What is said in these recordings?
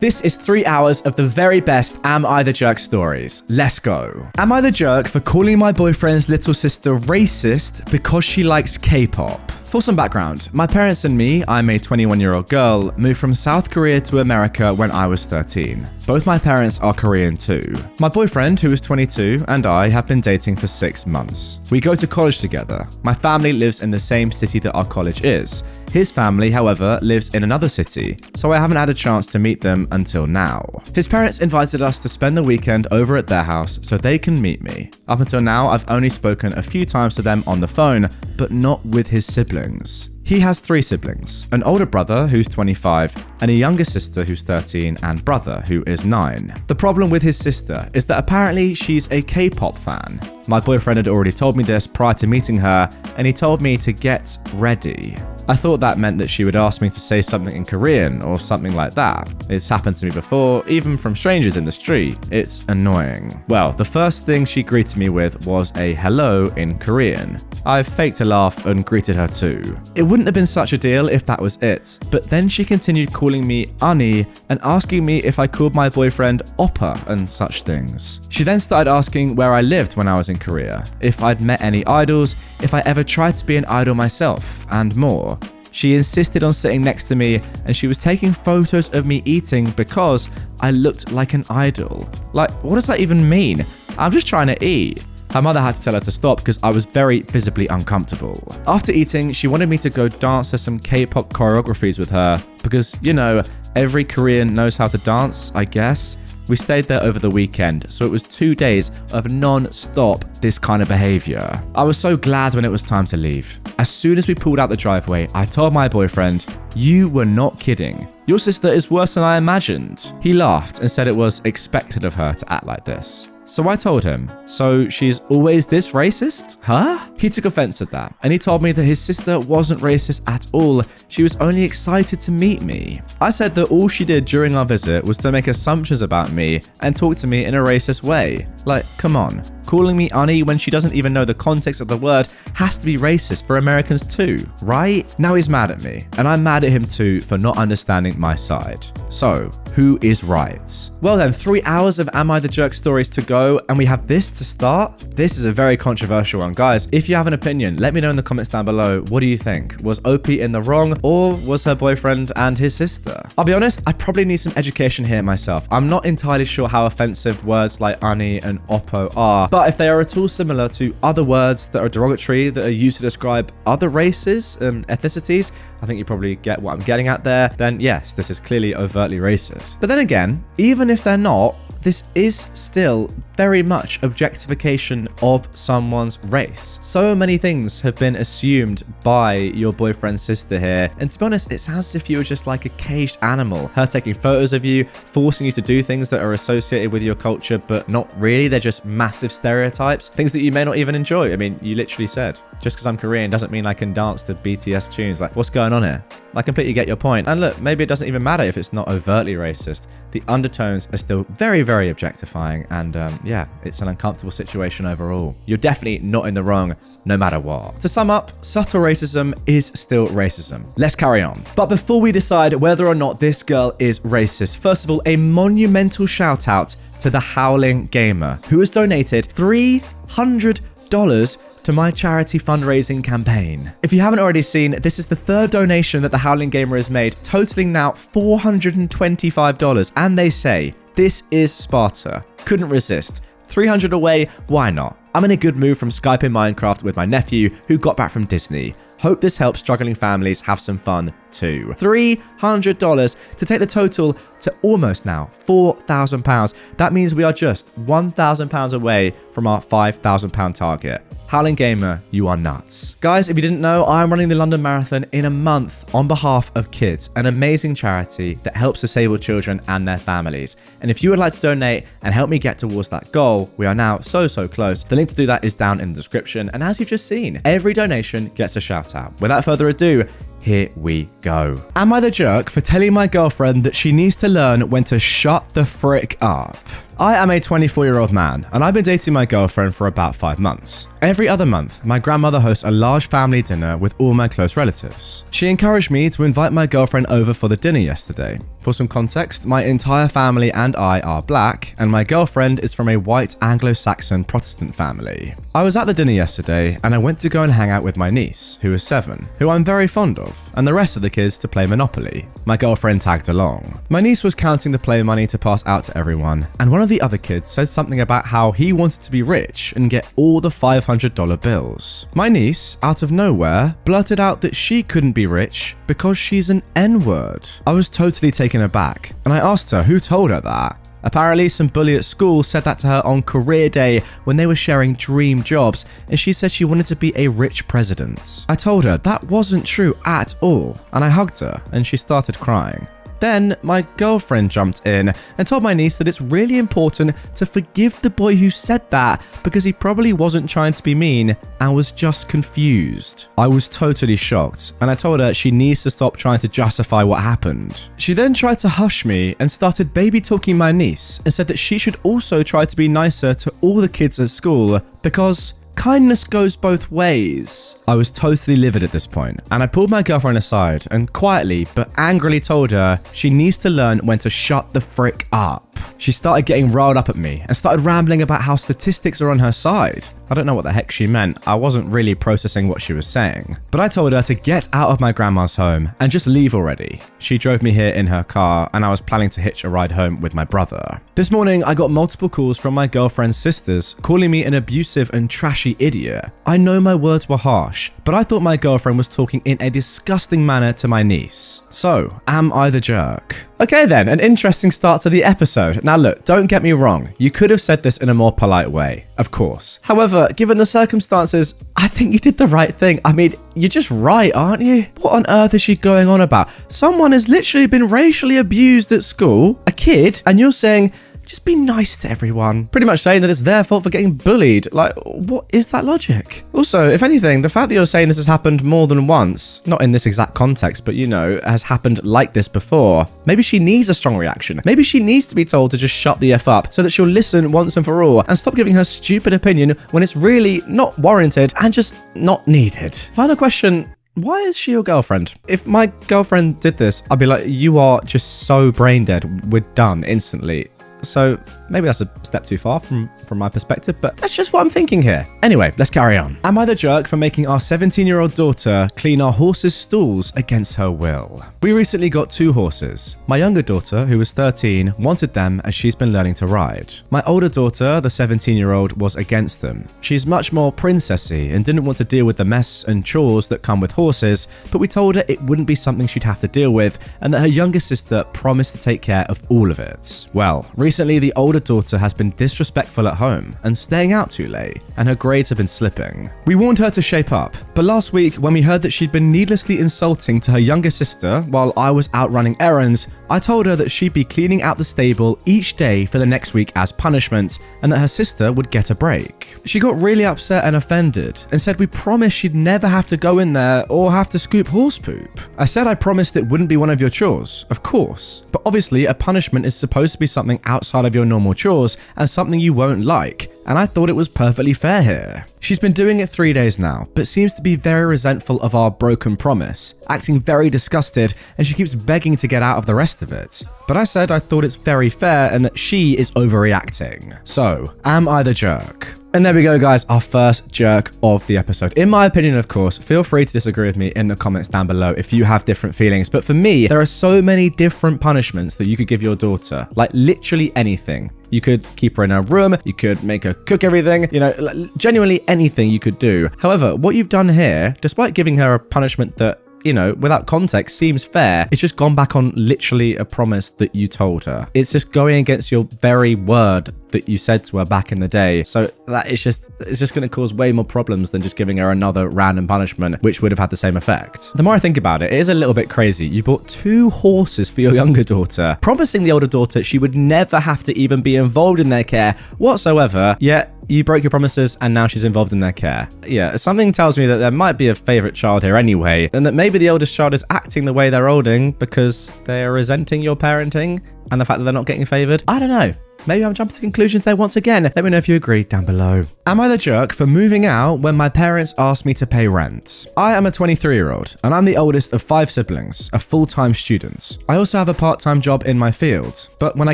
This is 3 hours of the very best Am I the Jerk stories. Let's go. Am I the jerk for calling my boyfriend's little sister racist because she likes K-pop? For some background, my parents and me, I'm a 21-year-old girl, moved from South Korea to America when I was 13. Both my parents are Korean too. My boyfriend, who is 22, and I have been dating for 6 months. We go to college together. My family lives in the same city that our college is. His family, however, lives in another city, so I haven't had a chance to meet them until now. His parents invited us to spend the weekend over at their house so they can meet me. Up until now, I've only spoken a few times to them on the phone, but not with his siblings. He has 3 siblings, an older brother who's 25, and a younger sister who's 13, and brother who is 9. The problem with his sister is that apparently she's a K-pop fan. My boyfriend had already told me this prior to meeting her, and he told me to get ready. I thought that meant that she would ask me to say something in Korean or something like that. It's happened to me before, even from strangers in the street. It's annoying. Well, the first thing she greeted me with was a hello in Korean. I faked a laugh and greeted her too. It wouldn't have been such a deal if that was it, but then she continued calling me Ani and asking me if I called my boyfriend Oppa and such things. She then started asking where I lived when I was in Korea, if I'd met any idols, if I ever tried to be an idol myself, and more. She insisted on sitting next to me, and she was taking photos of me eating because I looked like an idol. Like, what does that even mean? I'm just trying to eat. Her mother had to tell her to stop because I was very visibly uncomfortable. After eating, she wanted me to go dance to some K-pop choreographies with her because, you know, every Korean knows how to dance, I guess. We stayed there over the weekend, so it was 2 days of non-stop this kind of behavior. I was so glad when it was time to leave. As soon as we pulled out the driveway, I told my boyfriend, "You were not kidding. Your sister is worse than I imagined." He laughed and said it was expected of her to act like this. So I told him, "So she's always this racist? Huh?" He took offense at that, and he told me that his sister wasn't racist at all. She was only excited to meet me. I said that all she did during our visit was to make assumptions about me and talk to me in a racist way. Like, come on. Calling me Ani when she doesn't even know the context of the word has to be racist for Americans too, right? Now he's mad at me, and I'm mad at him too for not understanding my side. So, who is right? Well then, 3 hours of Am I the Jerk stories to go, and we have this to start. This is a very controversial one. Guys, if you have an opinion, let me know in the comments down below. What do you think? Was OP in the wrong, or was her boyfriend and his sister? I'll be honest, I probably need some education here myself. I'm not entirely sure how offensive words like Ani and Oppo are, but if they are at all similar to other words that are derogatory that are used to describe other races and ethnicities, I think you probably get what I'm getting at there, then yes, this is clearly overtly racist. But then again, even if they're not, this is still very much objectification of someone's race. So many things have been assumed by your boyfriend's sister here, and to be honest, it sounds as if you were just like a caged animal. Her taking photos of you, forcing you to do things that are associated with your culture, but not really. They're just massive stereotypes, things that you may not even enjoy. I mean, you literally said, just because I'm Korean doesn't mean I can dance to BTS tunes. Like, what's going on here? I completely get your point. And look, maybe it doesn't even matter if it's not overtly racist. The undertones are still very, very objectifying, and yeah, it's an uncomfortable situation overall. You're definitely not in the wrong, no matter what. To sum up, subtle racism is still racism. Let's carry on. But before we decide whether or not this girl is racist, first of all, a monumental shout out to the Howling Gamer, who has donated $300 to my charity fundraising campaign. If you haven't already seen, this is the 3rd donation that the Howling Gamer has made, totaling now $425. And they say, this is Sparta. Couldn't resist. 300 away, why not? I'm in a good mood from Skyping Minecraft with my nephew who got back from Disney. Hope this helps struggling families have some fun too. $300 to take the total to almost now £4,000. That means we are just £1,000 away from our £5,000 target. Howling Gamer, you are nuts. Guys, if you didn't know, I'm running the London Marathon in a month on behalf of Kids, an amazing charity that helps disabled children and their families. And if you would like to donate and help me get towards that goal, we are now so close. The link to do that is down in the description. And as you've just seen, every donation gets a shout out. Without further ado, here we go. Am I the jerk for telling my girlfriend that she needs to learn when to shut the frick up? I am a 24-year-old man, and I've been dating my girlfriend for about 5 months. Every other month, my grandmother hosts a large family dinner with all my close relatives. She encouraged me to invite my girlfriend over for the dinner yesterday. For some context, my entire family and I are black, and my girlfriend is from a white Anglo-Saxon Protestant family. I was at the dinner yesterday, and I went to go and hang out with my niece, who is 7, who I'm very fond of, and the rest of the kids to play Monopoly. My girlfriend tagged along. My niece was counting the play money to pass out to everyone, and one of the other kids said something about how he wanted to be rich and get all the $500 bills. My niece, out of nowhere, blurted out that she couldn't be rich because she's an N-word. I was totally taken aback, and I asked her who told her that. Apparently, some bully at school said that to her on career day when they were sharing dream jobs, and she said she wanted to be a rich president. I told her that wasn't true at all, and I hugged her, and she started crying. Then, my girlfriend jumped in and told my niece that it's really important to forgive the boy who said that because he probably wasn't trying to be mean and was just confused. I was totally shocked, and I told her she needs to stop trying to justify what happened. She then tried to hush me and started baby talking my niece and said that she should also try to be nicer to all the kids at school because kindness goes both ways. I was totally livid at this point, and I pulled my girlfriend aside and quietly but angrily told her she needs to learn when to shut the frick up. She started getting riled up at me and started rambling about how statistics are on her side. I don't know what the heck she meant. I wasn't really processing what she was saying. But I told her to get out of my grandma's home and just leave already. She drove me here in her car, and I was planning to hitch a ride home with my brother. This morning, I got multiple calls from my girlfriend's sisters calling me an abusive and trashy idiot. I know my words were harsh, but I thought my girlfriend was talking in a disgusting manner to my niece. So, am I the jerk? Okay then, an interesting start to the episode. Now look, don't get me wrong, you could have said this in a more polite way, of course. However, given the circumstances, I think you did the right thing. I mean, you're just right, aren't you? What on earth is she going on about? Someone has literally been racially abused at school, a kid, and you're saying, just be nice to everyone. Pretty much saying that it's their fault for getting bullied. Like, what is that logic? Also, if anything, the fact that you're saying this has happened more than once, not in this exact context, but you know, has happened like this before, maybe she needs a strong reaction. Maybe she needs to be told to just shut the F up so that she'll listen once and for all and stop giving her stupid opinion when it's really not warranted and just not needed. Final question. Why is she your girlfriend? If my girlfriend did this, I'd be like, you are just so brain dead. We're done instantly. So maybe that's a step too far from my perspective, but that's just what I'm thinking here. Anyway, let's carry on. Am I the jerk for making our 17-year-old daughter clean our horse's stalls against her will? We recently got 2 horses. My younger daughter, who was 13, wanted them as she's been learning to ride. My older daughter, the 17-year-old, was against them. She's much more princessy and didn't want to deal with the mess and chores that come with horses, but we told her it wouldn't be something she'd have to deal with and that her younger sister promised to take care of all of it. Well, recently the older daughter has been disrespectful at home and staying out too late, and her grades have been slipping. We warned her to shape up, but last week when we heard that she'd been needlessly insulting to her younger sister while I was out running errands, I told her that she'd be cleaning out the stable each day for the next week as punishment, and that her sister would get a break. She got really upset and offended and said we promised she'd never have to go in there or have to scoop horse poop. I said I promised it wouldn't be one of your chores, of course, but obviously a punishment is supposed to be something outside of your normal chores and something you won't like, and I thought it was perfectly fair here. She's been doing it 3 days now, but seems to be very resentful of our broken promise, acting very disgusted, and she keeps begging to get out of the rest of it. But I said I thought it's very fair and that she is overreacting. So, am I the jerk? And there we go, guys, our first jerk of the episode. In my opinion, of course, feel free to disagree with me in the comments down below if you have different feelings. But for me, there are so many different punishments that you could give your daughter, like literally anything. You could keep her in her room, you could make her cook everything, you know, genuinely anything you could do. However, what you've done here, despite giving her a punishment that, you know, without context seems fair, it's just gone back on literally a promise that you told her. It's just going against your very word that you said to her back in the day. So that is just, it's just going to cause way more problems than just giving her another random punishment, which would have had the same effect. The more I think about it, it is a little bit crazy. You bought 2 horses for your younger daughter, promising the older daughter she would never have to even be involved in their care whatsoever, yet you broke your promises and now she's involved in their care. Yeah, something tells me that there might be a favorite child here anyway, and that maybe the oldest child is acting the way they're olding because they're resenting your parenting and the fact that they're not getting favored. I don't know. Maybe I'm jumping to conclusions there once again. Let me know if you agree down below. Am I the jerk for moving out when my parents asked me to pay rent? I am a 23-year-old, and I'm the oldest of 5 siblings, a full-time student. I also have a part-time job in my field, but when I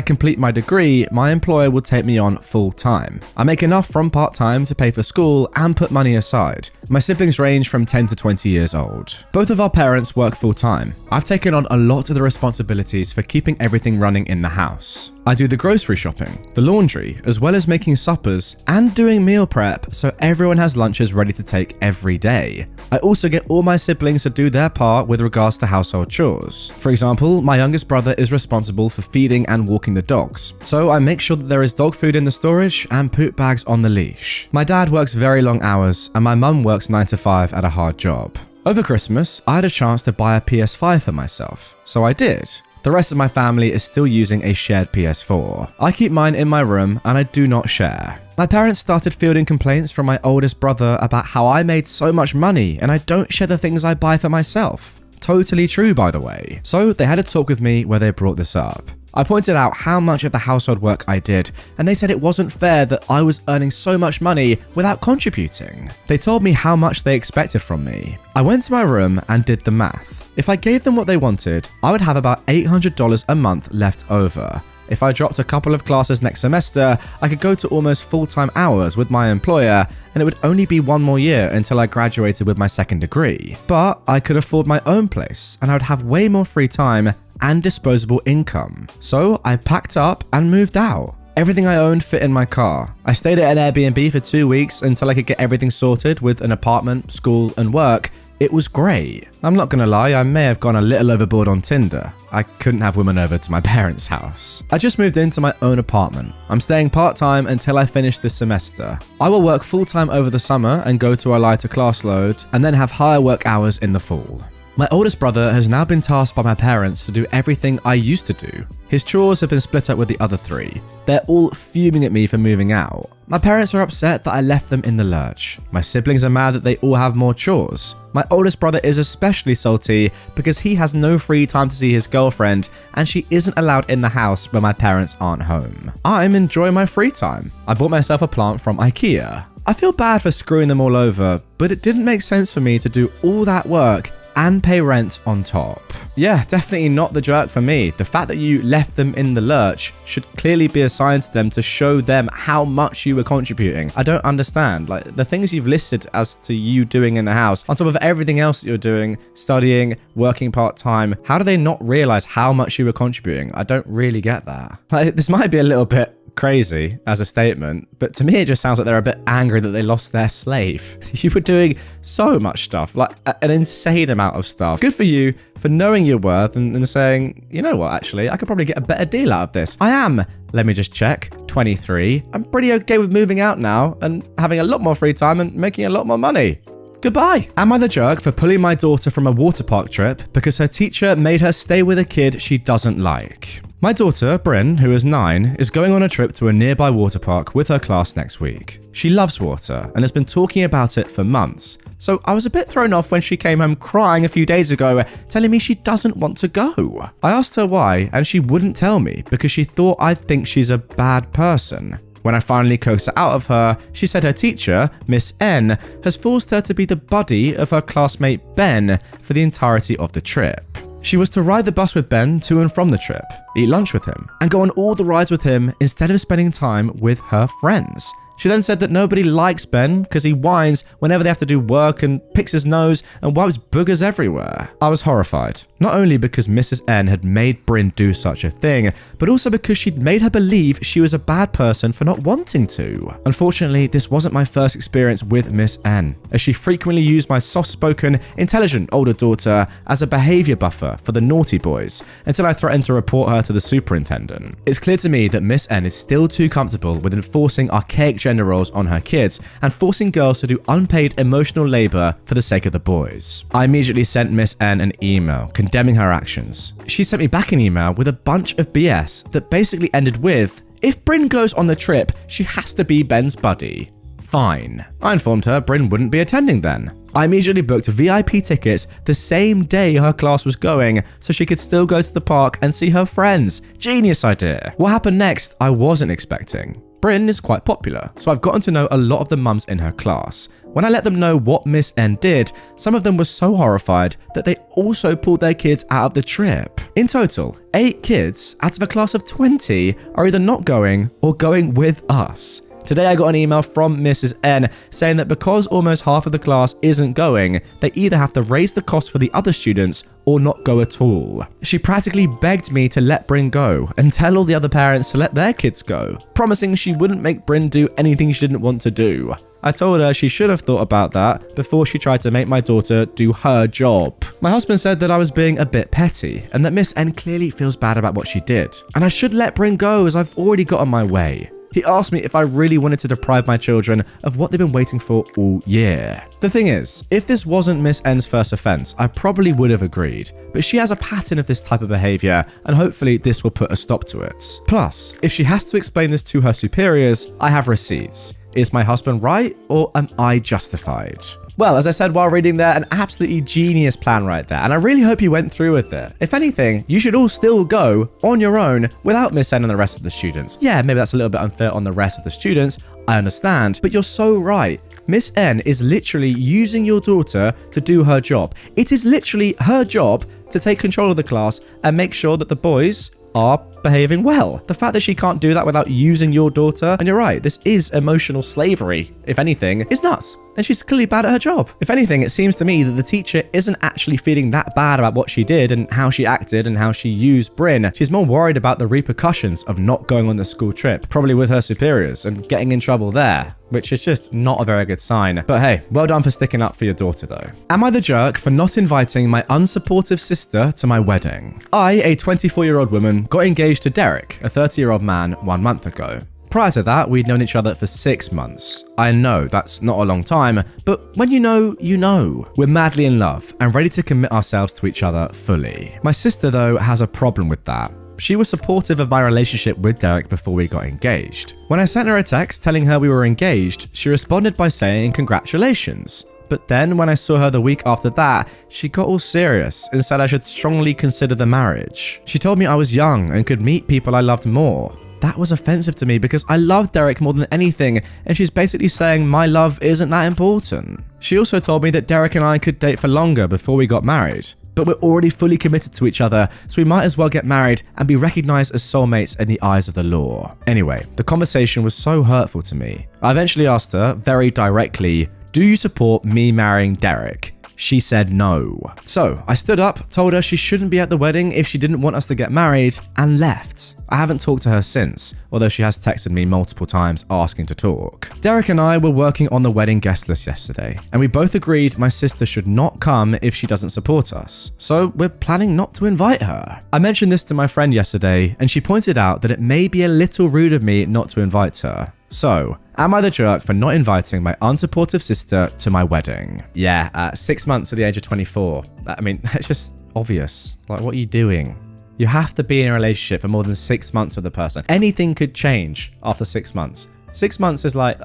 complete my degree, my employer will take me on full-time. I make enough from part-time to pay for school and put money aside. My siblings range from 10 to 20 years old. Both of our parents work full-time. I've taken on a lot of the responsibilities for keeping everything running in the house. I do the grocery shopping, the laundry, as well as making suppers and doing meal prep so everyone has lunches ready to take every day. I also get all my siblings to do their part with regards to household chores. For example, my youngest brother is responsible for feeding and walking the dogs, so I make sure that there is dog food in the storage and poop bags on the leash. My dad works very long hours and my mum works 9 to 5 at a hard job. Over Christmas, I had a chance to buy a PS5 for myself, so I did. The rest of my family is still using a shared PS4. I keep mine in my room and I do not share. My parents started fielding complaints from my oldest brother about how I made so much money and I don't share the things I buy for myself. Totally true, by the way. So they had a talk with me where they brought this up. I pointed out how much of the household work I did, and they said it wasn't fair that I was earning so much money without contributing. They told me how much they expected from me. I went to my room and did the math. If I gave them what they wanted, I would have about $800 a month left over. If I dropped a couple of classes next semester, I could go to almost full-time hours with my employer, and it would only be 1 more year until I graduated with my second degree. But I could afford my own place, and I would have way more free time and disposable income. So I packed up and moved out. Everything I owned fit in my car. I stayed at an Airbnb for 2 weeks until I could get everything sorted with an apartment, school, and work. It was great. I'm not gonna lie, I may have gone a little overboard on Tinder. I couldn't have women over to my parents' house. I just moved into my own apartment. I'm staying part-time until I finish this semester. I will work full-time over the summer and go to a lighter class load, and then have higher work hours in the fall. My oldest brother has now been tasked by my parents to do everything I used to do. His chores have been split up with the other 3. They're all fuming at me for moving out. My parents are upset that I left them in the lurch. My siblings are mad that they all have more chores. My oldest brother is especially salty because he has no free time to see his girlfriend and she isn't allowed in the house when my parents aren't home. I'm enjoying my free time. I bought myself a plant from IKEA. I feel bad for screwing them all over, but it didn't make sense for me to do all that work and pay rent on top. Yeah, definitely not the jerk for me. The fact that you left them in the lurch should clearly be a sign to them to show them how much you were contributing. I don't understand. Like, the things you've listed as to you doing in the house, on top of everything else that you're doing, studying, working part-time, how do they not realize how much you were contributing? I don't really get that. Like, this might be a little bit crazy as a statement, but to me it just sounds like they're a bit angry that they lost their slave. You were doing so much stuff, like an insane amount of stuff. Good for you for knowing your worth and saying, you know what, actually, I could probably get a better deal out of this. I am, let me just check, 23. I'm pretty okay with moving out now and having a lot more free time and making a lot more money. Goodbye. Am I the jerk for pulling my daughter from a water park trip because her teacher made her stay with a kid she doesn't like? My daughter, Bryn, who is 9, is going on a trip to a nearby water park with her class next week. She loves water and has been talking about it for months, so I was a bit thrown off when she came home crying a few days ago, telling me she doesn't want to go. I asked her why, and she wouldn't tell me because she thought I'd think she's a bad person. When I finally coaxed it out of her, she said her teacher, Miss N, has forced her to be the buddy of her classmate Ben for the entirety of the trip. She was to ride the bus with Ben to and from the trip, eat lunch with him, and go on all the rides with him instead of spending time with her friends. She then said that nobody likes Ben because he whines whenever they have to do work and picks his nose and wipes boogers everywhere. I was horrified, not only because Mrs. N had made Bryn do such a thing, but also because she'd made her believe she was a bad person for not wanting to. Unfortunately, this wasn't my first experience with Miss N, as she frequently used my soft-spoken, intelligent older daughter as a behavior buffer for the naughty boys, until I threatened to report her to the superintendent. It's clear to me that Miss N is still too comfortable with enforcing archaic gender roles on her kids and forcing girls to do unpaid emotional labor for the sake of the boys. I immediately sent Miss N an email condemning her actions. She sent me back an email with a bunch of BS that basically ended with, if Bryn goes on the trip, she has to be Ben's buddy. Fine. I informed her Bryn wouldn't be attending then. I immediately booked VIP tickets the same day her class was going so she could still go to the park and see her friends. Genius idea. What happened next, I wasn't expecting. Bryn is quite popular, so I've gotten to know a lot of the mums in her class. When I let them know what Miss N did, some of them were so horrified that they also pulled their kids out of the trip. In total, 8 kids out of a class of 20 are either not going or going with us. Today I got an email from Mrs. N saying that because almost half of the class isn't going, they either have to raise the cost for the other students or not go at all. She practically begged me to let Bryn go and tell all the other parents to let their kids go, promising she wouldn't make Bryn do anything she didn't want to do. I told her she should have thought about that before she tried to make my daughter do her job. My husband said that I was being a bit petty and that Miss N clearly feels bad about what she did, and I should let Bryn go as I've already gotten my way. He asked me if I really wanted to deprive my children of what they've been waiting for all year. The thing is, if this wasn't Miss N's first offense, I probably would have agreed, but she has a pattern of this type of behavior, and hopefully this will put a stop to it. Plus, if she has to explain this to her superiors, I have receipts. Is my husband right, or am I justified? Well, as I said while reading there, an absolutely genius plan right there, and I really hope you went through with it. If anything, you should all still go on your own without Miss N and the rest of the students. Yeah, maybe that's a little bit unfair on the rest of the students, I understand, but you're so right. Miss N is literally using your daughter to do her job. It is literally her job to take control of the class and make sure that the boys are behaving well. The fact that she can't do that without using your daughter, and you're right, this is emotional slavery, if anything, is nuts. And she's clearly bad at her job. If anything, it seems to me that the teacher isn't actually feeling that bad about what she did and how she acted and how she used Bryn. She's more worried about the repercussions of not going on the school trip, probably with her superiors, and getting in trouble there, which is just not a very good sign. But hey, well done for sticking up for your daughter though. Am I the jerk for not inviting my unsupportive sister to my wedding? I, a 24-year-old woman, got engaged to Derek, a 30-year-old man, 1 month ago. Prior to that, we'd known each other for 6 months. I know that's not a long time, but when you know, you know. We're madly in love and ready to commit ourselves to each other fully. My sister, though, has a problem with that. She was supportive of my relationship with Derek before we got engaged. When I sent her a text telling her we were engaged, she responded by saying congratulations. But then when I saw her the week after that, she got all serious and said I should strongly consider the marriage. She told me I was young and could meet people I loved more. That was offensive to me because I love Derek more than anything, and she's basically saying my love isn't that important. She also told me that Derek and I could date for longer before we got married. But we're already fully committed to each other, so we might as well get married and be recognized as soulmates in the eyes of the law. Anyway, the conversation was so hurtful to me. I eventually asked her, very directly, do you support me marrying Derek? She said no. So I stood up, told her she shouldn't be at the wedding if she didn't want us to get married, and left. I haven't talked to her since, although she has texted me multiple times asking to talk. Derek and I were working on the wedding guest list yesterday, and we both agreed my sister should not come if she doesn't support us. So we're planning not to invite her. I mentioned this to my friend yesterday, and she pointed out that it may be a little rude of me not to invite her. So, am I the jerk for not inviting my unsupportive sister to my wedding? Yeah, 6 months at the age of 24. I mean, it's just obvious. Like, what are you doing? You have to be in a relationship for more than 6 months with the person. Anything could change after 6 months. 6 months is like,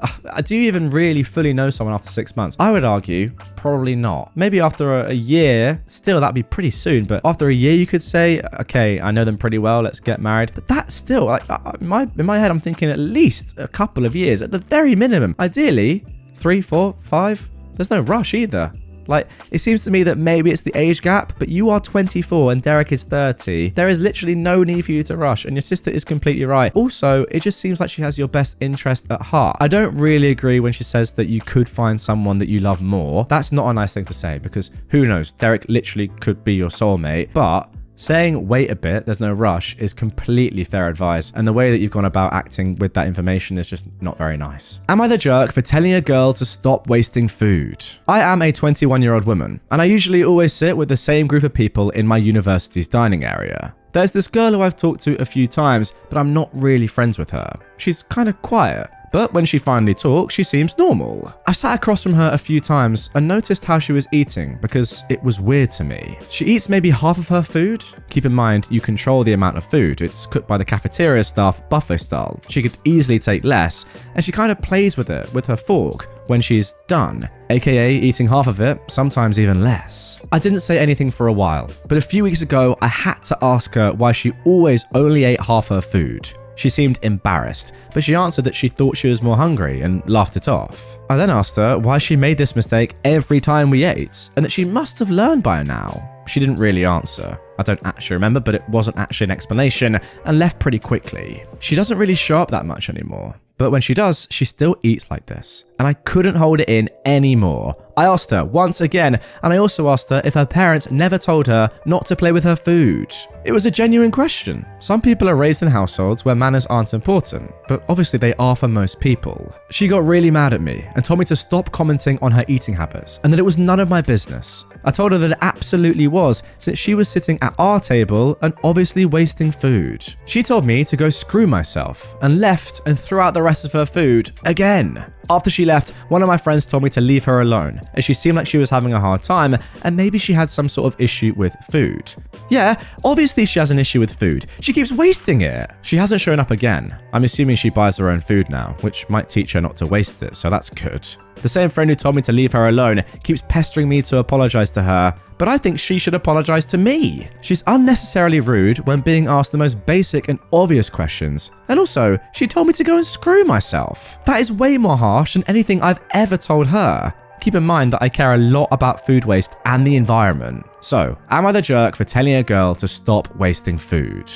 do you even really fully know someone after 6 months? I would argue, probably not. Maybe after a year, still that'd be pretty soon, but after a year you could say, okay, I know them pretty well, let's get married. But that's still, like, in my head I'm thinking at least a couple of years, at the very minimum. Ideally, 3, 4, 5, there's no rush either. Like, it seems to me that maybe it's the age gap, but you are 24 and Derek is 30. There is literally no need for you to rush, and your sister is completely right. Also, it just seems like she has your best interest at heart. I don't really agree when she says that you could find someone that you love more. That's not a nice thing to say, because who knows, Derek literally could be your soulmate, but saying wait a bit, there's no rush, is completely fair advice, and the way that you've gone about acting with that information is just not very nice. Am I the jerk for telling a girl to stop wasting food? I am a 21-year-old woman, and I usually always sit with the same group of people in my university's dining area. There's this girl who I've talked to a few times, but I'm not really friends with her. She's kind of quiet, But when she finally talks, she seems normal. I've sat across from her a few times and noticed how she was eating because it was weird to me. She eats maybe half of her food. Keep in mind, you control the amount of food. It's cooked by the cafeteria staff buffet style. She could easily take less, and she kind of plays with it with her fork when she's done, aka eating half of it, sometimes even less. I didn't say anything for a while, but a few weeks ago, I had to ask her why she always only ate half her food. She seemed embarrassed, but she answered that she thought she was more hungry and laughed it off. I then asked her why she made this mistake every time we ate, and that she must have learned by now. She didn't really answer. I don't actually remember, but it wasn't actually an explanation, and left pretty quickly. She doesn't really show up that much anymore. But when she does, she still eats like this. And I couldn't hold it in anymore. I asked her once again, and I also asked her if her parents never told her not to play with her food. It was a genuine question. Some people are raised in households where manners aren't important, but obviously they are for most people. She got really mad at me and told me to stop commenting on her eating habits and that it was none of my business. I told her that it absolutely was, since she was sitting at our table and obviously wasting food. She told me to go screw myself and left and threw out the rest of her food again. After she left, one of my friends told me to leave her alone, as she seemed like she was having a hard time and maybe she had some sort of issue with food. Yeah, obviously she has an issue with food. She keeps wasting it. She hasn't shown up again. I'm assuming she buys her own food now, which might teach her not to waste it, so that's good. The same friend who told me to leave her alone keeps pestering me to apologize to her, but I think she should apologize to me. She's unnecessarily rude when being asked the most basic and obvious questions. And also, she told me to go and screw myself. That is way more harsh than anything I've ever told her. Keep in mind that I care a lot about food waste and the environment. So, am I the jerk for telling a girl to stop wasting food?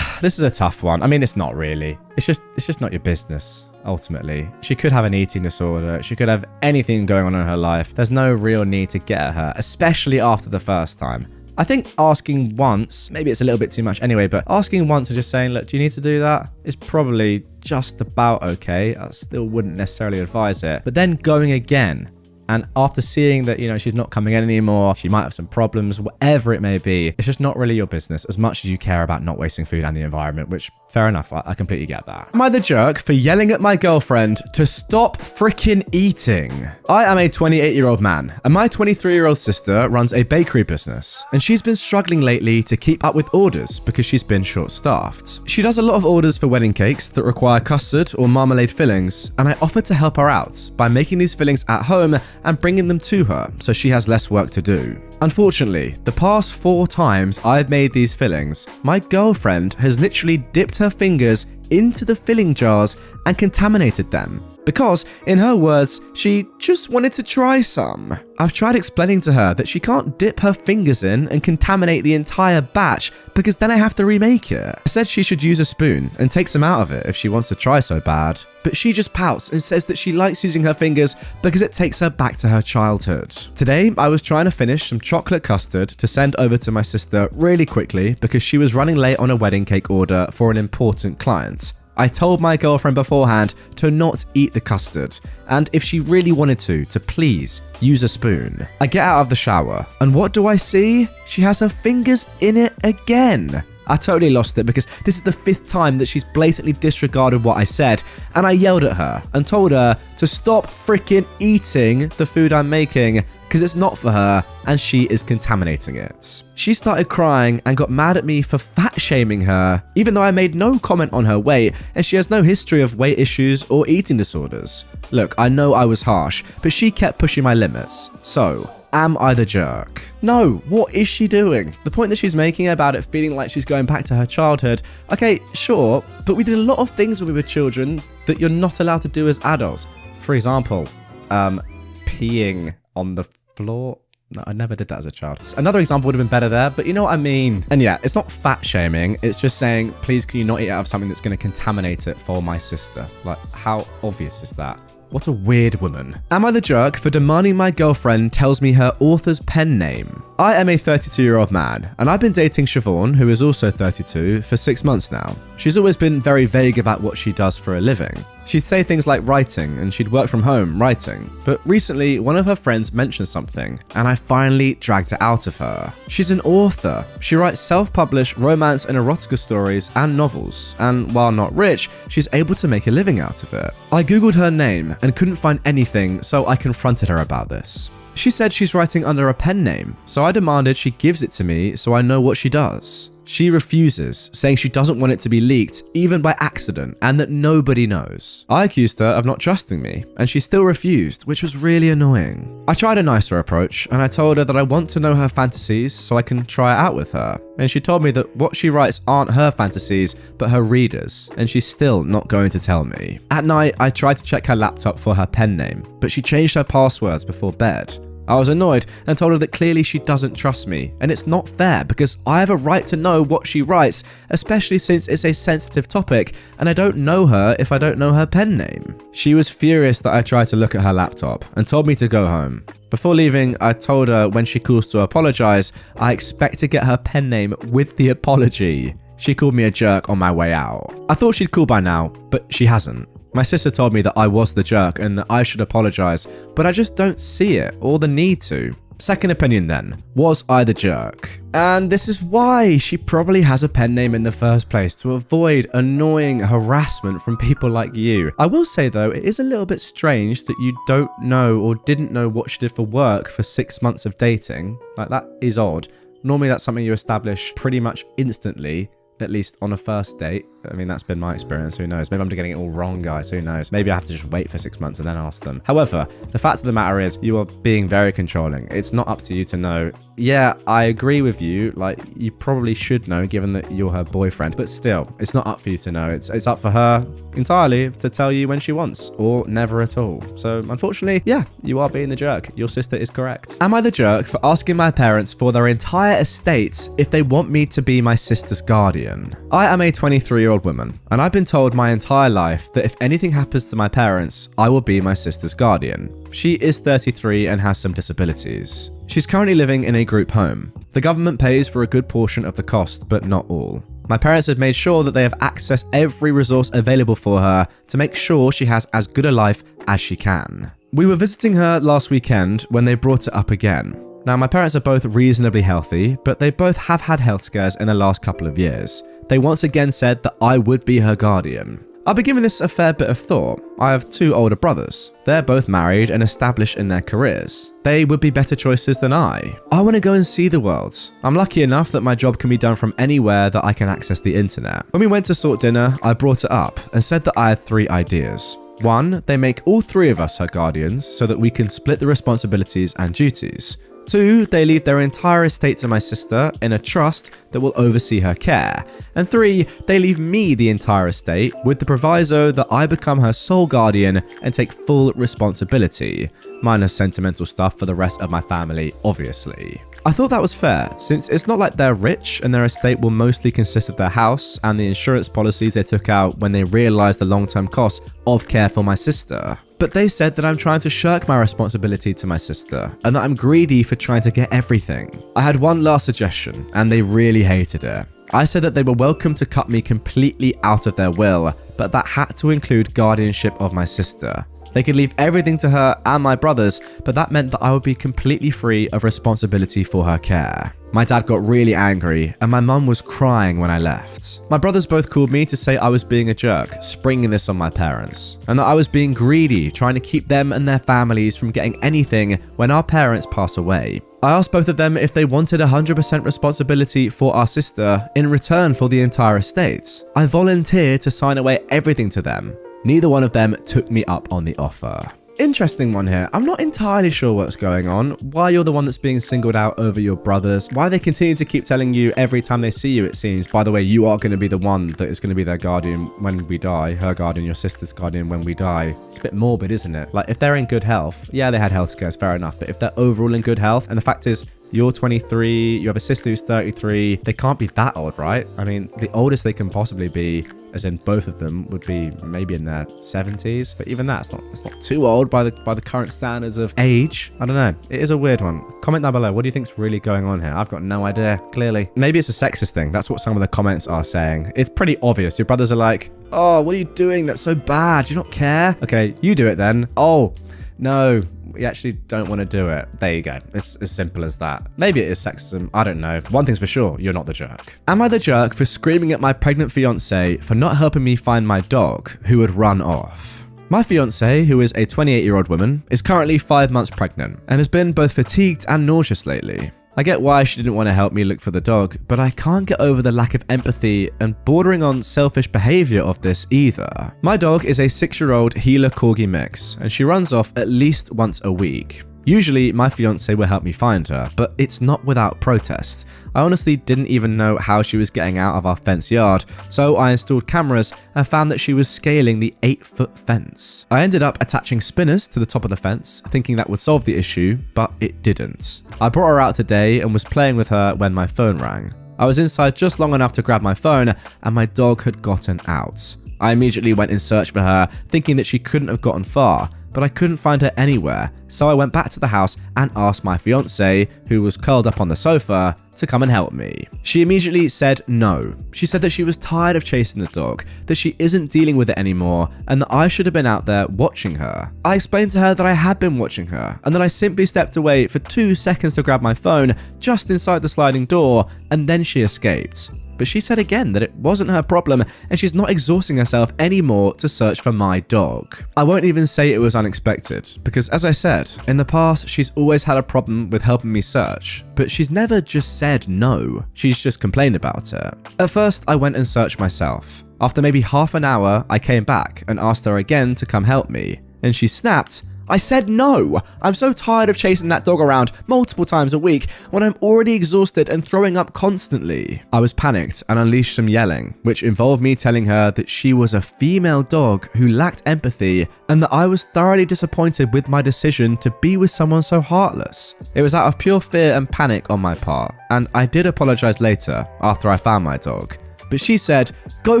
This is a tough one. I mean, it's not really. It's just not your business. Ultimately, she could have an eating disorder. She could have anything going on in her life. There's no real need to get at her, especially after the first time. I think asking once, maybe it's a little bit too much anyway, but asking once and just saying, look, do you need to do that? Is probably just about okay. I still wouldn't necessarily advise it. But then going again, and after seeing that, she's not coming in anymore, she might have some problems, whatever it may be, it's just not really your business as much as you care about not wasting food and the environment, which fair enough, I completely get that. Am I the jerk for yelling at my girlfriend to stop freaking eating? I am a 28-year-old man, and my 23-year-old sister runs a bakery business, and she's been struggling lately to keep up with orders because she's been short-staffed. She does a lot of orders for wedding cakes that require custard or marmalade fillings, and I offered to help her out by making these fillings at home and bringing them to her so she has less work to do. Unfortunately, the past 4 times I've made these fillings, my girlfriend has literally dipped her fingers into the filling jars and contaminated them. Because, in her words, she just wanted to try some. I've tried explaining to her that she can't dip her fingers in and contaminate the entire batch because then I have to remake it. I said she should use a spoon and take some out of it if she wants to try so bad. But she just pouts and says that she likes using her fingers because it takes her back to her childhood. Today, I was trying to finish some chocolate custard to send over to my sister really quickly because she was running late on a wedding cake order for an important client. I told my girlfriend beforehand to not eat the custard, and if she really wanted to please use a spoon. I get out of the shower, and what do I see? She has her fingers in it again. I totally lost it because this is the 5th time that she's blatantly disregarded what I said, and I yelled at her and told her to stop freaking eating the food I'm making because it's not for her and she is contaminating it. She started crying and got mad at me for fat shaming her, even though I made no comment on her weight and she has no history of weight issues or eating disorders. Look, I know I was harsh, but she kept pushing my limits. So, am I the jerk? No, what is she doing? The point that she's making about it feeling like she's going back to her childhood, okay, sure, but we did a lot of things when we were children that you're not allowed to do as adults. For example, peeing on the floor. No, I never did that as a child. Another example would have been better there, but you know what I mean. And yeah, it's not fat shaming. It's just saying, please, can you not eat out of something that's going to contaminate it for my sister? Like, how obvious is that? What a weird woman. Am I the jerk for demanding my girlfriend tells me her author's pen name? I am a 32-year-old man, and I've been dating Siobhan, who is also 32, for 6 months now. She's always been very vague about what she does for a living. She'd say things like writing, and she'd work from home writing. But recently, one of her friends mentioned something, and I finally dragged it out of her. She's an author. She writes self-published romance and erotica stories and novels, and while not rich, she's able to make a living out of it. I googled her name and couldn't find anything, so I confronted her about this. She said she's writing under a pen name, so I demanded she gives it to me so I know what she does. She refuses, saying she doesn't want it to be leaked, even by accident, and that nobody knows. I accused her of not trusting me, and she still refused, which was really annoying. I tried a nicer approach, and I told her that I want to know her fantasies so I can try it out with her. And she told me that what she writes aren't her fantasies, but her readers, and she's still not going to tell me. At night, I tried to check her laptop for her pen name, but she changed her passwords before bed. I was annoyed and told her that clearly she doesn't trust me, and it's not fair because I have a right to know what she writes, especially since it's a sensitive topic, and I don't know her if I don't know her pen name. She was furious that I tried to look at her laptop and told me to go home. Before leaving, I told her when she calls to apologize, I expect to get her pen name with the apology. She called me a jerk on my way out. I thought she'd call by now, but she hasn't. My sister told me that I was the jerk and that I should apologize, but I just don't see it or the need to. Second opinion then, was I the jerk? And this is why she probably has a pen name in the first place, to avoid annoying harassment from people like you. I will say though, it is a little bit strange that you don't know or didn't know what she did for work for 6 months of dating. Like, that is odd. Normally that's something you establish pretty much instantly, at least on a first date. I mean, that's been my experience. Who knows? Maybe I'm getting it all wrong, guys. Who knows? Maybe I have to just wait for 6 months and then ask them. However, the fact of the matter is you are being very controlling. It's not up to you to know. Yeah, I agree with you. Like, you probably should know given that you're her boyfriend, but still, it's not up for you to know. It's up for her entirely to tell you when she wants, or never at all. So unfortunately, yeah, you are being the jerk. Your sister is correct. Am I the jerk for asking my parents for their entire estate if they want me to be my sister's guardian? I am a 23-year-old woman, and I've been told my entire life that if anything happens to my parents, I will be my sister's guardian. She is 33 and has some disabilities. She's currently living in a group home. The government pays for a good portion of the cost, but not all. My parents have made sure that they have accessed every resource available for her to make sure she has as good a life as she can. We were visiting her last weekend when they brought it up again. Now, my parents are both reasonably healthy, but they both have had health scares in the last couple of years. They once again said that I would be her guardian. I've been giving this a fair bit of thought. I have 2 older brothers. They're both married and established in their careers. They would be better choices than I. I want to go and see the world. I'm lucky enough that my job can be done from anywhere that I can access the internet. When we went to sort dinner, I brought it up and said that I had 3 ideas. 1, they make all 3 of us her guardians so that we can split the responsibilities and duties. 2, they leave their entire estate to my sister in a trust that will oversee her care. And 3, they leave me the entire estate with the proviso that I become her sole guardian and take full responsibility, minus sentimental stuff for the rest of my family, obviously. I thought that was fair, since it's not like they're rich and their estate will mostly consist of their house and the insurance policies they took out when they realised the long-term cost of care for my sister. But they said that I'm trying to shirk my responsibility to my sister and that I'm greedy for trying to get everything. I had one last suggestion and they really hated it. I said that they were welcome to cut me completely out of their will, but that had to include guardianship of my sister. They could leave everything to her and my brothers, but that meant that I would be completely free of responsibility for her care. My dad got really angry and my mum was crying when I left. My brothers both called me to say I was being a jerk, springing this on my parents, and that I was being greedy, trying to keep them and their families from getting anything when our parents pass away. I asked both of them if they wanted 100% responsibility for our sister in return for the entire estate. I volunteered to sign away everything to them. Neither one of them took me up on the offer. Interesting one here. I'm not entirely sure what's going on, why you're the one that's being singled out over your brothers, why they continue to keep telling you every time they see you, it seems, by the way, you are going to be the one that is going to be their guardian when we die, her guardian, your sister's guardian when we die. It's a bit morbid, isn't it? Like, if they're in good health, yeah, they had health scares, fair enough, but if they're overall in good health, and the fact is, You're 23, you have a sister who's 33. They can't be that old, right? I mean, the oldest they can possibly be, as in both of them, would be maybe in their 70s. But even that's not too old by the current standards of age. I don't know. It is a weird one. Comment down below. What do you think's really going on here? I've got no idea, clearly. Maybe it's a sexist thing. That's what some of the comments are saying. It's pretty obvious. Your brothers are like, oh, what are you doing? That's so bad. Do you not care? Okay, you do it then. Oh, no. We actually don't want to do it. There you go. It's as simple as that. Maybe it is sexism. I don't know. One thing's for sure, you're not the jerk. Am I the jerk for screaming at my pregnant fiance for not helping me find my dog who had run off? My fiance, who is a 28-year-old woman, is currently 5 months pregnant and has been both fatigued and nauseous lately. I get why she didn't want to help me look for the dog, but I can't get over the lack of empathy and bordering on selfish behavior of this either. My dog is a 6-year-old Heeler Corgi mix, and she runs off at least once a week. Usually, my fiance will help me find her, but it's not without protest. I honestly didn't even know how she was getting out of our fence yard, so I installed cameras and found that she was scaling the 8-foot fence. I ended up attaching spinners to the top of the fence, thinking that would solve the issue, but it didn't. I brought her out today and was playing with her when my phone rang. I was inside just long enough to grab my phone, and my dog had gotten out. I immediately went in search for her, thinking that she couldn't have gotten far, but I couldn't find her anywhere, so I went back to the house and asked my fiance, who was curled up on the sofa, to come and help me. She immediately said no. She said that she was tired of chasing the dog, that she isn't dealing with it anymore, and that I should have been out there watching her. I explained to her that I had been watching her, and that I simply stepped away for 2 seconds to grab my phone just inside the sliding door, and then she escaped. But she said again that it wasn't her problem and she's not exhausting herself anymore to search for my dog. I won't even say it was unexpected, because as I said, in the past she's always had a problem with helping me search, but she's never just said no, she's just complained about it. At first I went and searched myself. After maybe half an hour, I came back and asked her again to come help me, and she snapped, I said no! I'm so tired of chasing that dog around multiple times a week when I'm already exhausted and throwing up constantly. I was panicked and unleashed some yelling, which involved me telling her that she was a female dog who lacked empathy and that I was thoroughly disappointed with my decision to be with someone so heartless. It was out of pure fear and panic on my part, and I did apologize later after I found my dog. But she said, go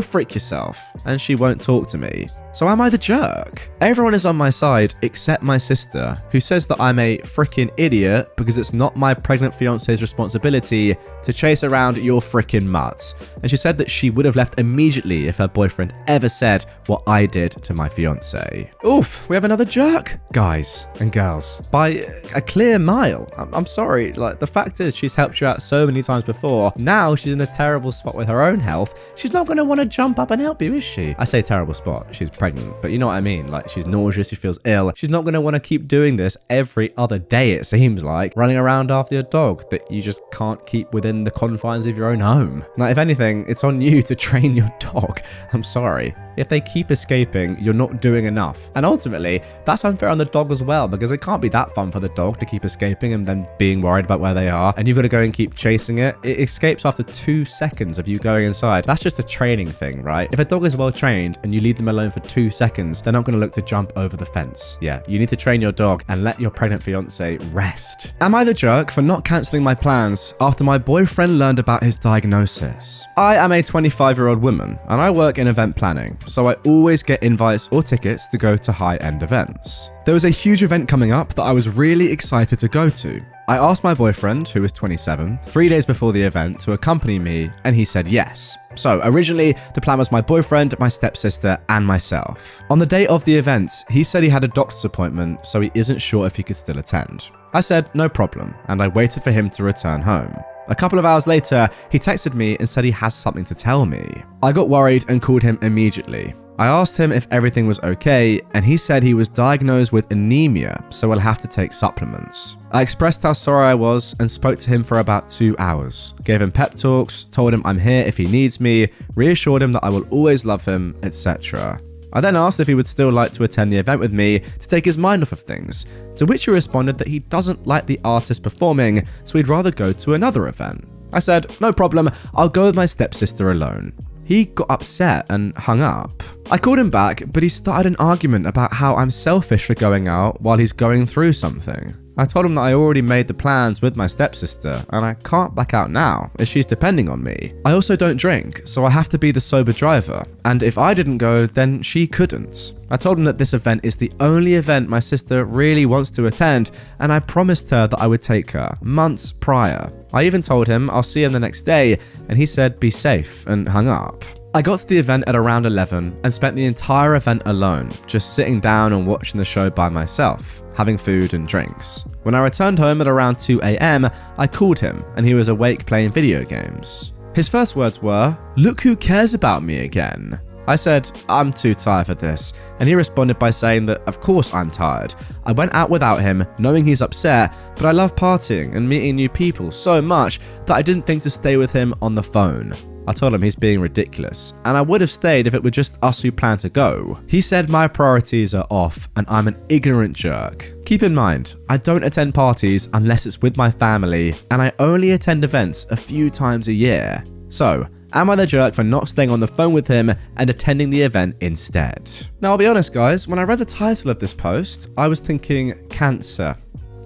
freak yourself, and she won't talk to me. So am I the jerk? Everyone is on my side except my sister, who says that I'm a freaking idiot because it's not my pregnant fiance's responsibility to chase around your freaking mutts. And she said that she would have left immediately if her boyfriend ever said what I did to my fiance. Oof, we have another jerk? Guys and girls, by a clear mile. I'm sorry, like the fact is she's helped you out so many times before. Now she's in a terrible spot with her own health. She's not going to want to jump up and help you, is she? I say terrible spot, she's pregnant, but you know what I mean, like she's nauseous, she feels ill. She's not going to want to keep doing this every other day, it seems like, running around after your dog that you just can't keep within the confines of your own home. Now, if anything, it's on you to train your dog. I'm sorry. If they keep escaping, you're not doing enough. And ultimately, that's unfair on the dog as well, because it can't be that fun for the dog to keep escaping and then being worried about where they are, and you've got to go and keep chasing it. It escapes after 2 seconds of you going inside. That's just a training thing, right? If a dog is well trained and you leave them alone for 2 seconds, they're not going to look to jump over the fence. Yeah, you need to train your dog and let your pregnant fiance rest. Am I the jerk for not cancelling my plans after my boyfriend learned about his diagnosis? I am a 25-year-old woman and I work in event planning, so I always get invites or tickets to go to high-end events. There was a huge event coming up that I was really excited to go to. I asked my boyfriend, who is 27, 3 days before the event to accompany me, and he said yes. So originally, the plan was my boyfriend, my stepsister, and myself. On the day of the event, he said he had a doctor's appointment, so he isn't sure if he could still attend. I said no problem, and I waited for him to return home. A couple of hours later, he texted me and said he has something to tell me. I got worried and called him immediately. I asked him if everything was okay, and he said he was diagnosed with anemia, so will have to take supplements. I expressed how sorry I was and spoke to him for about 2 hours. Gave him pep talks, told him I'm here if he needs me, reassured him that I will always love him, etc. I then asked if he would still like to attend the event with me to take his mind off of things, to which he responded that he doesn't like the artist performing, so he'd rather go to another event. I said, no problem, I'll go with my stepsister alone. He got upset and hung up. I called him back, but he started an argument about how I'm selfish for going out while he's going through something. I told him that I already made the plans with my stepsister, and I can't back out now, as she's depending on me. I also don't drink, so I have to be the sober driver, and if I didn't go, then she couldn't. I told him that this event is the only event my sister really wants to attend, and I promised her that I would take her, months prior. I even told him I'll see him the next day, and he said be safe, and hung up. I got to the event at around 11 and spent the entire event alone, just sitting down and watching the show by myself, having food and drinks. When I returned home at around 2 a.m, I called him and he was awake playing video games. His first words were, "Look who cares about me again." I said, "I'm too tired for this," and he responded by saying that of course I'm tired. I went out without him, knowing he's upset, but I love partying and meeting new people so much that I didn't think to stay with him on the phone. I told him he's being ridiculous, and I would have stayed if it were just us who planned to go. He said my priorities are off and I'm an ignorant jerk. Keep in mind, I don't attend parties unless it's with my family, and I only attend events a few times a year. So, am I the jerk for not staying on the phone with him and attending the event instead? Now, I'll be honest guys, when I read the title of this post, I was thinking cancer.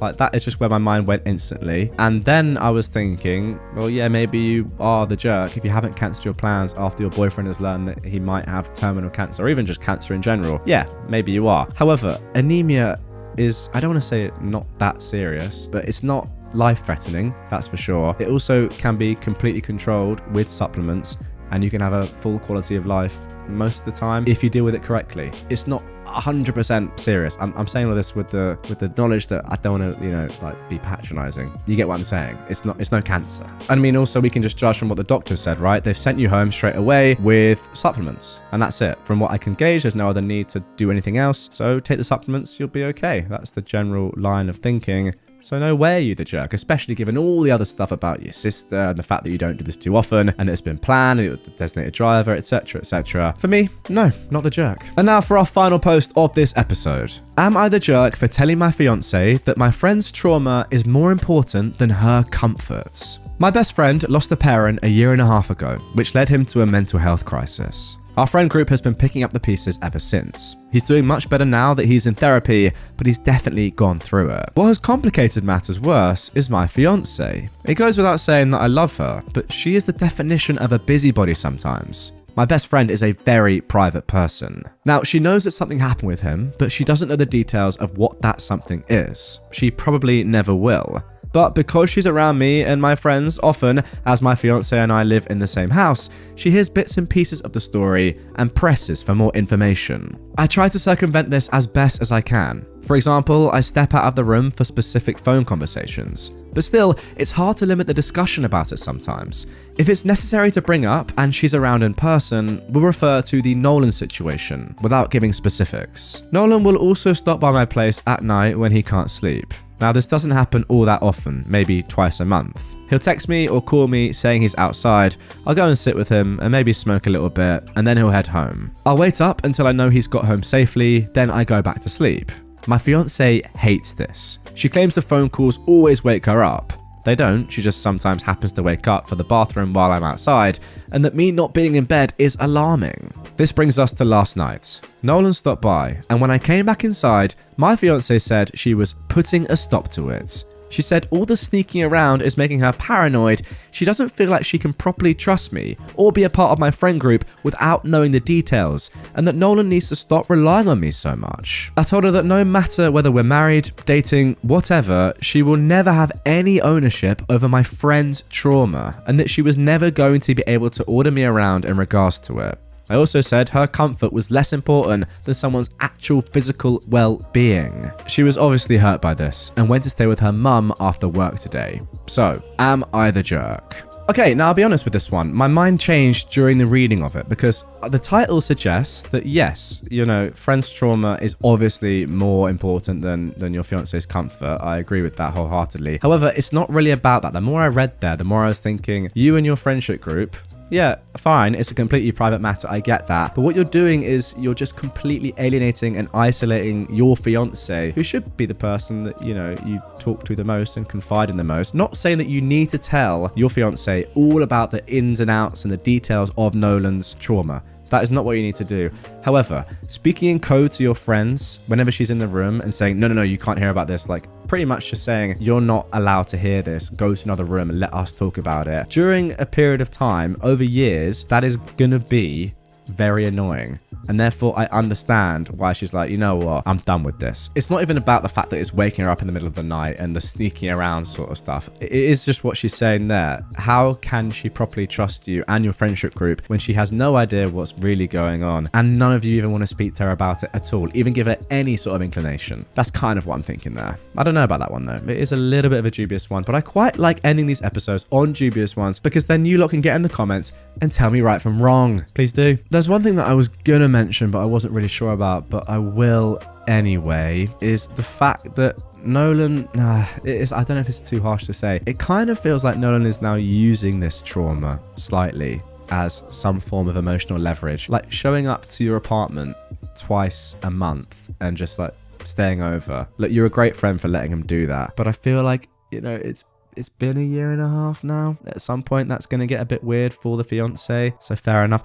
Like, that is just where my mind went instantly. And then I was thinking, well, yeah, maybe you are the jerk if you haven't cancelled your plans after your boyfriend has learned that he might have terminal cancer, or even just cancer in general. Yeah, maybe you are. However, anemia is, I don't want to say it not that serious, but it's not life-threatening, that's for sure. It also can be completely controlled with supplements, and you can have a full quality of life most of the time if you deal with it correctly. It's not 100% serious. I'm saying all this with the knowledge that I don't want to, be patronizing. You get what I'm saying? It's no cancer. I mean, also we can just judge from what the doctor said, right? They've sent you home straight away with supplements, and that's it. From what I can gauge, there's no other need to do anything else. So take the supplements, you'll be okay. That's the general line of thinking. So no way are you the jerk, especially given all the other stuff about your sister and the fact that you don't do this too often and it's been planned and you're the designated driver, etc, etc. For me, no, not the jerk. And now for our final post of this episode. Am I the jerk for telling my fiance that my friend's trauma is more important than her comforts? My best friend lost a parent a year and a half ago, which led him to a mental health crisis. Our friend group has been picking up the pieces ever since. He's doing much better now that he's in therapy, but he's definitely gone through it. What has complicated matters worse is my fiance. It goes without saying that I love her, but she is the definition of a busybody sometimes. My best friend is a very private person. Now, she knows that something happened with him, but she doesn't know the details of what that something is. She probably never will. But because she's around me and my friends often, as my fiance and I live in the same house, she hears bits and pieces of the story and presses for more information. I try to circumvent this as best as I can. For example, I step out of the room for specific phone conversations. But still, it's hard to limit the discussion about it sometimes. If it's necessary to bring up and she's around in person, we'll refer to the Nolan situation without giving specifics. Nolan will also stop by my place at night when he can't sleep. Now, this doesn't happen all that often, maybe twice a month. He'll text me or call me saying he's outside. I'll go and sit with him and maybe smoke a little bit, and then he'll head home. I'll wait up until I know he's got home safely, then I go back to sleep. My fiance hates this. She claims the phone calls always wake her up. They don't, she just sometimes happens to wake up for the bathroom while I'm outside, and that me not being in bed is alarming. This brings us to last night. Nolan stopped by, and when I came back inside, my fiance said she was putting a stop to it. She said all the sneaking around is making her paranoid. She doesn't feel like she can properly trust me or be a part of my friend group without knowing the details, and that Nolan needs to stop relying on me so much. I told her that no matter whether we're married, dating, whatever, she will never have any ownership over my friend's trauma, and that she was never going to be able to order me around in regards to it. I also said her comfort was less important than someone's actual physical well-being. She was obviously hurt by this and went to stay with her mum after work today. So, am I the jerk? Okay, now I'll be honest with this one. My mind changed during the reading of it because the title suggests that yes, friend's trauma is obviously more important than your fiance's comfort. I agree with that wholeheartedly. However, it's not really about that. The more I read there, the more I was thinking, you and your friendship group, yeah, fine, it's a completely private matter, I get that. But what you're doing is you're just completely alienating and isolating your fiance, who should be the person that, you talk to the most and confide in the most. Not saying that you need to tell your fiance all about the ins and outs and the details of Nolan's trauma. That is not what you need to do. However, speaking in code to your friends whenever she's in the room and saying, no, you can't hear about this, like pretty much just saying, you're not allowed to hear this, go to another room and let us talk about it. During a period of time, over years, that is gonna be very annoying. And therefore, I understand why she's like, you know what, I'm done with this. It's not even about the fact that it's waking her up in the middle of the night and the sneaking around sort of stuff. It is just what she's saying there. How can she properly trust you and your friendship group when she has no idea what's really going on and none of you even want to speak to her about it at all, even give her any sort of inclination? That's kind of what I'm thinking there. I don't know about that one though. It is a little bit of a dubious one, but I quite like ending these episodes on dubious ones because then you lot can get in the comments and tell me right from wrong. Please do. There's one thing that I was gonna mention, but I wasn't really sure about, but I will anyway, is the fact that Nolan, I don't know if it's too harsh to say. It kind of feels like Nolan is now using this trauma slightly as some form of emotional leverage, like showing up to your apartment twice a month and just like staying over. Look, you're a great friend for letting him do that, but I feel like, you know, it's been a year and a half now. At some point, that's going to get a bit weird for the fiance, so fair enough.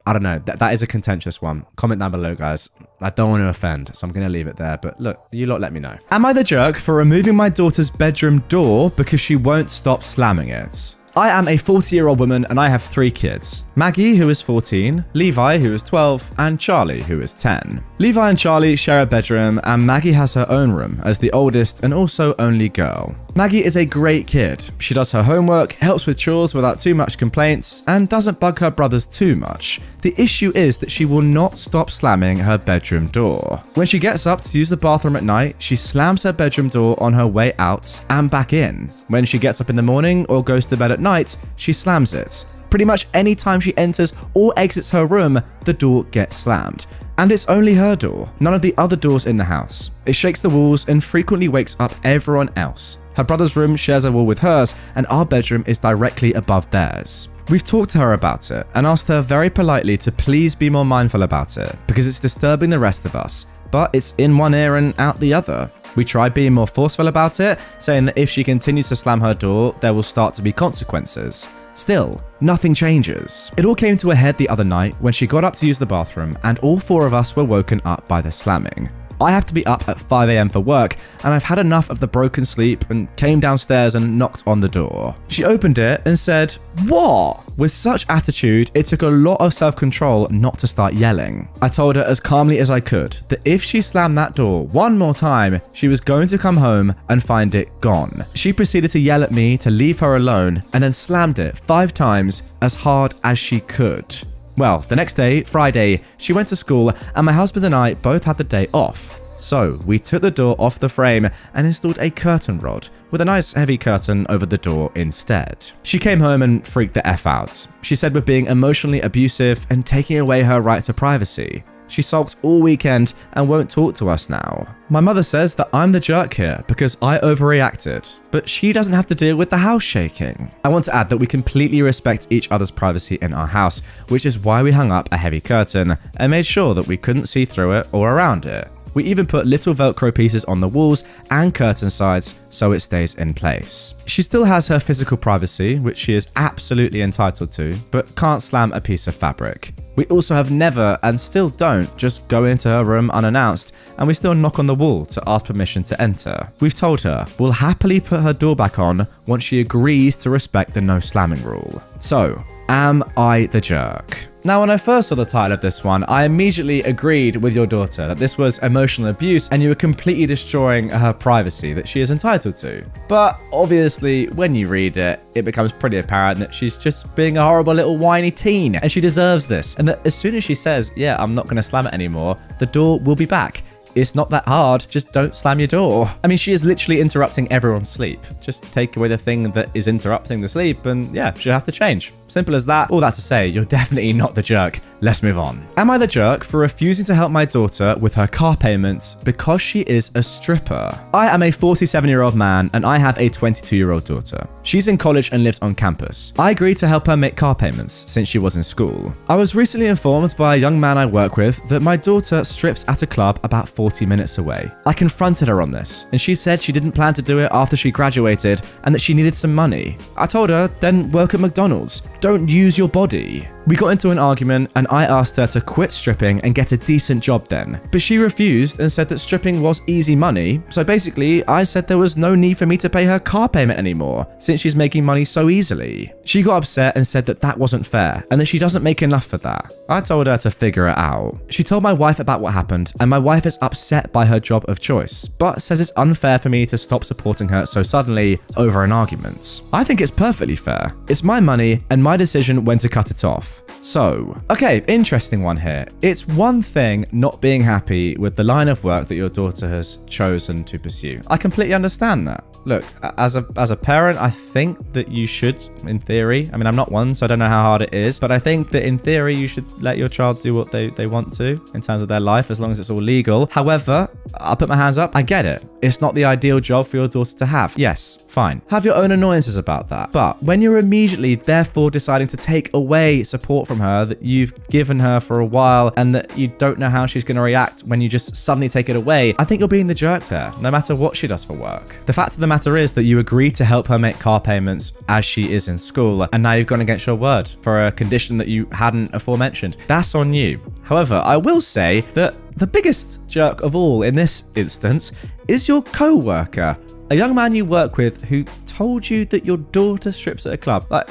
I don't know. That is a contentious one. Comment down below, guys. I don't want to offend, so I'm going to leave it there. But look, you lot let me know. Am I the jerk for removing my daughter's bedroom door because she won't stop slamming it? I am a 40-year-old woman and I have 3 kids. Maggie, who is 14, Levi, who is 12, and Charlie, who is 10. Levi and Charlie share a bedroom and Maggie has her own room as the oldest and also only girl. Maggie is a great kid. She does her homework, helps with chores without too much complaints, and doesn't bug her brothers too much. The issue is that she will not stop slamming her bedroom door. When she gets up to use the bathroom at night, she slams her bedroom door on her way out and back in. When she gets up in the morning or goes to bed at night, she slams it. Pretty much any time she enters or exits her room, the door gets slammed. And it's only her door, none of the other doors in the house. It shakes the walls and frequently wakes up everyone else. Her brother's room shares a wall with hers, and our bedroom is directly above theirs. We've talked to her about it and asked her very politely to please be more mindful about it because it's disturbing the rest of us, but it's in one ear and out the other. We tried being more forceful about it, saying that if she continues to slam her door, there will start to be consequences. Still, nothing changes. It all came to a head the other night when she got up to use the bathroom and all 4 of us were woken up by the slamming. I have to be up at 5 a.m. for work and I've had enough of the broken sleep and came downstairs and knocked on the door. She opened it and said, "What?" With such attitude, it took a lot of self-control not to start yelling. I told her as calmly as I could that if she slammed that door one more time, she was going to come home and find it gone. She proceeded to yell at me to leave her alone and then slammed it 5 times as hard as she could. Well, the next day, Friday, she went to school and my husband and I both had the day off. So we took the door off the frame and installed a curtain rod with a nice heavy curtain over the door instead. She came home and freaked the F out. She said we're being emotionally abusive and taking away her right to privacy. She sulked all weekend and won't talk to us now. My mother says that I'm the jerk here because I overreacted, but she doesn't have to deal with the house shaking. I want to add that we completely respect each other's privacy in our house, which is why we hung up a heavy curtain and made sure that we couldn't see through it or around it. We even put little Velcro pieces on the walls and curtain sides so it stays in place. She still has her physical privacy, which she is absolutely entitled to, but can't slam a piece of fabric. We also have never and still don't just go into her room unannounced, and we still knock on the wall to ask permission to enter. We've told her we'll happily put her door back on once she agrees to respect the no slamming rule. So, am I the jerk? Now, when I first saw the title of this one, I immediately agreed with your daughter that this was emotional abuse and you were completely destroying her privacy that she is entitled to. But obviously, when you read it, it becomes pretty apparent that she's just being a horrible little whiny teen and she deserves this. And that as soon as she says, yeah, I'm not going to slam it anymore, the door will be back. It's not that hard, just don't slam your door. I mean, she is literally interrupting everyone's sleep. Just take away the thing that is interrupting the sleep and yeah, she'll have to change. Simple as that. All that to say, you're definitely not the jerk. Let's move on. Am I the jerk for refusing to help my daughter with her car payments because she is a stripper? I am a 47-year-old man and I have a 22-year-old daughter. She's in college and lives on campus. I agreed to help her make car payments since she was in school. I was recently informed by a young man I work with that my daughter strips at a club about 40 minutes away. I confronted her on this and she said she didn't plan to do it after she graduated and that she needed some money. I told her, then work at McDonald's. Don't use your body. We got into an argument and I asked her to quit stripping and get a decent job then. But she refused and said that stripping was easy money. So basically, I said there was no need for me to pay her car payment anymore since she's making money so easily. She got upset and said that that wasn't fair and that she doesn't make enough for that. I told her to figure it out. She told my wife about what happened and my wife is upset by her job of choice, but says it's unfair for me to stop supporting her so suddenly over an argument. I think it's perfectly fair. It's my money and my decision when to cut it off. So, okay, interesting one here. It's one thing not being happy with the line of work that your daughter has chosen to pursue. I completely understand that. Look, as a parent, I think that you should, in theory, I mean, I'm not one, so I don't know how hard it is, but I think that in theory, you should let your child do what they want to in terms of their life, as long as it's all legal. However, I'll put my hands up. I get it. It's not the ideal job for your daughter to have. Yes, fine. Have your own annoyances about that. But when you're immediately, therefore, deciding to take away support from her that you've given her for a while and that you don't know how she's going to react when you just suddenly take it away, I think you're being the jerk there, no matter what she does for work. The fact of the matter is that you agreed to help her make car payments as she is in school, and now you've gone against your word for a condition that you hadn't aforementioned. That's on you. However, I will say that the biggest jerk of all in this instance is your co-worker, a young man you work with who told you that your daughter strips at a club. Like,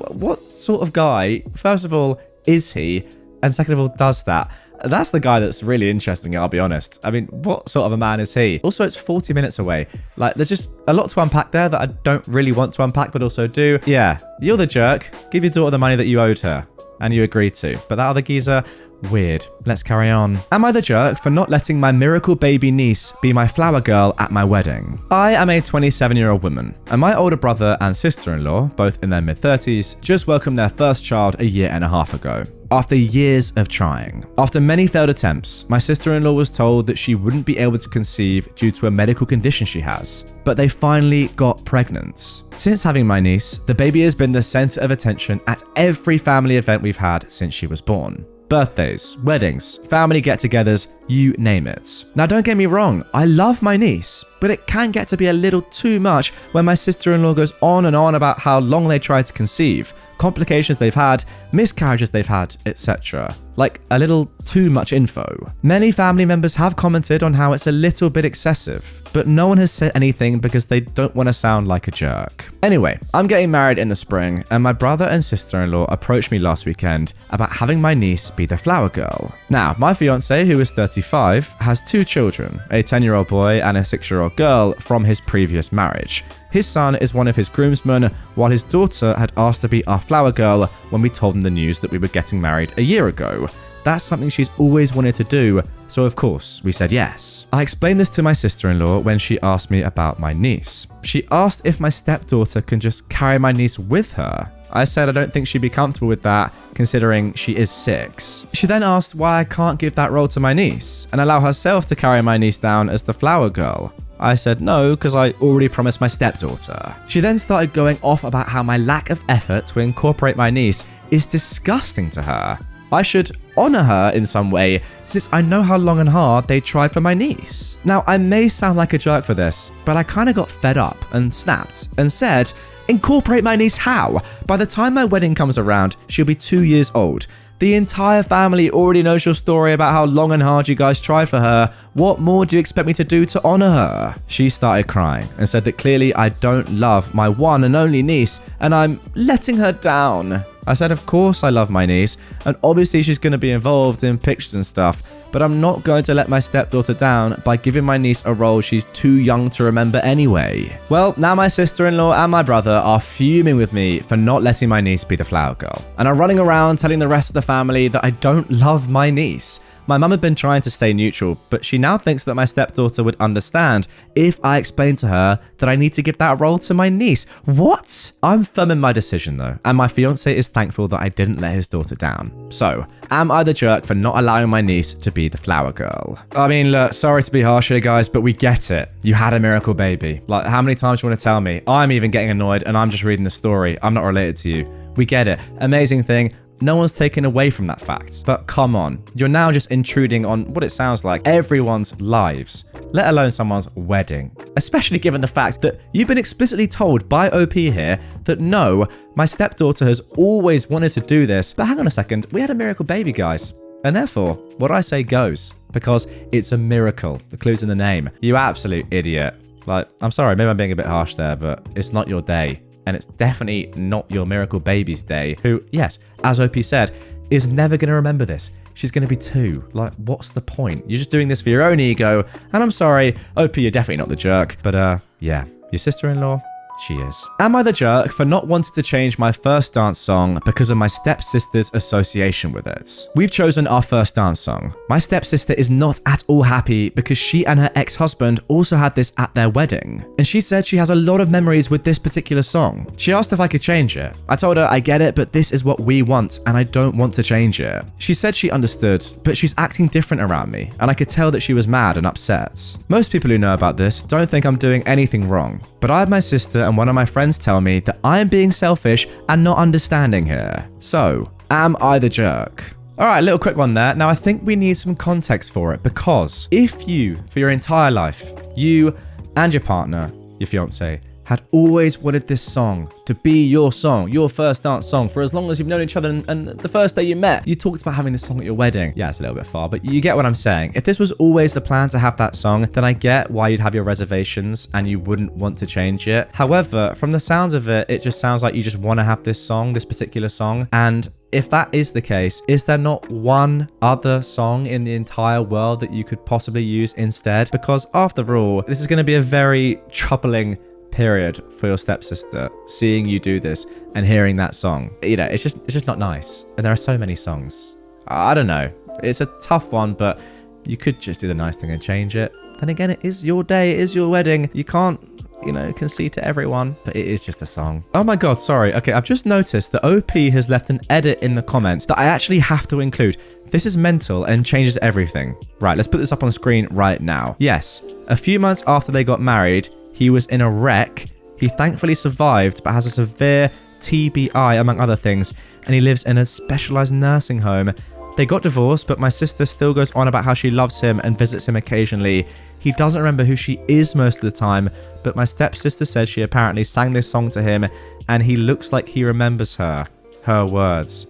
what sort of guy, first of all, is he? And second of all, does that? That's the guy that's really interesting, I'll be honest. I mean, what sort of a man is he? Also, it's 40 minutes away. Like, there's just a lot to unpack there that I don't really want to unpack, but also do. Yeah, you're the jerk. Give your daughter the money that you owed her. And you agreed to. But that other geezer, weird. Let's carry on. Am I the jerk for not letting my miracle baby niece be my flower girl at my wedding? I am a 27-year-old woman, and my older brother and sister-in-law, both in their mid-30s, just welcomed their first child a year and a half ago. After years of trying. After many failed attempts, my sister-in-law was told that she wouldn't be able to conceive due to a medical condition she has, but they finally got pregnant. Since having my niece, the baby has been the center of attention at every family event we've had since she was born. Birthdays, weddings, family get-togethers, you name it. Now don't get me wrong, I love my niece, but it can get to be a little too much when my sister-in-law goes on and on about how long they tried to conceive, complications they've had, miscarriages they've had, etc. Like a little too much info. Many family members have commented on how it's a little bit excessive, but no one has said anything because they don't want to sound like a jerk. Anyway, I'm getting married in the spring, and my brother and sister-in-law approached me last weekend about having my niece be the flower girl. Now, my fiance, who is 35, has 2 children, a 10-year-old boy and a 6-year-old girl from his previous marriage. His son is one of his groomsmen, while his daughter had asked to be our flower girl when we told him the news that we were getting married a year ago. That's something she's always wanted to do, so of course we said yes. I explained this to my sister-in-law when she asked me about my niece. She asked if my stepdaughter can just carry my niece with her. I said I don't think she'd be comfortable with that, considering she is 6. She then asked why I can't give that role to my niece and allow herself to carry my niece down as the flower girl. I said no, because I already promised my stepdaughter. She then started going off about how my lack of effort to incorporate my niece is disgusting to her. I should honor her in some way, since I know how long and hard they tried for my niece. Now, I may sound like a jerk for this, but I kind of got fed up and snapped and said, incorporate my niece how? By the time my wedding comes around, she'll be 2 years old. The entire family already knows your story about how long and hard you guys tried for her. What more do you expect me to do to honor her? She started crying and said that clearly I don't love my one and only niece and I'm letting her down. I said, of course I love my niece, and obviously she's going to be involved in pictures and stuff, but I'm not going to let my stepdaughter down by giving my niece a role she's too young to remember anyway. Well, now my sister-in-law and my brother are fuming with me for not letting my niece be the flower girl, and are running around telling the rest of the family that I don't love my niece. My mum had been trying to stay neutral, but she now thinks that my stepdaughter would understand if I explained to her that I need to give that role to my niece. What? I'm firm in my decision though, and my fiance is thankful that I didn't let his daughter down. So, am I the jerk for not allowing my niece to be the flower girl? I mean, look, sorry to be harsh here guys, but we get it. You had a miracle baby. Like, how many times do you want to tell me? I'm even getting annoyed and I'm just reading the story. I'm not related to you. We get it. Amazing thing. No one's taken away from that fact. But come on, you're now just intruding on what it sounds like everyone's lives. let alone someone's wedding. Especially given the fact that you've been explicitly told by OP here that no, my stepdaughter has always wanted to do this, but hang on a second, we had a miracle baby, guys. And therefore, what I say goes, because it's a miracle. The clue's in the name. You absolute idiot. Like, I'm sorry, maybe I'm being a bit harsh there, but it's not your day. And it's definitely not your miracle baby's day, who, yes, as OP said, is never going to remember this. She's going to be 2. Like, what's the point? You're just doing this for your own ego. And I'm sorry, OP, you're definitely not the jerk. But, yeah, your sister-in-law, she is. Am I the jerk for not wanting to change my first dance song because of my stepsister's association with it? We've chosen our first dance song. My stepsister is not at all happy because she and her ex-husband also had this at their wedding. And she said she has a lot of memories with this particular song. She asked if I could change it. I told her I get it, but this is what we want and I don't want to change it. She said she understood, but she's acting different around me and I could tell that she was mad and upset. Most people who know about this don't think I'm doing anything wrong, but I have my sister and one of my friends tell me that I am being selfish and not understanding here. So, am I the jerk? Alright, little quick one there. Now I think we need some context for it because if you, for your entire life, you and your partner, your fiance, had always wanted this song to be your song, your first dance song for as long as you've known each other and the first day you met, you talked about having this song at your wedding. Yeah, it's a little bit far, but you get what I'm saying. If this was always the plan to have that song, then I get why you'd have your reservations and you wouldn't want to change it. However, from the sounds of it, it just sounds like you just want to have this song, this particular song. And if that is the case, is there not one other song in the entire world that you could possibly use instead? Because after all, this is going to be a very troubling period for your stepsister, seeing you do this and hearing that song. You know, it's just not nice. And there are so many songs. I don't know. It's a tough one, but you could just do the nice thing and change it. Then again, it is your day, it is your wedding. You can't, you know, concede to everyone, but it is just a song. Oh my god, sorry. Okay, I've just noticed that OP has left an edit in the comments that I actually have to include. This is mental and changes everything. Right, let's put this up on screen right now. Yes, a few months after they got married, he was in a wreck. He thankfully survived, but has a severe TBI, among other things, and he lives in a specialized nursing home. They got divorced, but my sister still goes on about how she loves him and visits him occasionally. He doesn't remember who she is most of the time, but my stepsister says she apparently sang this song to him, and he looks like he remembers her. Her words.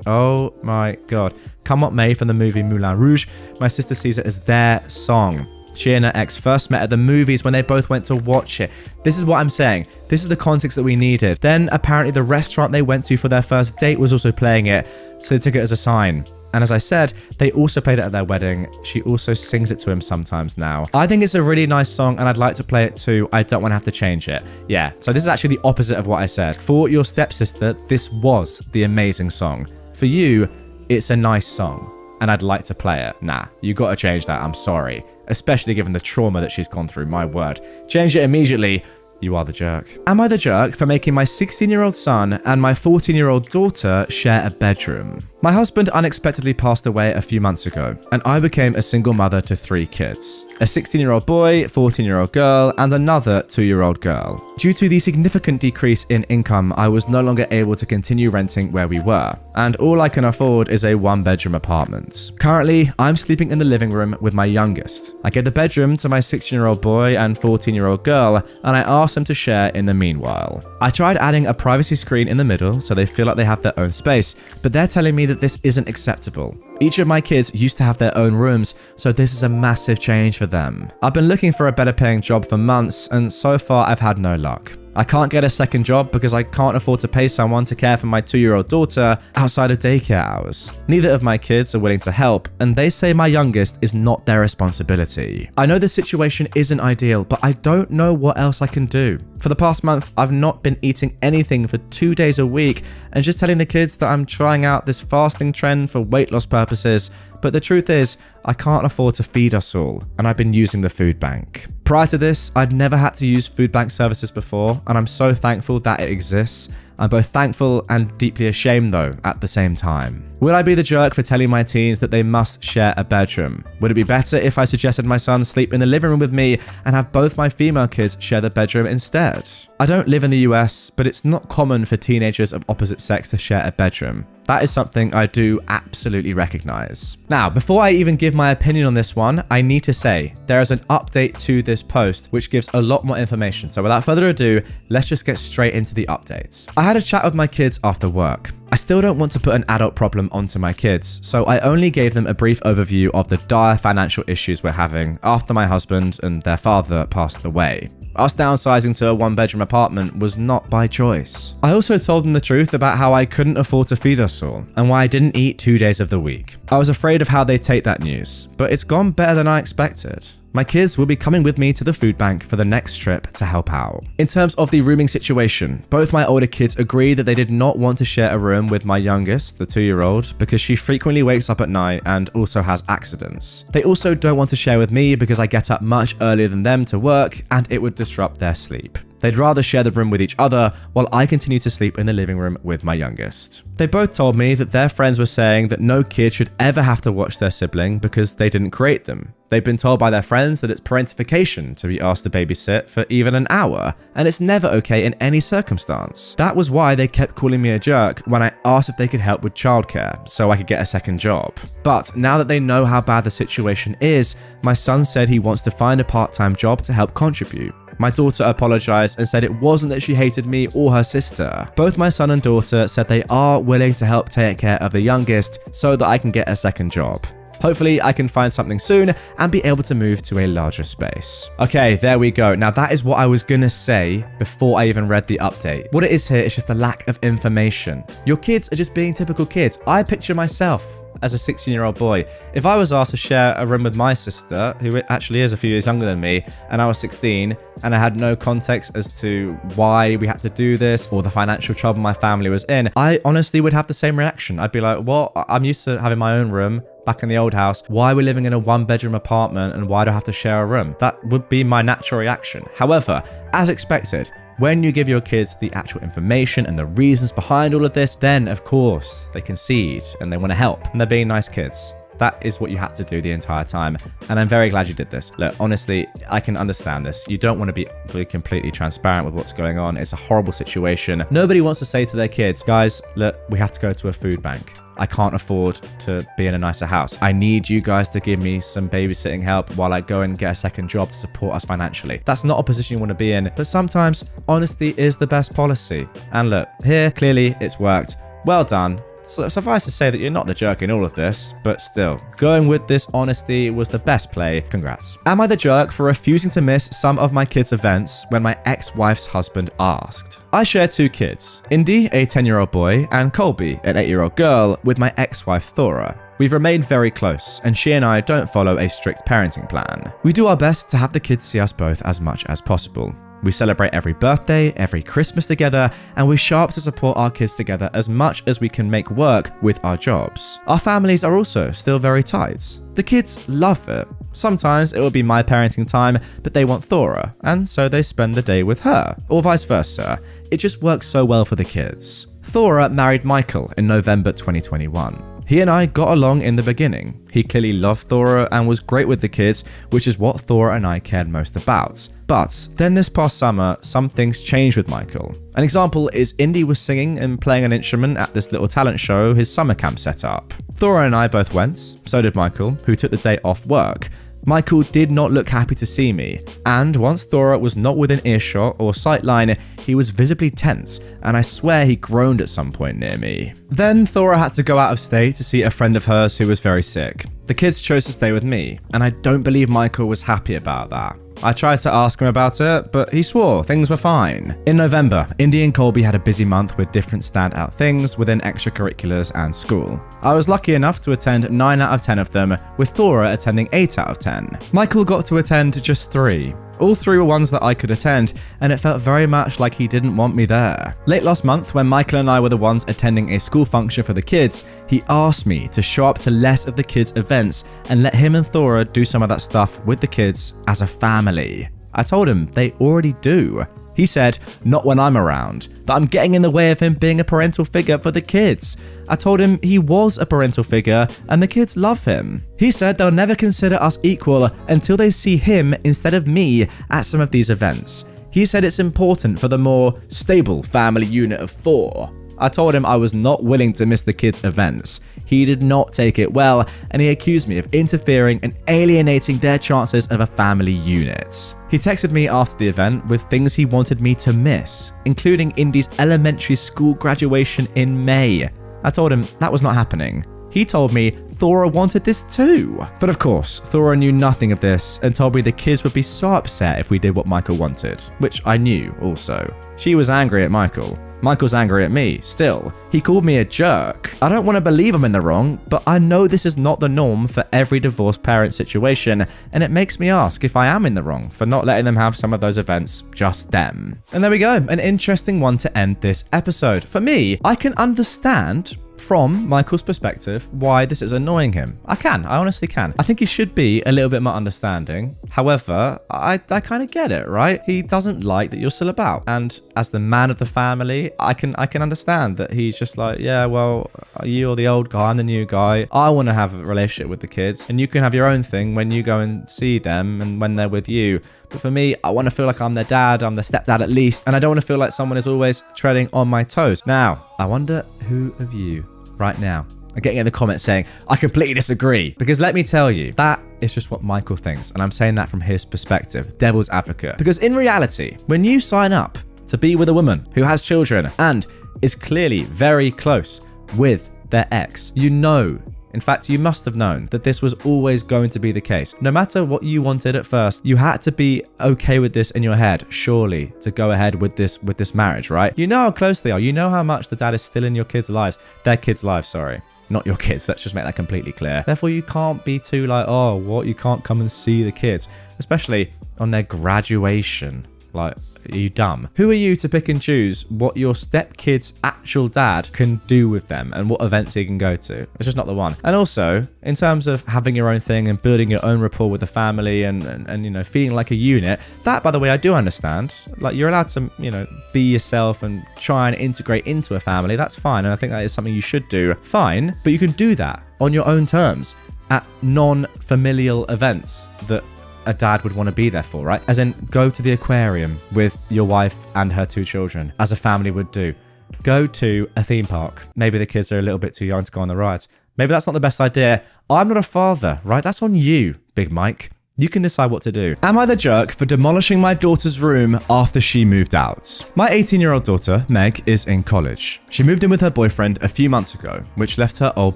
Oh my god. Come What May from the movie Moulin Rouge, my sister sees it as their song. She and her ex first met at the movies when they both went to watch it. This is what I'm saying. This is the context that we needed. Then apparently the restaurant they went to for their first date was also playing it, so they took it as a sign. And as I said, they also played it at their wedding. She also sings it to him sometimes now. I think it's a really nice song and I'd like to play it too. I don't want to have to change it. Yeah, so this is actually the opposite of what I said. For your stepsister, this was the amazing song. For you, it's a nice song and I'd like to play it. Nah, you got to change that. I'm sorry. Especially given the trauma that she's gone through, my word. Change it immediately. You are the jerk. Am I the jerk for making my 16-year-old son and my 14-year-old daughter share a bedroom? My husband unexpectedly passed away a few months ago, and I became a single mother to 3 kids. A 16-year-old boy, 14-year-old girl, and another 2-year-old girl. Due to the significant decrease in income, I was no longer able to continue renting where we were, and all I can afford is a 1-bedroom apartment. Currently, I'm sleeping in the living room with my youngest. I gave the bedroom to my 16-year-old boy and 14-year-old girl, and I asked them to share in the meanwhile. I tried adding a privacy screen in the middle so they feel like they have their own space, but they're telling me that this isn't acceptable. Each of my kids used to have their own rooms, so this is a massive change for them. I've been looking for a better paying job for months, and so far I've had no luck. I can't get a second job because I can't afford to pay someone to care for my 2-year-old daughter outside of daycare hours. Neither of my kids are willing to help, and they say my youngest is not their responsibility. I know the situation isn't ideal, but I don't know what else I can do. For the past month, I've not been eating anything for 2 days a week and just telling the kids that I'm trying out this fasting trend for weight loss purposes, but the truth is, I can't afford to feed us all, and I've been using the food bank. Prior to this, I'd never had to use food bank services before, and I'm so thankful that it exists. I'm both thankful and deeply ashamed though at the same time. Would I be the jerk for telling my teens that they must share a bedroom? Would it be better if I suggested my son sleep in the living room with me and have both my female kids share the bedroom instead? I don't live in the US, but it's not common for teenagers of opposite sex to share a bedroom. That is something I do absolutely recognize. Now, before I even give my opinion on this one, I need to say there is an update to this post which gives a lot more information. So without further ado, let's just get straight into the updates. I had a chat with my kids after work. I still don't want to put an adult problem onto my kids, so I only gave them a brief overview of the dire financial issues we're having after my husband and their father passed away. Us downsizing to a one-bedroom apartment was not by choice. I also told them the truth about how I couldn't afford to feed us all, and why I didn't eat 2 days of the week. I was afraid of how they'd take that news, but it's gone better than I expected. My kids will be coming with me to the food bank for the next trip to help out. In terms of the rooming situation, both my older kids agreed that they did not want to share a room with my youngest, the 2-year-old, because she frequently wakes up at night and also has accidents. They also don't want to share with me because I get up much earlier than them to work and it would disrupt their sleep. They'd rather share the room with each other while I continue to sleep in the living room with my youngest. They both told me that their friends were saying that no kid should ever have to watch their sibling because they didn't create them. They've been told by their friends that it's parentification to be asked to babysit for even an hour, and it's never okay in any circumstance. That was why they kept calling me a jerk when I asked if they could help with childcare so I could get a second job. But now that they know how bad the situation is, my son said he wants to find a part-time job to help contribute. My daughter apologized and said it wasn't that she hated me or her sister. Both my son and daughter said they are willing to help take care of the youngest so that I can get a second job. Hopefully I can find something soon and be able to move to a larger space. Okay, there we go. Now that is what I was gonna say before I even read the update. What it is here is just the lack of information. Your kids are just being typical kids. I picture myself as a 16-year-old boy. If I was asked to share a room with my sister, who actually is a few years younger than me, and I was 16, and I had no context as to why we had to do this or the financial trouble my family was in, I honestly would have the same reaction. I'd be like, well, I'm used to having my own room back in the old house. Why are we living in a one-bedroom apartment and why do I have to share a room? That would be my natural reaction. However, as expected, when you give your kids the actual information and the reasons behind all of this, then of course they concede and they want to help and they're being nice kids. That is what you had to do the entire time, and I'm very glad you did this. Look, honestly, I can understand this. You don't want to be completely transparent with what's going on. It's a horrible situation. Nobody wants to say to their kids, guys, look, we have to go to a food bank. I can't afford to be in a nicer house. I need you guys to give me some babysitting help while I go and get a second job to support us financially. That's not a position you want to be in, but sometimes honesty is the best policy. And look, here, clearly it's worked. Well done. So suffice to say that you're not the jerk in all of this, but still, going with this honesty was the best play. Congrats. Am I the jerk for refusing to miss some of my kids' events when my ex-wife's husband asked? I share 2 kids, Indy, a 10-year-old boy, and Colby, an 8-year-old girl, with my ex-wife Thora. We've remained very close, and she and I don't follow a strict parenting plan. We do our best to have the kids see us both as much as possible. We celebrate every birthday, every Christmas together, and we show up to support our kids together as much as we can make work with our jobs. Our families are also still very tight. The kids love it. Sometimes it will be my parenting time, but they want Thora, and so they spend the day with her, or vice versa. It just works so well for the kids. Thora married Michael in November 2021. He and I got along in the beginning. He clearly loved Thora and was great with the kids, which is what Thora and I cared most about. But then this past summer, some things changed with Michael. An example is Indy was singing and playing an instrument at this little talent show his summer camp set up. Thora and I both went, so did Michael, who took the day off work. Michael did not look happy to see me, and once Thora was not within earshot or sightline, he was visibly tense, and I swear he groaned at some point near me. Then Thora had to go out of state to see a friend of hers who was very sick. The kids chose to stay with me, and I don't believe Michael was happy about that. I tried to ask him about it, but he swore things were fine. In November, Indy and Colby had a busy month with different standout things within extracurriculars and school. I was lucky enough to attend 9 out of 10 of them, with Thora attending 8 out of 10. Michael got to attend just 3. All 3 were ones that I could attend, and it felt very much like he didn't want me there. Late last month, when Michael and I were the ones attending a school function for the kids, he asked me to show up to less of the kids' events and let him and Thora do some of that stuff with the kids as a family. I told him they already do. He said, not when I'm around, that I'm getting in the way of him being a parental figure for the kids. I told him he was a parental figure and the kids love him. He said they'll never consider us equal until they see him instead of me at some of these events. He said it's important for the more stable family unit of 4. I told him I was not willing to miss the kids' events. He did not take it well, and he accused me of interfering and alienating their chances of a family unit. He texted me after the event with things he wanted me to miss, including Indy's elementary school graduation in May. I told him that was not happening. He told me Thora wanted this too. But of course, Thora knew nothing of this and told me the kids would be so upset if we did what Michael wanted, which I knew also. She was angry at Michael. Michael's angry at me, still. He called me a jerk. I don't want to believe I'm in the wrong, but I know this is not the norm for every divorced parent situation, and it makes me ask if I am in the wrong for not letting them have some of those events, just them. And there we go, an interesting one to end this episode. For me, I can understand from Michael's perspective why this is annoying him. I honestly can. I think he should be a little bit more understanding. However, I kind of get it, right? He doesn't like that you're still about. And as the man of the family, I can understand that he's just like, yeah, well, you're the old guy, I'm the new guy. I want to have a relationship with the kids, and you can have your own thing when you go and see them and when they're with you. But for me, I want to feel like I'm their dad, I'm their stepdad at least, and I don't want to feel like someone is always treading on my toes. Now, I wonder who of you right now are getting in the comments saying, I completely disagree. Because let me tell you, that is just what Michael thinks. And I'm saying that from his perspective, devil's advocate. Because in reality, when you sign up to be with a woman who has children and is clearly very close with their ex, you know, in fact, you must have known that this was always going to be the case. No matter what you wanted at first, you had to be okay with this in your head, surely, to go ahead with this marriage, right? You know how close they are. You know how much the dad is still in your kids' lives. Their kids' lives, sorry. Not your kids. Let's just make that completely clear. Therefore, you can't be too like, oh, what? You can't come and see the kids, especially on their graduation. Like, are you dumb? Who are you to pick and choose what your stepkid's actual dad can do with them and what events he can go to? It's just not the one. And also, in terms of having your own thing and building your own rapport with the family and you know, feeling like a unit, that, by the way, I do understand. Like, you're allowed to, you know, be yourself and try and integrate into a family. That's fine. And I think that is something you should do. Fine. But you can do that on your own terms at non-familial events that a dad would want to be there for, right? As in, go to the aquarium with your wife and her 2 children, as a family would do. Go to a theme park. Maybe the kids are a little bit too young to go on the rides. Maybe that's not the best idea. I'm not a father, right? That's on you, Big Mike. You can decide what to do. Am I the jerk for demolishing my daughter's room after she moved out? My 18-year-old daughter, Meg, is in college. She moved in with her boyfriend a few months ago, which left her old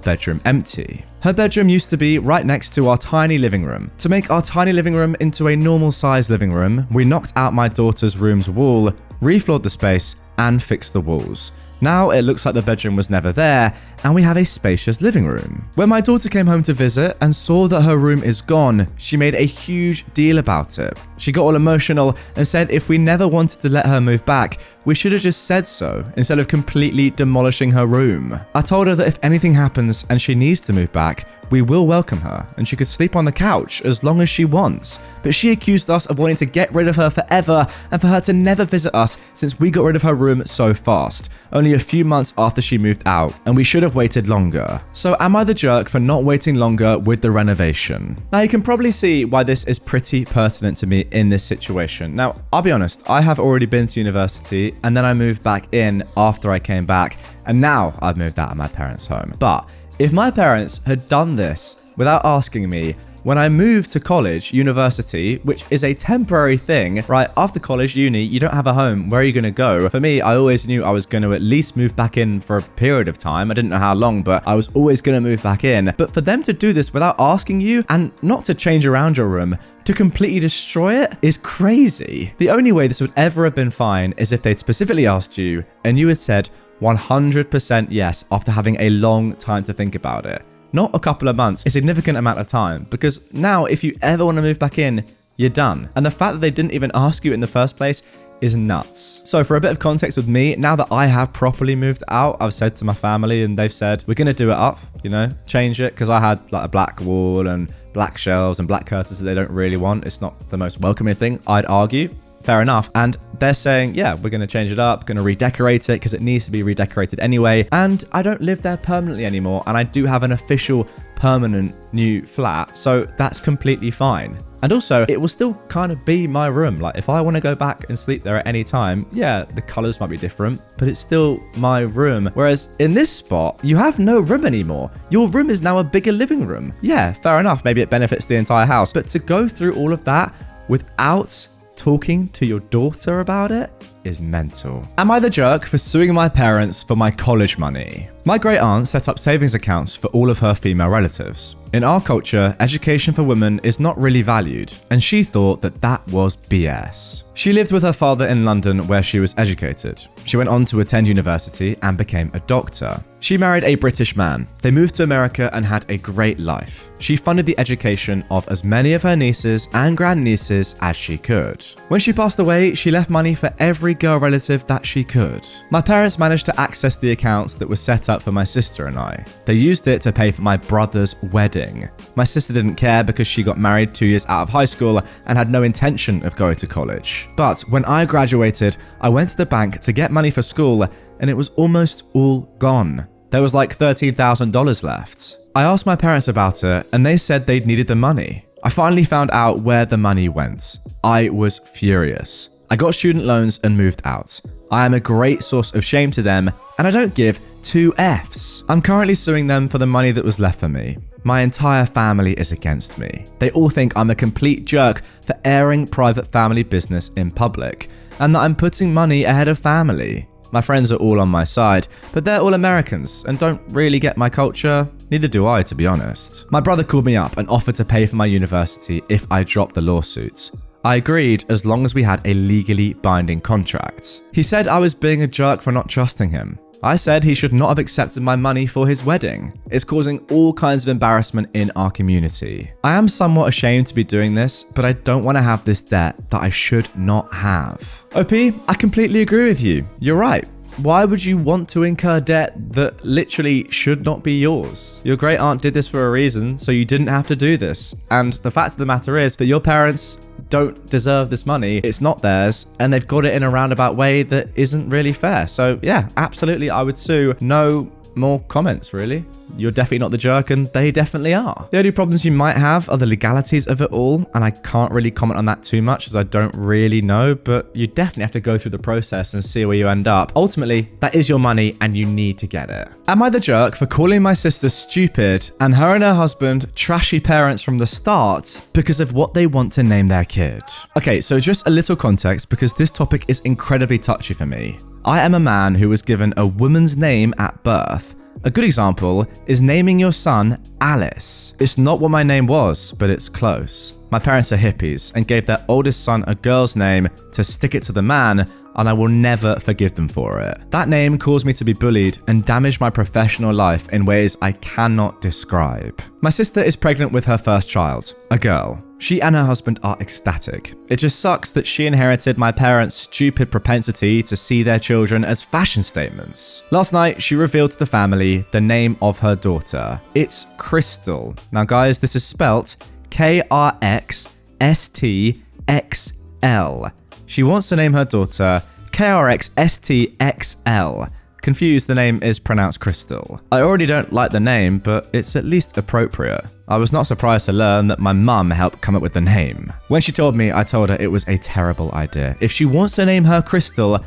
bedroom empty. Her bedroom used to be right next to our tiny living room. To make our tiny living room into a normal-sized living room, we knocked out my daughter's room's wall, refloored the space, and fixed the walls. Now it looks like the bedroom was never there, and we have a spacious living room. When my daughter came home to visit and saw that her room is gone, she made a huge deal about it. She got all emotional and said if we never wanted to let her move back, we should have just said so instead of completely demolishing her room. I told her that if anything happens and she needs to move back, we will welcome her and she could sleep on the couch as long as she wants. But she accused us of wanting to get rid of her forever and for her to never visit us since we got rid of her room so fast, only a few months after she moved out, and we should have waited longer. So am I the jerk for not waiting longer with the renovation? Now you can probably see why this is pretty pertinent to me in this situation. Now, I'll be honest, I have already been to university and then I moved back in after I came back, and now I've moved out of my parents' home. But if my parents had done this without asking me when I moved to college, university, which is a temporary thing, right? After college, uni, you don't have a home. Where are you going to go? For me, I always knew I was going to at least move back in for a period of time. I didn't know how long, but I was always going to move back in. But for them to do this without asking you, and not to change around your room, to completely destroy it, is crazy. The only way this would ever have been fine is if they'd specifically asked you and you had said 100% yes after having a long time to think about it. Not a couple of months, a significant amount of time, because now if you ever want to move back in, you're done. And the fact that they didn't even ask you in the first place is nuts. So for a bit of context with me, now that I have properly moved out, I've said to my family and they've said, we're going to do it up, you know, change it, because I had like a black wall and black shelves and black curtains that they don't really want. It's not the most welcoming thing, I'd argue. fair enough. And they're saying, yeah, we're going to change it up, going to redecorate it because it needs to be redecorated anyway. And I don't live there permanently anymore. And I do have an official permanent new flat. So that's completely fine. And also, it will still kind of be my room. Like, if I want to go back and sleep there at any time, yeah, the colors might be different, but it's still my room. Whereas in this spot, you have no room anymore. Your room is now a bigger living room. Yeah, fair enough. Maybe it benefits the entire house. But to go through all of that without talking to your daughter about it is mental. Am I the jerk for suing my parents for my college money? My great aunt set up savings accounts for all of her female relatives. In our culture, education for women is not really valued, and she thought that that was BS. She lived with her father in London where she was educated. She went on to attend university and became a doctor. She married a British man. They moved to America and had a great life. She funded the education of as many of her nieces and grandnieces as she could. When she passed away, she left money for every girl relative that she could. My parents managed to access the accounts that were set up for my sister and I. They used it to pay for my brother's wedding. My sister didn't care because she got married 2 years out of high school and had no intention of going to college. But when I graduated, I went to the bank to get money for school and it was almost all gone. There was like $13,000 left. I asked my parents about it and they said they'd needed the money. I finally found out where the money went. I was furious. I got student loans and moved out. I am a great source of shame to them and I don't give two Fs. I'm currently suing them for the money that was left for me. My entire family is against me. They all think I'm a complete jerk for airing private family business in public and that I'm putting money ahead of family. My friends are all on my side, but they're all Americans and don't really get my culture. Neither do I, to be honest. My brother called me up and offered to pay for my university if I dropped the lawsuits. I agreed as long as we had a legally binding contract. He said I was being a jerk for not trusting him. I said he should not have accepted my money for his wedding. It's causing all kinds of embarrassment in our community. I am somewhat ashamed to be doing this, but I don't want to have this debt that I should not have. OP, I completely agree with you. You're right. Why would you want to incur debt that literally should not be yours? Your great aunt did this for a reason, so you didn't have to do this. And the fact of the matter is that your parents don't deserve this money. It's not theirs, and they've got it in a roundabout way that isn't really fair. So yeah, absolutely, I would sue. No more comments, really. You're definitely not the jerk, and they definitely are. The only problems you might have are the legalities of it all, and I can't really comment on that too much as I don't really know, but you definitely have to go through the process and see where you end up. Ultimately, that is your money and you need to get it. Am I the jerk for calling my sister stupid and her husband trashy parents from the start because of what they want to name their kid? Okay, so just a little context because this topic is incredibly touchy for me. I am a man who was given a woman's name at birth. A good example is naming your son Alice. It's not what my name was, but it's close. My parents are hippies and gave their oldest son a girl's name to stick it to the man, and I will never forgive them for it. That name caused me to be bullied and damaged my professional life in ways I cannot describe. My sister is pregnant with her first child, a girl. She and her husband are ecstatic. It just sucks that she inherited my parents' stupid propensity to see their children as fashion statements. Last night, she revealed to the family the name of her daughter. It's Crystal. Now guys, this is spelt KRXSTXL. She wants to name her daughter KRXSTXL. Confused, the name is pronounced Crystal. I already don't like the name, but it's at least appropriate. I was not surprised to learn that my mum helped come up with the name. When she told me, I told her it was a terrible idea. If she wants to name her Crystal,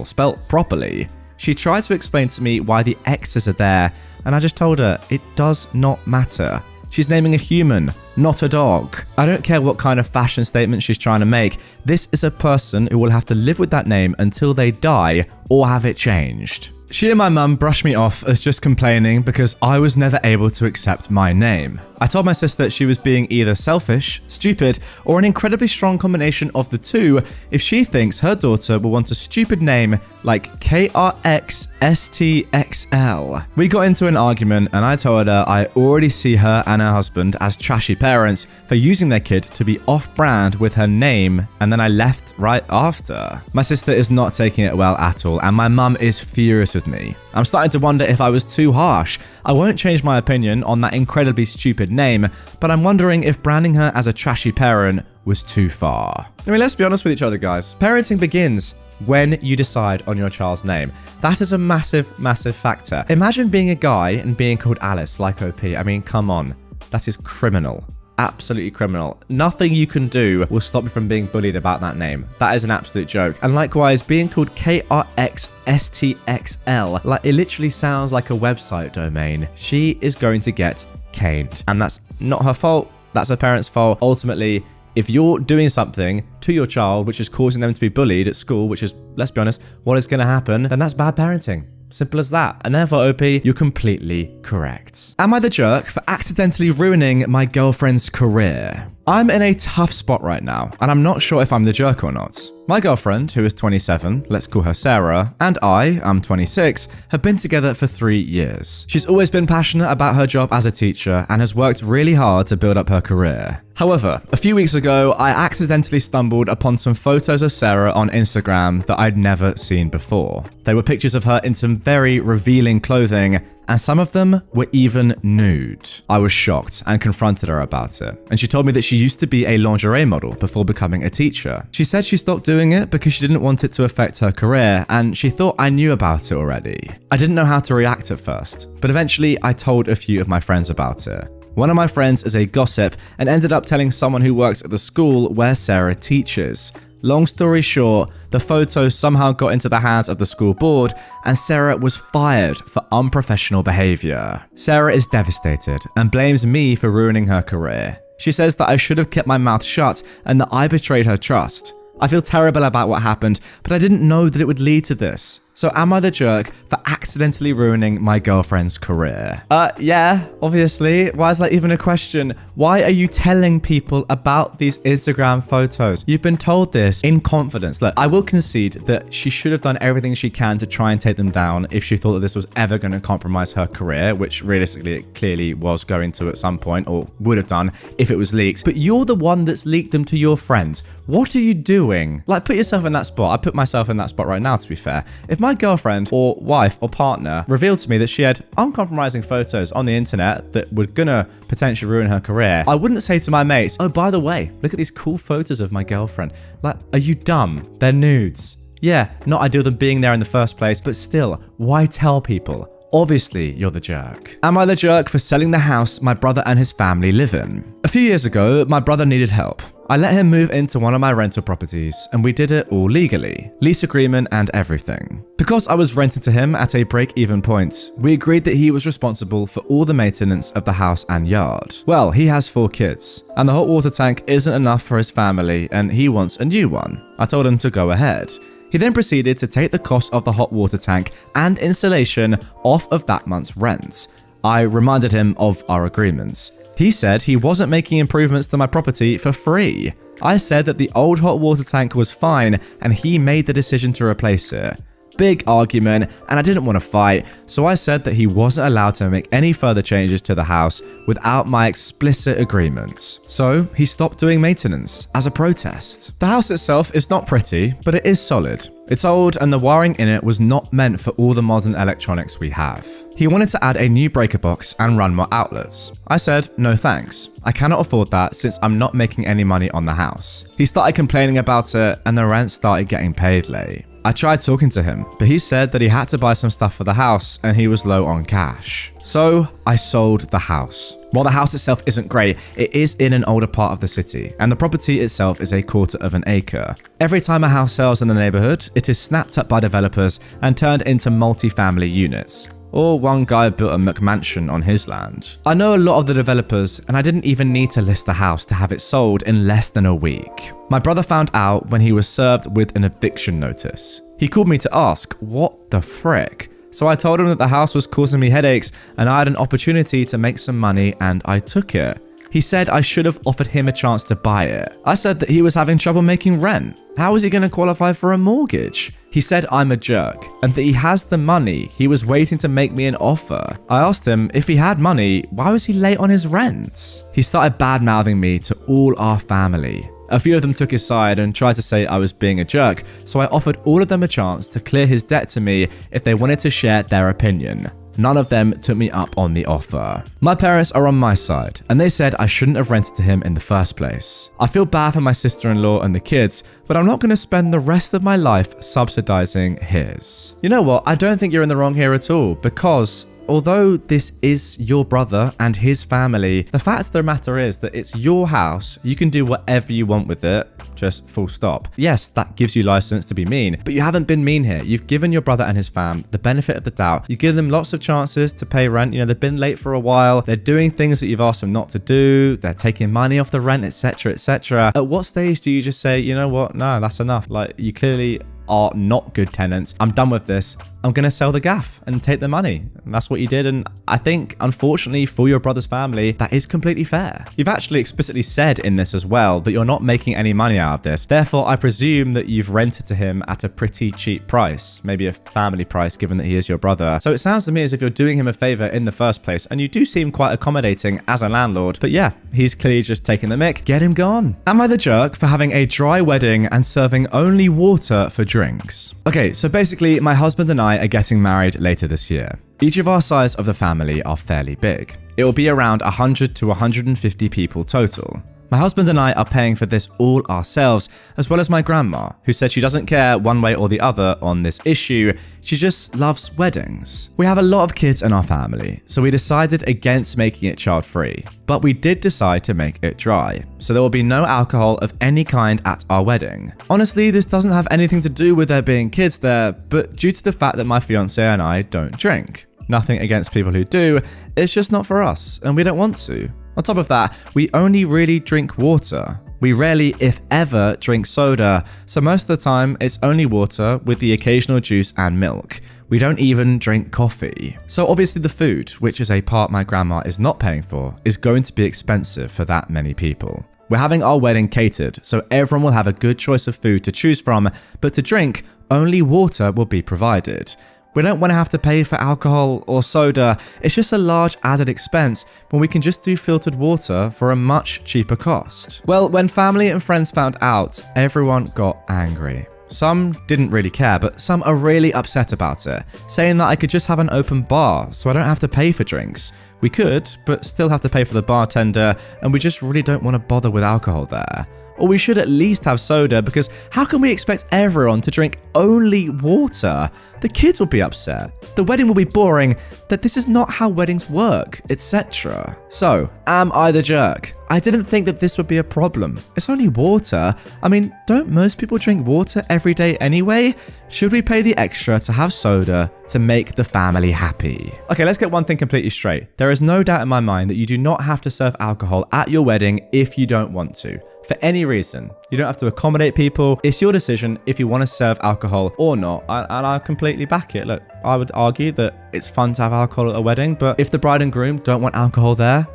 spelt properly. She tried to explain to me why the X's are there, and I just told her it does not matter. She's naming a human, not a dog. I don't care what kind of fashion statement she's trying to make. This is a person who will have to live with that name until they die or have it changed. She and my mum brushed me off as just complaining because I was never able to accept my name. I told my sister that she was being either selfish, stupid, or an incredibly strong combination of the two if she thinks her daughter will want a stupid name like KRXSTXL. We got into an argument and I told her I already see her and her husband as trashy parents for using their kid to be off-brand with her name, and then I left right after. My sister is not taking it well at all, and my mum is furious with with me. I'm starting to wonder if I was too harsh. I won't change my opinion on that incredibly stupid name, but I'm wondering if branding her as a trashy parent was too far. I mean, let's be honest with each other, guys. Parenting begins when you decide on your child's name. That is a massive, massive factor. Imagine being a guy and being called Alice like OP. I mean, come on. That is criminal. Absolutely criminal. Nothing you can do will stop you from being bullied about that name. That is an absolute joke. And likewise, being called KRXSTXL, like it literally sounds like a website domain. She is going to get caned. And that's not her fault. That's her parents' fault. Ultimately, if you're doing something to your child which is causing them to be bullied at school, which is, let's be honest, what is going to happen, then that's bad parenting. Simple as that. And therefore, OP, you're completely correct. Am I the jerk for accidentally ruining my girlfriend's career? I'm in a tough spot right now, and I'm not sure if I'm the jerk or not. My girlfriend, who is 27, let's call her Sarah, and I'm 26, have been together for 3 years. She's always been passionate about her job as a teacher and has worked really hard to build up her career. However, a few weeks ago, I accidentally stumbled upon some photos of Sarah on Instagram that I'd never seen before. They were pictures of her in some very revealing clothing, and some of them were even nude. I was shocked and confronted her about it, and she told me that she used to be a lingerie model before becoming a teacher. She said she stopped doing it because she didn't want it to affect her career, and she thought I knew about it already. I didn't know how to react at first, but eventually I told a few of my friends about it. One of my friends is a gossip and ended up telling someone who works at the school where Sarah teaches. Long story short, the photos somehow got into the hands of the school board and Sarah was fired for unprofessional behavior. Sarah is devastated and blames me for ruining her career. She says that I should have kept my mouth shut and that I betrayed her trust. I feel terrible about what happened, but I didn't know that it would lead to this. So am I the jerk for accidentally ruining my girlfriend's career? Yeah, obviously. Why is that even a question? Why are you telling people about these Instagram photos? You've been told this in confidence. Look, I will concede that she should have done everything she can to try and take them down if she thought that this was ever going to compromise her career, which realistically it clearly was going to at some point, or would have done if it was leaked. But you're the one that's leaked them to your friends. What are you doing? Like, put yourself in that spot. I put myself in that spot right now, to be fair. If my girlfriend or wife or partner revealed to me that she had uncompromising photos on the internet that were gonna potentially ruin her career, I wouldn't say to my mates, oh, by the way, look at these cool photos of my girlfriend. Like, are you dumb? They're nudes. Yeah, not ideal them being there in the first place, but still, why tell people? Obviously, you're the jerk. Am I the jerk for selling the house my brother and his family live in? A few years ago, my brother needed help. I let him move into one of my rental properties, and we did it all legally. Lease agreement and everything. Because I was renting to him at a break-even point, we agreed that he was responsible for all the maintenance of the house and yard. Well, he has 4 kids, and the hot water tank isn't enough for his family, and he wants a new one. I told him to go ahead. He then proceeded to take the cost of the hot water tank and installation off of that month's rent. I reminded him of our agreements. He said he wasn't making improvements to my property for free. I said that the old hot water tank was fine and he made the decision to replace it. Big argument, and I didn't want to fight, so I said that he wasn't allowed to make any further changes to the house without my explicit agreement. So he stopped doing maintenance as a protest. The house itself is not pretty, but it is solid. It's old and the wiring in it was not meant for all the modern electronics we have. He wanted to add a new breaker box and run more outlets. I said, no thanks. I cannot afford that since I'm not making any money on the house. He started complaining about it and the rent started getting paid late. I tried talking to him, but he said that he had to buy some stuff for the house and he was low on cash. So I sold the house. While the house itself isn't great, it is in an older part of the city, and the property itself is 1/4 of an acre. Every time a house sells in the neighborhood, it is snapped up by developers and turned into multi-family units. Or one guy built a McMansion on his land. I know a lot of the developers, and I didn't even need to list the house to have it sold in less than a week. My brother found out when he was served with an eviction notice. He called me to ask, what the frick? So I told him that the house was causing me headaches and I had an opportunity to make some money and I took it. He said I should have offered him a chance to buy it. I said that he was having trouble making rent. How is he going to qualify for a mortgage? He said I'm a jerk and that he has the money. He was waiting to make me an offer. I asked him if he had money, why was he late on his rent? He started bad-mouthing me to all our family. A few of them took his side and tried to say I was being a jerk, so I offered all of them a chance to clear his debt to me if they wanted to share their opinion. None of them took me up on the offer. My parents are on my side, and they said I shouldn't have rented to him in the first place. I feel bad for my sister-in-law and the kids, but I'm not going to spend the rest of my life subsidizing his. You know what? I don't think you're in the wrong here at all, because although this is your brother and his family, the fact of the matter is that it's your house. You can do whatever you want with it, just full stop. Yes, that gives you license to be mean, but you haven't been mean here. You've given your brother and his fam the benefit of the doubt. You give them lots of chances to pay rent. You know, they've been late for a while. They're doing things that you've asked them not to do. They're taking money off the rent, etc., etc. At what stage do you just say, you know what? No, that's enough. Like, you clearly are not good tenants. I'm done with this. I'm going to sell the gaff and take the money. And that's what you did. And I think, unfortunately, for your brother's family, that is completely fair. You've actually explicitly said in this as well that you're not making any money out of this. Therefore, I presume that you've rented to him at a pretty cheap price, maybe a family price, given that he is your brother. So it sounds to me as if you're doing him a favor in the first place. And you do seem quite accommodating as a landlord. But yeah, he's clearly just taking the mick. Get him gone. Am I the jerk for having a dry wedding and serving only water for drinks? Okay, so basically, my husband and I are getting married later this year. Each of our sides of the family are fairly big. It will be around 100 to 150 people total. My husband and I are paying for this all ourselves, as well as my grandma, who said she doesn't care one way or the other on this issue. She just loves weddings. We have a lot of kids in our family, so we decided against making it child-free. But we did decide to make it dry, so there will be no alcohol of any kind at our wedding. Honestly, this doesn't have anything to do with there being kids there, but due to the fact that my fiance and I don't drink. Nothing against people who do, it's just not for us, and we don't want to. On top of that, we only really drink water. We rarely, if ever, drink soda, so most of the time it's only water with the occasional juice and milk. We don't even drink coffee. So obviously the food, which is a part my grandma is not paying for, is going to be expensive for that many people. We're having our wedding catered, so everyone will have a good choice of food to choose from, but to drink, only water will be provided. We don't want to have to pay for alcohol or soda. It's just a large added expense when we can just do filtered water for a much cheaper cost. Well, when family and friends found out, everyone got angry. Some didn't really care, but some are really upset about it, saying that I could just have an open bar so I don't have to pay for drinks. We could, but still have to pay for the bartender, and we just really don't want to bother with alcohol there. Or we should at least have soda, because how can we expect everyone to drink only water? The kids will be upset. The wedding will be boring, that this is not how weddings work, etc. So, am I the jerk? I didn't think that this would be a problem. It's only water. I mean, don't most people drink water every day anyway? Should we pay the extra to have soda to make the family happy? Okay, let's get one thing completely straight. There is no doubt in my mind that you do not have to serve alcohol at your wedding if you don't want to. For any reason. You don't have to accommodate people. It's your decision if you want to serve alcohol or not. And I completely back it. Look, I would argue that it's fun to have alcohol at a wedding, but if the bride and groom don't want alcohol there,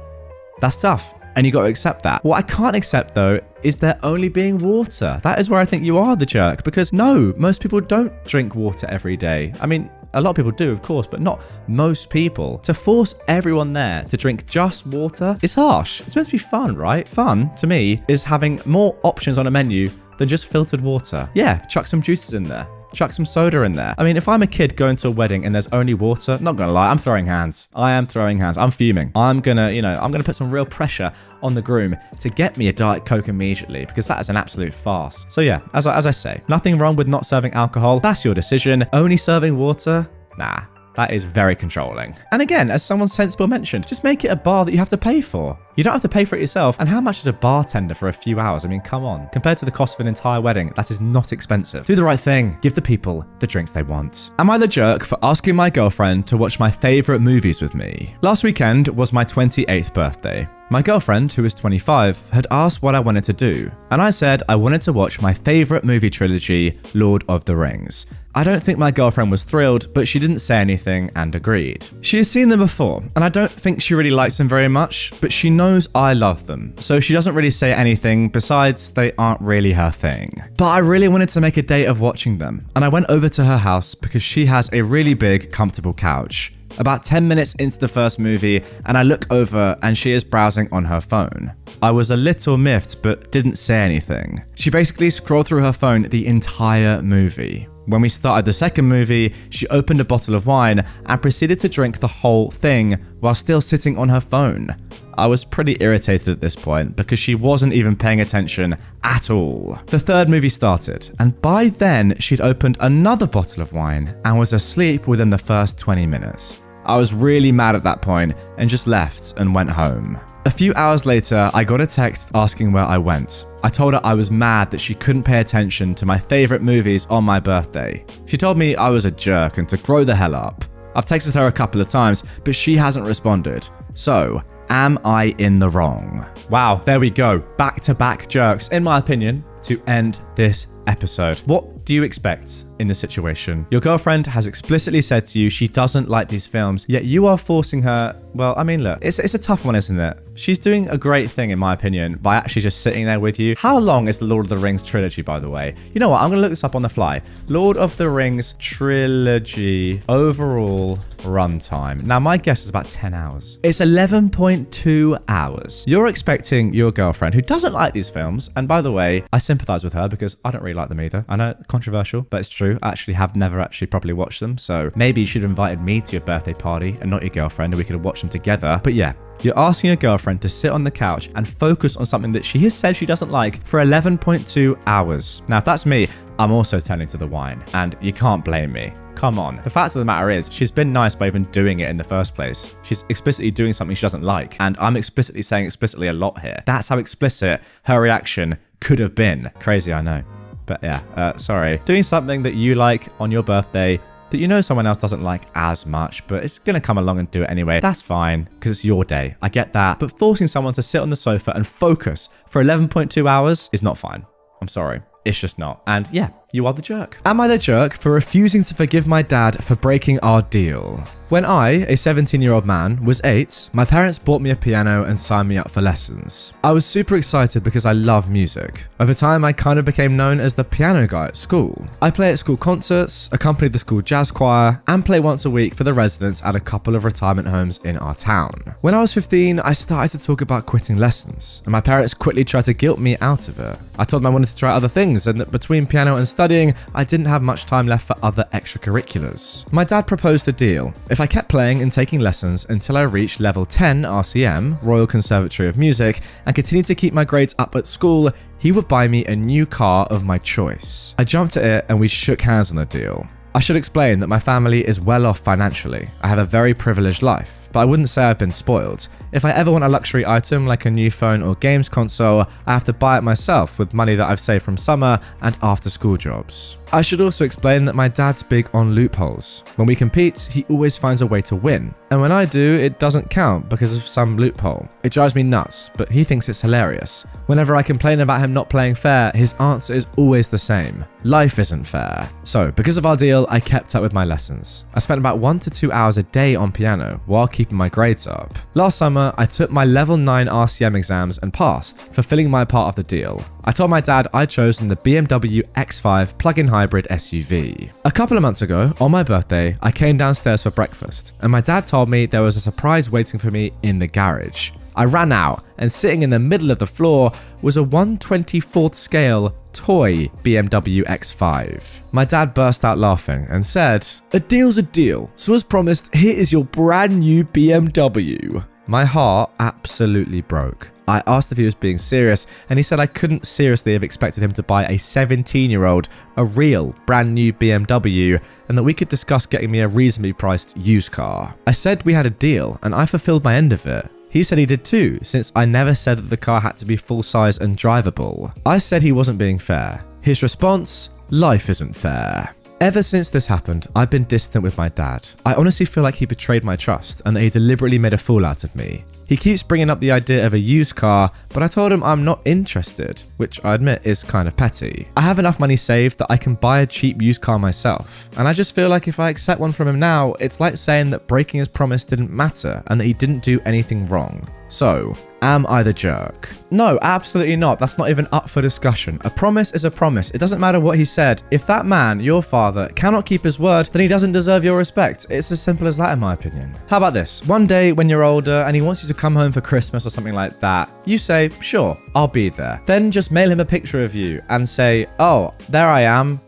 that's tough. And you got to accept that. What I can't accept though is there only being water. That is where I think you are the jerk, because no, most people don't drink water every day. I mean, a lot of people do, of course, but not most people. To force everyone there to drink just water is harsh. It's meant to be fun, right? Fun, to me, is having more options on a menu than just filtered water. Yeah, chuck some juices in there. Chuck some soda in there. I mean, if I'm a kid going to a wedding and there's only water, not gonna lie, I'm throwing hands. I am throwing hands. I'm fuming. I'm gonna put some real pressure on the groom to get me a Diet Coke immediately, because that is an absolute farce. So yeah, as I say, nothing wrong with not serving alcohol. That's your decision. Only serving water? Nah. That is very controlling. And again, as someone sensible mentioned, just make it a bar that you have to pay for. You don't have to pay for it yourself. And how much is a bartender for a few hours? I mean, come on. Compared to the cost of an entire wedding, that is not expensive. Do the right thing. Give the people the drinks they want. Am I the jerk for asking my girlfriend to watch my favorite movies with me? Last weekend was my 28th birthday. My girlfriend, who is 25, had asked what I wanted to do, and I said I wanted to watch my favorite movie trilogy, Lord of the Rings. I don't think my girlfriend was thrilled, but she didn't say anything and agreed. She has seen them before, and I don't think she really likes them very much, but she knows I love them, so she doesn't really say anything, besides they aren't really her thing. But I really wanted to make a date of watching them, and I went over to her house because she has a really big, comfortable couch. About 10 minutes into the first movie, and I look over and she is browsing on her phone. I was a little miffed, but didn't say anything. She basically scrolled through her phone the entire movie. When we started the second movie, she opened a bottle of wine and proceeded to drink the whole thing while still sitting on her phone. I was pretty irritated at this point because she wasn't even paying attention at all. The third movie started, and by then she'd opened another bottle of wine and was asleep within the first 20 minutes. I was really mad at that point and just left and went home. A few hours later, I got a text asking where I went. I told her I was mad that she couldn't pay attention to my favorite movies on my birthday. She told me I was a jerk and to grow the hell up. I've texted her a couple of times, but she hasn't responded. So, am I in the wrong? Wow, there we go. Back-to-back jerks, in my opinion, to end this episode. What do you expect in this situation? Your girlfriend has explicitly said to you she doesn't like these films, yet you are forcing her. Well, I mean, look, it's a tough one, isn't it? She's doing a great thing, in my opinion, by actually just sitting there with you. How long is the Lord of the Rings trilogy, by the way? You know what? I'm going to look this up on the fly. Lord of the Rings trilogy overall runtime. Now, my guess is about 10 hours. It's 11.2 hours. You're expecting your girlfriend, who doesn't like these films, and by the way, I sympathize with her because I don't really like them either. I know, controversial, but it's true. I actually have never actually properly watched them, so maybe you should have invited me to your birthday party and not your girlfriend, and we could have watched them together. But yeah, you're asking your girlfriend to sit on the couch and focus on something that she has said she doesn't like for 11.2 hours. Now, if that's me, I'm also turning to the wine, and you can't blame me. Come on. The fact of the matter is, she's been nice by even doing it in the first place. She's explicitly doing something she doesn't like, and I'm explicitly saying explicitly a lot here. That's how explicit her reaction could have been. Crazy, I know. But yeah, sorry. Doing something that you like on your birthday that you know someone else doesn't like as much, but it's gonna come along and do it anyway. That's fine, because it's your day. I get that. But forcing someone to sit on the sofa and focus for 11.2 hours is not fine. I'm sorry. It's just not. And yeah, you are the jerk. Am I the jerk for refusing to forgive my dad for breaking our deal? When I, a 17-year-old man, was 8, my parents bought me a piano and signed me up for lessons. I was super excited because I love music. Over time, I kind of became known as the piano guy at school. I play at school concerts, accompany the school jazz choir, and play once a week for the residents at a couple of retirement homes in our town. When I was 15, I started to talk about quitting lessons, and my parents quickly tried to guilt me out of it. I told them I wanted to try other things, and that between piano and studying, I didn't have much time left for other extracurriculars. My dad proposed a deal. If I kept playing and taking lessons until I reached level 10 RCM, Royal Conservatory of Music, and continued to keep my grades up at school, he would buy me a new car of my choice. I jumped at it and we shook hands on the deal. I should explain that my family is well off financially. I have a very privileged life, but I wouldn't say I've been spoiled. If I ever want a luxury item like a new phone or games console, I have to buy it myself with money that I've saved from summer and after school jobs. I should also explain that my dad's big on loopholes. When we compete, he always finds a way to win. And when I do, it doesn't count because of some loophole. It drives me nuts, but he thinks it's hilarious. Whenever I complain about him not playing fair, his answer is always the same. Life isn't fair. So, because of our deal, I kept up with my lessons. I spent about 1 to 2 hours a day on piano while keeping my grades up. Last summer, I took my level 9 RCM exams and passed, fulfilling my part of the deal. I told my dad I'd chosen the BMW X5 plug-in hybrid SUV. A couple of months ago, on my birthday, I came downstairs for breakfast, and my dad told me there was a surprise waiting for me in the garage. I ran out, and sitting in the middle of the floor was a 1/24th scale toy BMW X5. My dad burst out laughing and said, "A deal's a deal, so as promised, here is your brand new BMW." My heart absolutely broke. I asked if he was being serious, and he said I couldn't seriously have expected him to buy a 17-year-old a real brand new BMW, and that we could discuss getting me a reasonably priced used car. I said we had a deal, and I fulfilled my end of it. He said he did too, since I never said that the car had to be full-size and drivable. I said he wasn't being fair. His response, "Life isn't fair." Ever since this happened, I've been distant with my dad. I honestly feel like he betrayed my trust and that he deliberately made a fool out of me. He keeps bringing up the idea of a used car, but I told him I'm not interested, which I admit is kind of petty. I have enough money saved that I can buy a cheap used car myself, and I just feel like if I accept one from him now, it's like saying that breaking his promise didn't matter and that he didn't do anything wrong. So, am I the jerk? No, absolutely not. That's not even up for discussion. A promise is a promise. It doesn't matter what he said. If that man, your father, cannot keep his word, then he doesn't deserve your respect. It's as simple as that in my opinion. How about this? One day when you're older and he wants you to come home for Christmas or something like that, you say, sure, I'll be there. Then just mail him a picture of you and say, oh, there I am.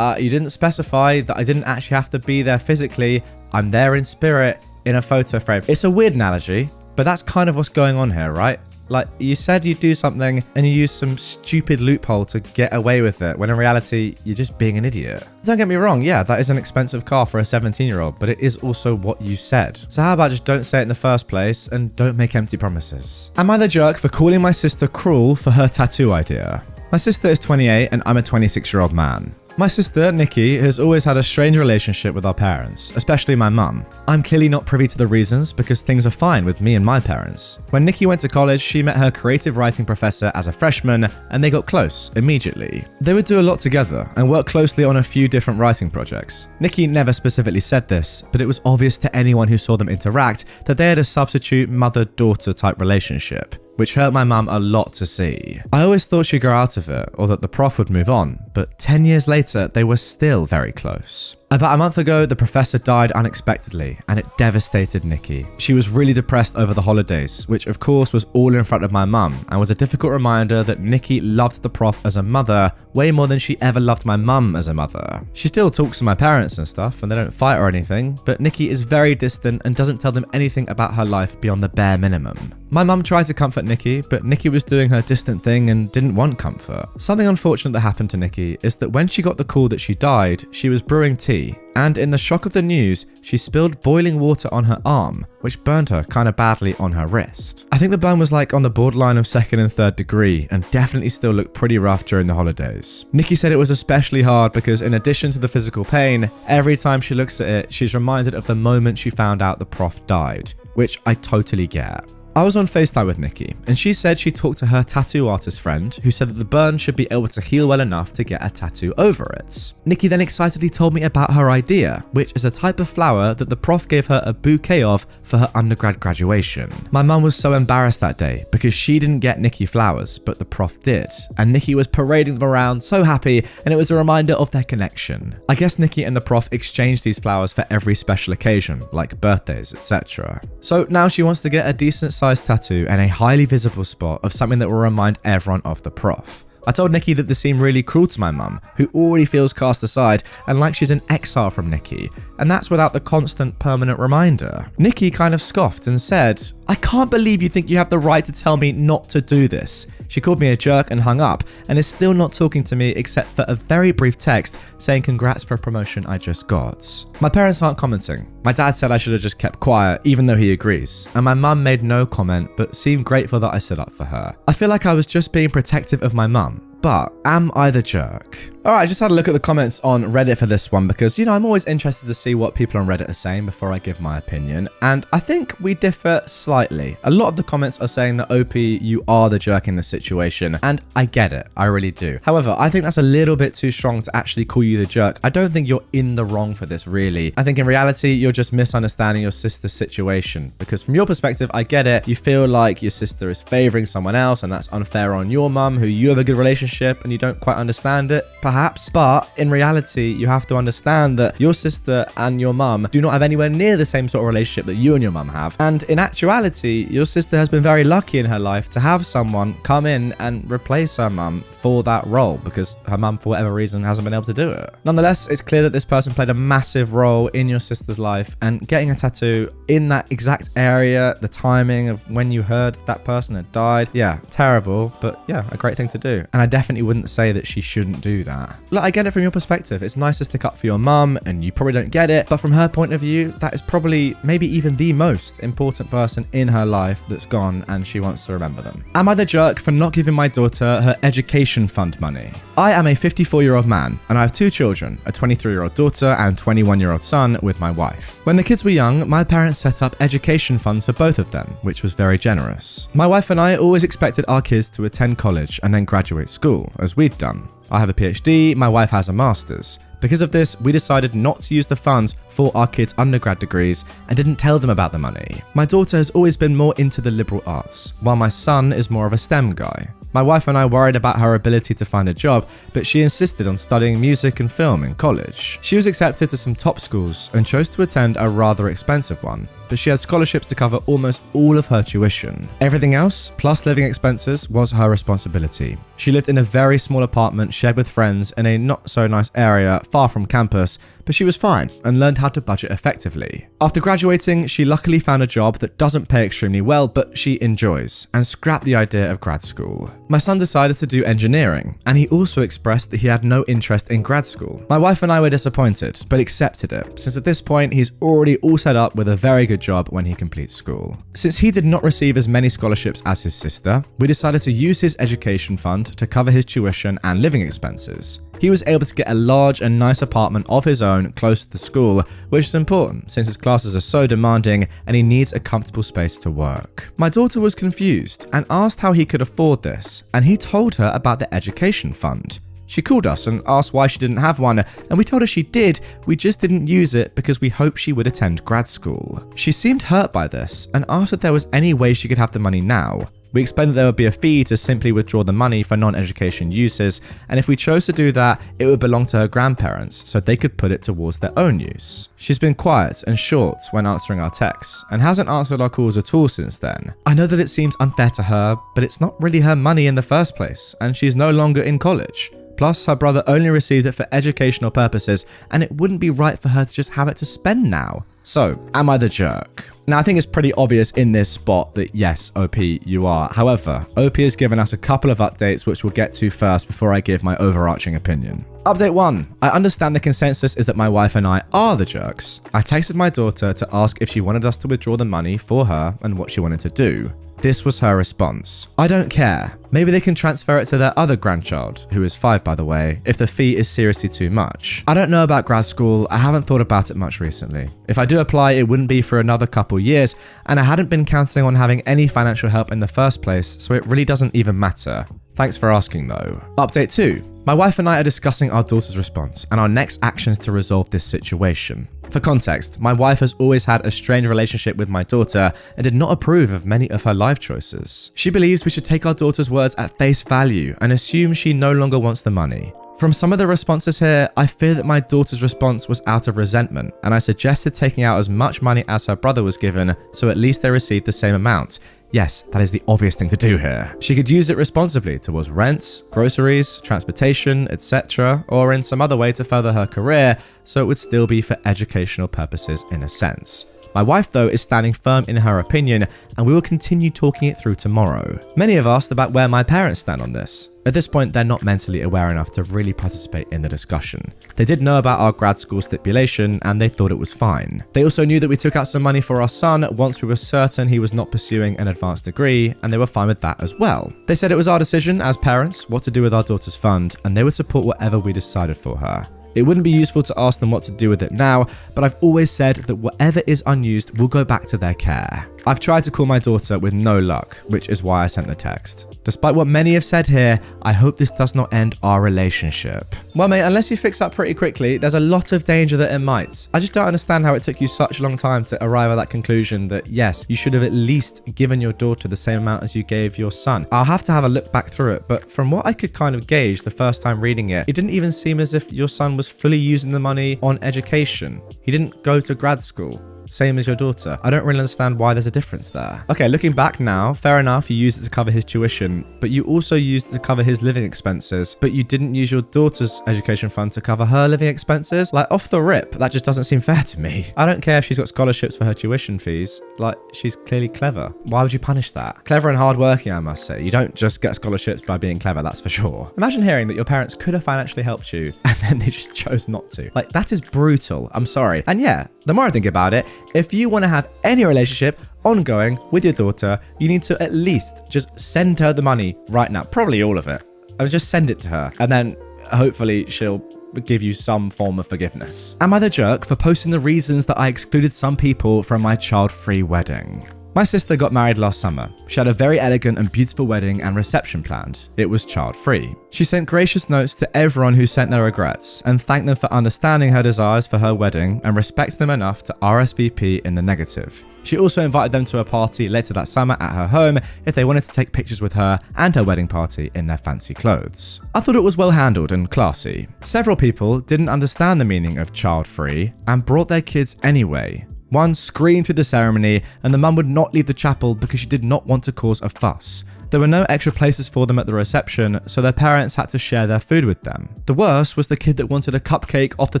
You didn't specify that I didn't actually have to be there physically. I'm there in spirit in a photo frame. It's a weird analogy, but that's kind of what's going on here, right? Like, you said you'd do something and you used some stupid loophole to get away with it, when in reality, you're just being an idiot. Don't get me wrong, yeah, that is an expensive car for a 17-year-old, but it is also what you said. So how about just don't say it in the first place and don't make empty promises? Am I the jerk for calling my sister cruel for her tattoo idea? My sister is 28 and I'm a 26-year-old man. My sister, Nikki, has always had a strange relationship with our parents, especially my mum. I'm clearly not privy to the reasons because things are fine with me and my parents. When Nikki went to college, she met her creative writing professor as a freshman and they got close immediately. They would do a lot together and work closely on a few different writing projects. Nikki never specifically said this, but it was obvious to anyone who saw them interact that they had a substitute mother-daughter type relationship, which hurt my mum a lot to see. I always thought she'd grow out of it, or that the prof would move on, but 10 years later, they were still very close. About a month ago, the professor died unexpectedly, and it devastated Nikki. She was really depressed over the holidays, which of course was all in front of my mum, and was a difficult reminder that Nikki loved the prof as a mother way more than she ever loved my mum as a mother. She still talks to my parents and stuff, and they don't fight or anything, but Nikki is very distant and doesn't tell them anything about her life beyond the bare minimum. My mum tried to comfort Nikki, but Nikki was doing her distant thing and didn't want comfort. Something unfortunate that happened to Nikki is that when she got the call that she died, she was brewing tea, and in the shock of the news, she spilled boiling water on her arm, which burned her kind of badly on her wrist. I think the burn was like on the borderline of 2nd and 3rd degree, and definitely still looked pretty rough during the holidays. Nikki said it was especially hard because in addition to the physical pain, every time she looks at it, she's reminded of the moment she found out the prof died, which I totally get. I was on FaceTime with Nikki, and she said she talked to her tattoo artist friend who said that the burn should be able to heal well enough to get a tattoo over it. Nikki then excitedly told me about her idea, which is a type of flower that the prof gave her a bouquet of for her undergrad graduation. My mum was so embarrassed that day because she didn't get Nikki flowers, but the prof did, and Nikki was parading them around so happy, and it was a reminder of their connection. I guess Nikki and the prof exchanged these flowers for every special occasion, like birthdays, etc. So now she wants to get a decent size tattoo and a highly visible spot of something that will remind everyone of the prof. I told Nikki that this seemed really cruel to my mum, who already feels cast aside and like she's in exile from Nikki, and that's without the constant permanent reminder. Nikki kind of scoffed and said, "I can't believe you think you have the right to tell me not to do this." She called me a jerk and hung up, and is still not talking to me except for a very brief text saying congrats for a promotion I just got. My parents aren't commenting. My dad said I should have just kept quiet, even though he agrees, and my mum made no comment but seemed grateful that I stood up for her. I feel like I was just being protective of my mum, but am I the jerk? Alright, I just had a look at the comments on Reddit for this one because, I'm always interested to see what people on Reddit are saying before I give my opinion, and I think we differ slightly. A lot of the comments are saying that OP, you are the jerk in this situation, and I get it, I really do. However, I think that's a little bit too strong to actually call you the jerk. I don't think you're in the wrong for this, really. I think in reality, you're just misunderstanding your sister's situation, because from your perspective, I get it. You feel like your sister is favoring someone else, and that's unfair on your mum, who you have a good relationship, and you don't quite understand it, perhaps. But in reality, you have to understand that your sister and your mum do not have anywhere near the same sort of relationship that you and your mum have. And in actuality, your sister has been very lucky in her life to have someone come in and replace her mum for that role, because her mum, for whatever reason, hasn't been able to do it. Nonetheless, it's clear that this person played a massive role in your sister's life, and getting a tattoo in that exact area, the timing of when you heard that person had died, yeah, terrible, but yeah, a great thing to do. And I definitely wouldn't say that she shouldn't do that. Look, I get it from your perspective. It's nice to stick up for your mum, and you probably don't get it, but from her point of view, that is probably maybe even the most important person in her life that's gone, and she wants to remember them. Am I the jerk for not giving my daughter her education fund money? I am a 54-year-old man, and I have 2 children, a 23-year-old daughter and 21-year-old son with my wife. When the kids were young, my parents set up education funds for both of them, which was very generous. My wife and I always expected our kids to attend college and then graduate school, as we'd done. I have a PhD, my wife has a master's. Because of this, we decided not to use the funds for our kids' undergrad degrees and didn't tell them about the money. My daughter has always been more into the liberal arts, while my son is more of a STEM guy. My wife and I worried about her ability to find a job, but she insisted on studying music and film in college. She was accepted to some top schools and chose to attend a rather expensive one, but she had scholarships to cover almost all of her tuition. Everything else, plus living expenses, was her responsibility. She lived in a very small apartment shared with friends in a not so nice area far from campus, but she was fine and learned how to budget effectively. After graduating, she luckily found a job that doesn't pay extremely well, but she enjoys, and scrapped the idea of grad school. My son decided to do engineering, and he also expressed that he had no interest in grad school. My wife and I were disappointed, but accepted it, since at this point he's already all set up with a very good job when he completes school. Since he did not receive as many scholarships as his sister, we decided to use his education fund to cover his tuition and living expenses. He was able to get a large and nice apartment of his own close to the school, which is important since his classes are so demanding and he needs a comfortable space to work. My daughter was confused and asked how he could afford this, and he told her about the education fund. She called us and asked why she didn't have one, and we told her she did, we just didn't use it because we hoped she would attend grad school. She seemed hurt by this and asked if there was any way she could have the money now. We explained that there would be a fee to simply withdraw the money for non-education uses, and if we chose to do that, it would belong to her grandparents so they could put it towards their own use. She's been quiet and short when answering our texts, and hasn't answered our calls at all since then. I know that it seems unfair to her, but it's not really her money in the first place, and she's no longer in college. Plus, her brother only received it for educational purposes, and it wouldn't be right for her to just have it to spend now. So, am I the jerk? Now, I think it's pretty obvious in this spot that yes, OP, you are. However, OP has given us a couple of updates which we'll get to first before I give my overarching opinion. Update 1. I understand the consensus is that my wife and I are the jerks. I texted my daughter to ask if she wanted us to withdraw the money for her and what she wanted to do. This was her response. I don't care. Maybe they can transfer it to their other grandchild, who is 5 by the way, if the fee is seriously too much. I don't know about grad school, I haven't thought about it much recently. If I do apply, it wouldn't be for another couple years, and I hadn't been counting on having any financial help in the first place, so it really doesn't even matter. Thanks for asking though. Update 2. My wife and I are discussing our daughter's response and our next actions to resolve this situation. For context, my wife has always had a strained relationship with my daughter and did not approve of many of her life choices. She believes we should take our daughter's words at face value and assume she no longer wants the money. From some of the responses here, I fear that my daughter's response was out of resentment, and I suggested taking out as much money as her brother was given so at least they received the same amount. Yes, that is the obvious thing to do here. She could use it responsibly towards rent, groceries, transportation, etc., or in some other way to further her career, so it would still be for educational purposes in a sense. My wife, though, is standing firm in her opinion, and we will continue talking it through tomorrow. Many have asked about where my parents stand on this. At this point, they're not mentally aware enough to really participate in the discussion. They did know about our grad school stipulation, and they thought it was fine. They also knew that we took out some money for our son once we were certain he was not pursuing an advanced degree, and they were fine with that as well. They said it was our decision as parents what to do with our daughter's fund, and they would support whatever we decided for her. It wouldn't be useful to ask them what to do with it now, but I've always said that whatever is unused will go back to their care. I've tried to call my daughter with no luck, which is why I sent the text. Despite what many have said here, I hope this does not end our relationship. Well mate, unless you fix up pretty quickly, there's a lot of danger that it might. I just don't understand how it took you such a long time to arrive at that conclusion that yes, you should have at least given your daughter the same amount as you gave your son. I'll have to have a look back through it, but from what I could kind of gauge the first time reading it, it didn't even seem as if your son was fully using the money on education. He didn't go to grad school. Same as your daughter. I don't really understand why there's a difference there. Okay, looking back now, fair enough, you used it to cover his tuition, but you also used it to cover his living expenses, but you didn't use your daughter's education fund to cover her living expenses? Like, off the rip, that just doesn't seem fair to me. I don't care if she's got scholarships for her tuition fees. Like, she's clearly clever. Why would you punish that? Clever and hardworking, I must say. You don't just get scholarships by being clever, that's for sure. Imagine hearing that your parents could have financially helped you, and then they just chose not to. Like, that is brutal. I'm sorry. And yeah, the more I think about it, if you want to have any relationship ongoing with your daughter, you need to at least just send her the money right now. Probably all of it. And just send it to her. And then hopefully she'll give you some form of forgiveness. Am I the jerk for posting the reasons that I excluded some people from my child-free wedding? My sister got married last summer. She had a very elegant and beautiful wedding and reception planned. It was child-free. She sent gracious notes to everyone who sent their regrets and thanked them for understanding her desires for her wedding and respected them enough to RSVP in the negative. She also invited them to a party later that summer at her home if they wanted to take pictures with her and her wedding party in their fancy clothes. I thought it was well handled and classy. Several people didn't understand the meaning of child-free and brought their kids anyway. One screamed through the ceremony and the mum would not leave the chapel because she did not want to cause a fuss. There were no extra places for them at the reception, so their parents had to share their food with them. The worst was the kid that wanted a cupcake off the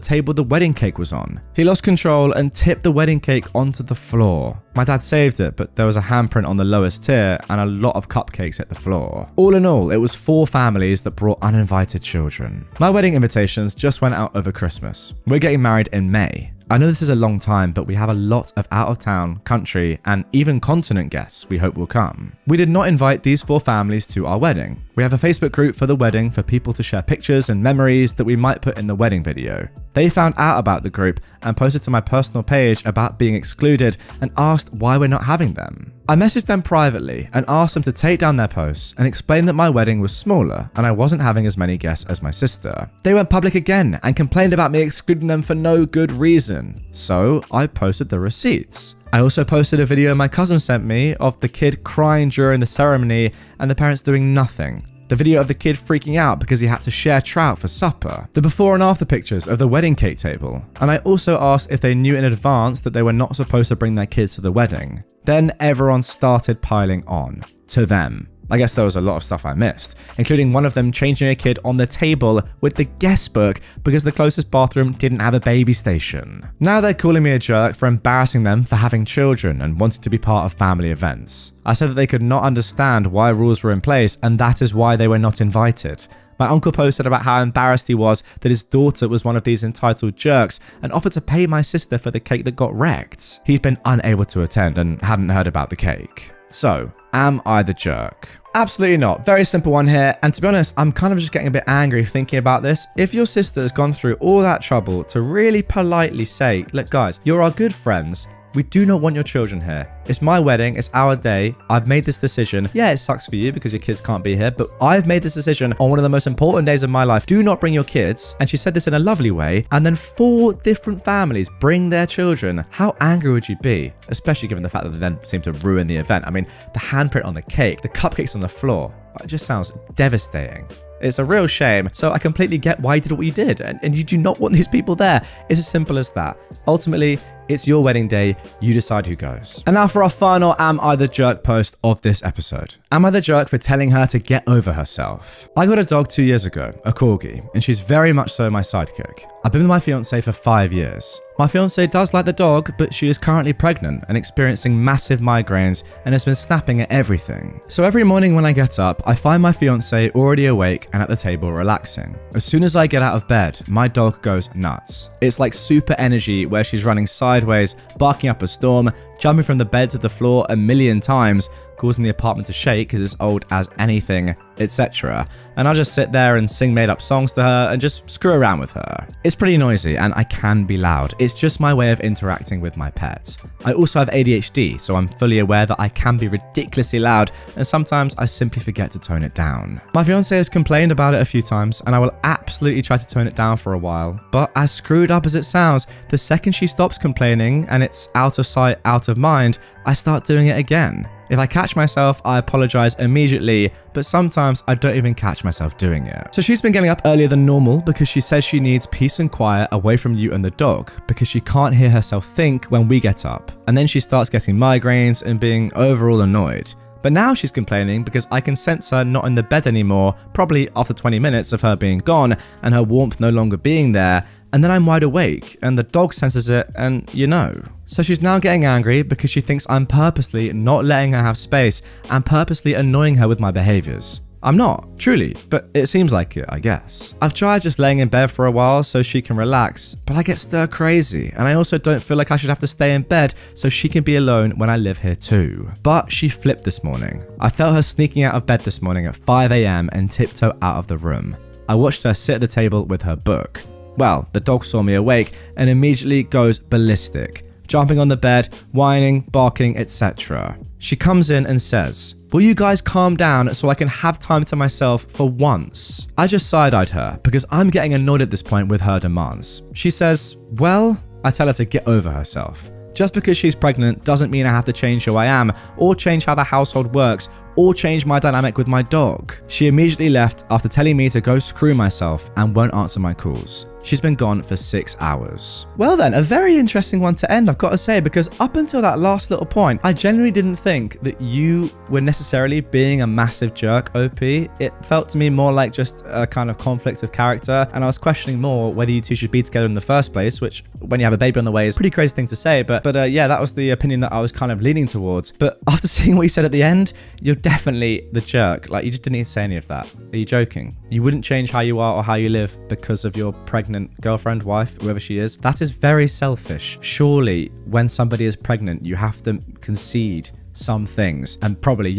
table the wedding cake was on. He lost control and tipped the wedding cake onto the floor. My dad saved it, but there was a handprint on the lowest tier and a lot of cupcakes hit the floor. All in all, it was 4 families that brought uninvited children. My wedding invitations just went out over Christmas. We're getting married in May. I know this is a long time, but we have a lot of out-of-town, country, and even continent guests we hope will come. We did not invite these 4 families to our wedding. We have a Facebook group for the wedding for people to share pictures and memories that we might put in the wedding video. They found out about the group and posted to my personal page about being excluded and asked why we're not having them. I messaged them privately and asked them to take down their posts and explain that my wedding was smaller and I wasn't having as many guests as my sister. They went public again and complained about me excluding them for no good reason. So I posted the receipts. I also posted a video my cousin sent me of the kid crying during the ceremony and the parents doing nothing. The video of the kid freaking out because he had to share trout for supper. The before and after pictures of the wedding cake table. And I also asked if they knew in advance that they were not supposed to bring their kids to the wedding. Then everyone started piling on. To them. I guess there was a lot of stuff I missed, including one of them changing a kid on the table with the guest book because the closest bathroom didn't have a baby station. Now they're calling me a jerk for embarrassing them for having children and wanting to be part of family events. I said that they could not understand why rules were in place and that is why they were not invited. My uncle posted about how embarrassed he was that his daughter was one of these entitled jerks and offered to pay my sister for the cake that got wrecked. He'd been unable to attend and hadn't heard about the cake. So, am I the jerk? Absolutely not. Very simple one here. And to be honest, I'm kind of just getting a bit angry thinking about this. If your sister has gone through all that trouble to really politely say, look guys, you're our good friends. We do not want your children here. It's my wedding. It's our day. I've made this decision. Yeah, it sucks for you because your kids can't be here, but I've made this decision on one of the most important days of my life. Do not bring your kids. And she said this in a lovely way. And then 4 different families bring their children. How angry would you be? Especially given the fact that they then seem to ruin the event. I mean, the handprint on the cake, the cupcakes on the floor. It just sounds devastating. It's a real shame. So I completely get why you did what you did. And you do not want these people there. It's as simple as that. Ultimately, it's your wedding day. You decide who goes. And now for our final Am I the Jerk post of this episode. Am I the jerk for telling her to get over herself? I got a dog 2 years ago, a corgi, and she's very much so my sidekick. I've been with my fiance for 5 years. My fiance does like the dog, but she is currently pregnant and experiencing massive migraines and has been snapping at everything. So every morning when I get up, I find my fiance already awake and at the table relaxing. As soon as I get out of bed, my dog goes nuts. It's like super energy where she's running sideways, barking up a storm, jumping from the bed to the floor a million times, causing the apartment to shake because it's old as anything, etc. And I'll just sit there and sing made up songs to her and just screw around with her. It's pretty noisy and I can be loud. It's just my way of interacting with my pet. I also have ADHD, so I'm fully aware that I can be ridiculously loud and sometimes I simply forget to tone it down. My fiance has complained about it a few times and I will absolutely try to tone it down for a while. But as screwed up as it sounds, the second she stops complaining and it's out of sight, out of mind, I start doing it again. If I catch myself, I apologize immediately, but sometimes I don't even catch myself doing it. So she's been getting up earlier than normal because she says she needs peace and quiet away from you and the dog because she can't hear herself think when we get up. And then she starts getting migraines and being overall annoyed. But now she's complaining because I can sense her not in the bed anymore, probably after 20 minutes of her being gone and her warmth no longer being there. And then I'm wide awake and the dog senses it and you know. So she's now getting angry because she thinks I'm purposely not letting her have space and purposely annoying her with my behaviors. I'm not, truly, but it seems like it, I guess. I've tried just laying in bed for a while so she can relax, but I get stir crazy and I also don't feel like I should have to stay in bed so she can be alone when I live here too. But she flipped this morning. I felt her sneaking out of bed this morning at 5 a.m. and tiptoe out of the room. I watched her sit at the table with her book. Well, the dog saw me awake and immediately goes ballistic, jumping on the bed, whining, barking, etc. She comes in and says, "Will you guys calm down so I can have time to myself for once?" I just side-eyed her because I'm getting annoyed at this point with her demands. She says, "Well," I tell her to get over herself. Just because she's pregnant doesn't mean I have to change who I am, or change how the household works, or change my dynamic with my dog. She immediately left after telling me to go screw myself and won't answer my calls. She's been gone for 6 hours. Well then, a very interesting one to end, I've got to say, because up until that last little point, I genuinely didn't think that you were necessarily being a massive jerk, OP. It felt to me more like just a kind of conflict of character, and I was questioning more whether you two should be together in the first place, which when you have a baby on the way is a pretty crazy thing to say, but yeah, that was the opinion that I was kind of leaning towards. But after seeing what you said at the end, you're definitely the jerk. Like, you just didn't need to say any of that. Are you joking? You wouldn't change how you are or how you live because of your pregnant girlfriend, wife, whoever she is. That is very selfish. Surely, when somebody is pregnant, you have to concede some things and probably,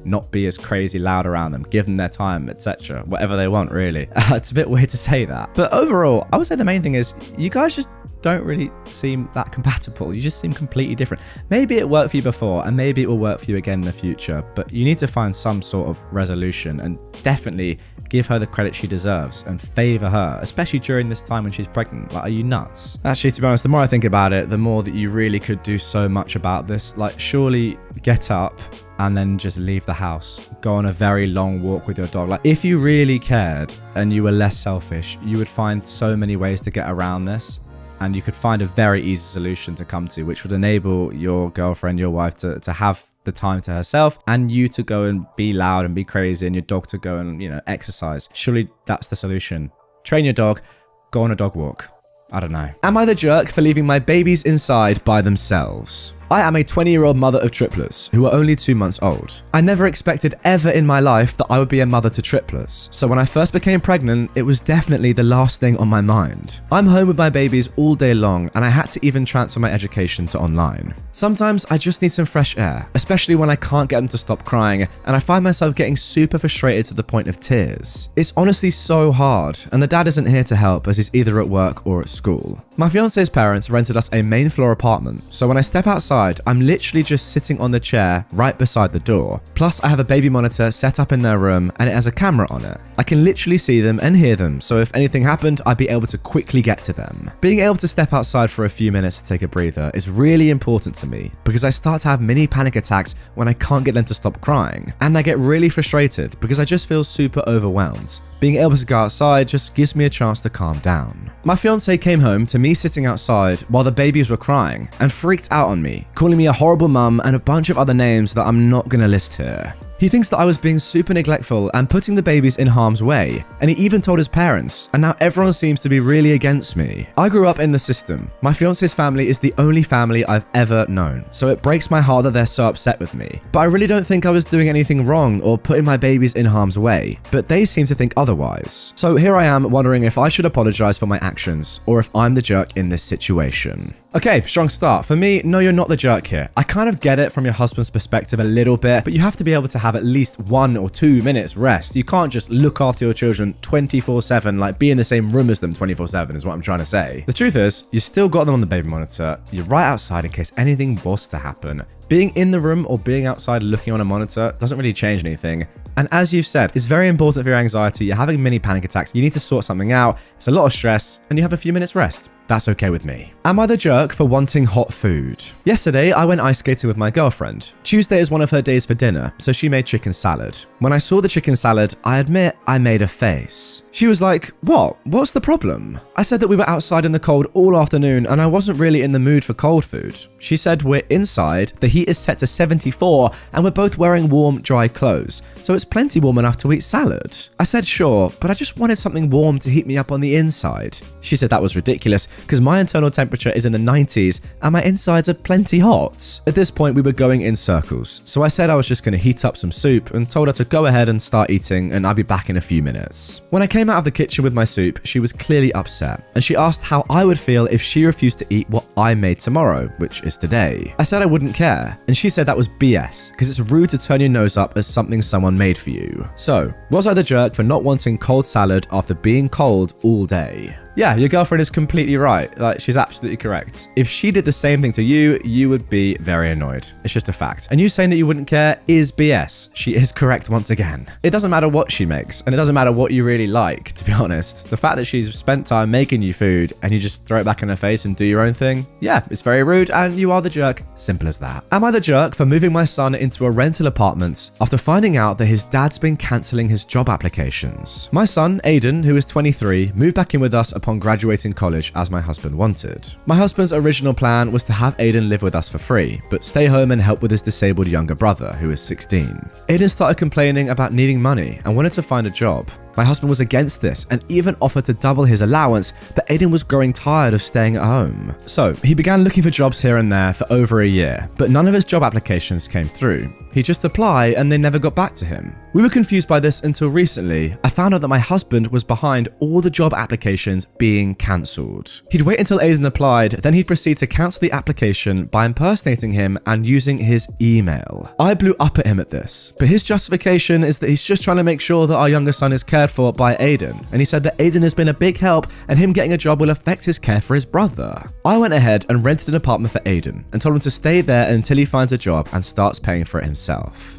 not be as crazy loud around them, give them their time, etc. Whatever they want, really. It's a bit weird to say that. But overall, I would say the main thing is you guys just don't really seem that compatible. You just seem completely different. Maybe it worked for you before and maybe it will work for you again in the future, but you need to find some sort of resolution and definitely give her the credit she deserves and favor her, especially during this time when she's pregnant. Like, are you nuts? Actually, to be honest, the more I think about it, the more that you really could do so much about this. Like, surely get up and then just leave the house. Go on a very long walk with your dog. Like, if you really cared and you were less selfish, you would find so many ways to get around this. And you could find a very easy solution to come to, which would enable your girlfriend, your wife to have the time to herself and you to go and be loud and be crazy and your dog to go and, exercise. Surely that's the solution. Train your dog, go on a dog walk. I don't know. Am I the jerk for leaving my babies inside by themselves? I am a 20-year-old mother of triplets who are only 2 months old. I never expected ever in my life that I would be a mother to triplets, so when I first became pregnant, it was definitely the last thing on my mind. I'm home with my babies all day long, and I had to even transfer my education to online. Sometimes I just need some fresh air, especially when I can't get them to stop crying, and I find myself getting super frustrated to the point of tears. It's honestly so hard, and the dad isn't here to help as he's either at work or at school. My fiance's parents rented us a main floor apartment, so when I step outside, I'm literally just sitting on the chair right beside the door. Plus, I have a baby monitor set up in their room and it has a camera on it. I can literally see them and hear them, so if anything happened, I'd be able to quickly get to them. Being able to step outside for a few minutes to take a breather is really important to me because I start to have mini panic attacks when I can't get them to stop crying, and I get really frustrated because I just feel super overwhelmed. Being able to go outside just gives me a chance to calm down. My fiance came home to me sitting outside while the babies were crying and freaked out on me, calling me a horrible mum and a bunch of other names that I'm not gonna list here. He thinks that I was being super neglectful and putting the babies in harm's way, and he even told his parents, and now everyone seems to be really against me. I grew up in the system. My fiance's family is the only family I've ever known, so it breaks my heart that they're so upset with me. But I really don't think I was doing anything wrong or putting my babies in harm's way, but they seem to think otherwise. So here I am wondering if I should apologize for my actions, or if I'm the jerk in this situation. Okay, strong start. For me, no, you're not the jerk here. I kind of get it from your husband's perspective a little bit, but you have to be able to have at least 1 or 2 minutes rest. You can't just look after your children 24/7, like be in the same room as them 24/7 is what I'm trying to say. The truth is, you still got them on the baby monitor. You're right outside in case anything was to happen. Being in the room or being outside looking on a monitor doesn't really change anything. And as you've said, it's very important for your anxiety. You're having mini panic attacks. You need to sort something out. It's a lot of stress and you have a few minutes rest. That's okay with me. Am I the jerk for wanting hot food? Yesterday, I went ice skating with my girlfriend. Tuesday is one of her days for dinner, so she made chicken salad. When I saw the chicken salad, I admit I made a face. She was like, "What? What's the problem?" I said that we were outside in the cold all afternoon and I wasn't really in the mood for cold food. She said we're inside, the heat is set to 74 and we're both wearing warm, dry clothes, so it's plenty warm enough to eat salad. I said sure, but I just wanted something warm to heat me up on the inside. She said that was ridiculous because my internal temperature is in the 90s and my insides are plenty hot. At this point, we were going in circles, so I said I was just going to heat up some soup and told her to go ahead and start eating and I'd be back in a few minutes. When I came out of the kitchen with my soup, she was clearly upset and she asked how I would feel if she refused to eat what I made tomorrow, which is today. I said I wouldn't care, and she said that was BS because it's rude to turn your nose up at something someone made for you. So, was I the jerk for not wanting cold salad after being cold all day? Yeah, your girlfriend is completely right. Like, she's absolutely correct. If she did the same thing to you, you would be very annoyed. It's just a fact. And you saying that you wouldn't care is BS. She is correct once again. It doesn't matter what she makes, and it doesn't matter what you really like, to be honest. The fact that she's spent time making you food and you just throw it back in her face and do your own thing, yeah, it's very rude and you are the jerk. Simple as that. Am I the jerk for moving my son into a rental apartment after finding out that his dad's been cancelling his job applications? My son, Aiden, who is 23, moved back in with us upon graduating college as my husband wanted. My husband's original plan was to have Aiden live with us for free, but stay home and help with his disabled younger brother, who is 16. Aiden started complaining about needing money and wanted to find a job. My husband was against this and even offered to double his allowance, but Aiden was growing tired of staying at home. So he began looking for jobs here and there for over a year, but none of his job applications came through. He just applied and they never got back to him. We were confused by this until recently. I found out that my husband was behind all the job applications being cancelled. He'd wait until Aiden applied, then he'd proceed to cancel the application by impersonating him and using his email. I blew up at him at this, but his justification is that he's just trying to make sure that our younger son is cared for by Aiden, and he said that Aiden has been a big help and him getting a job will affect his care for his brother. I went ahead and rented an apartment for Aiden and told him to stay there until he finds a job and starts paying for it himself.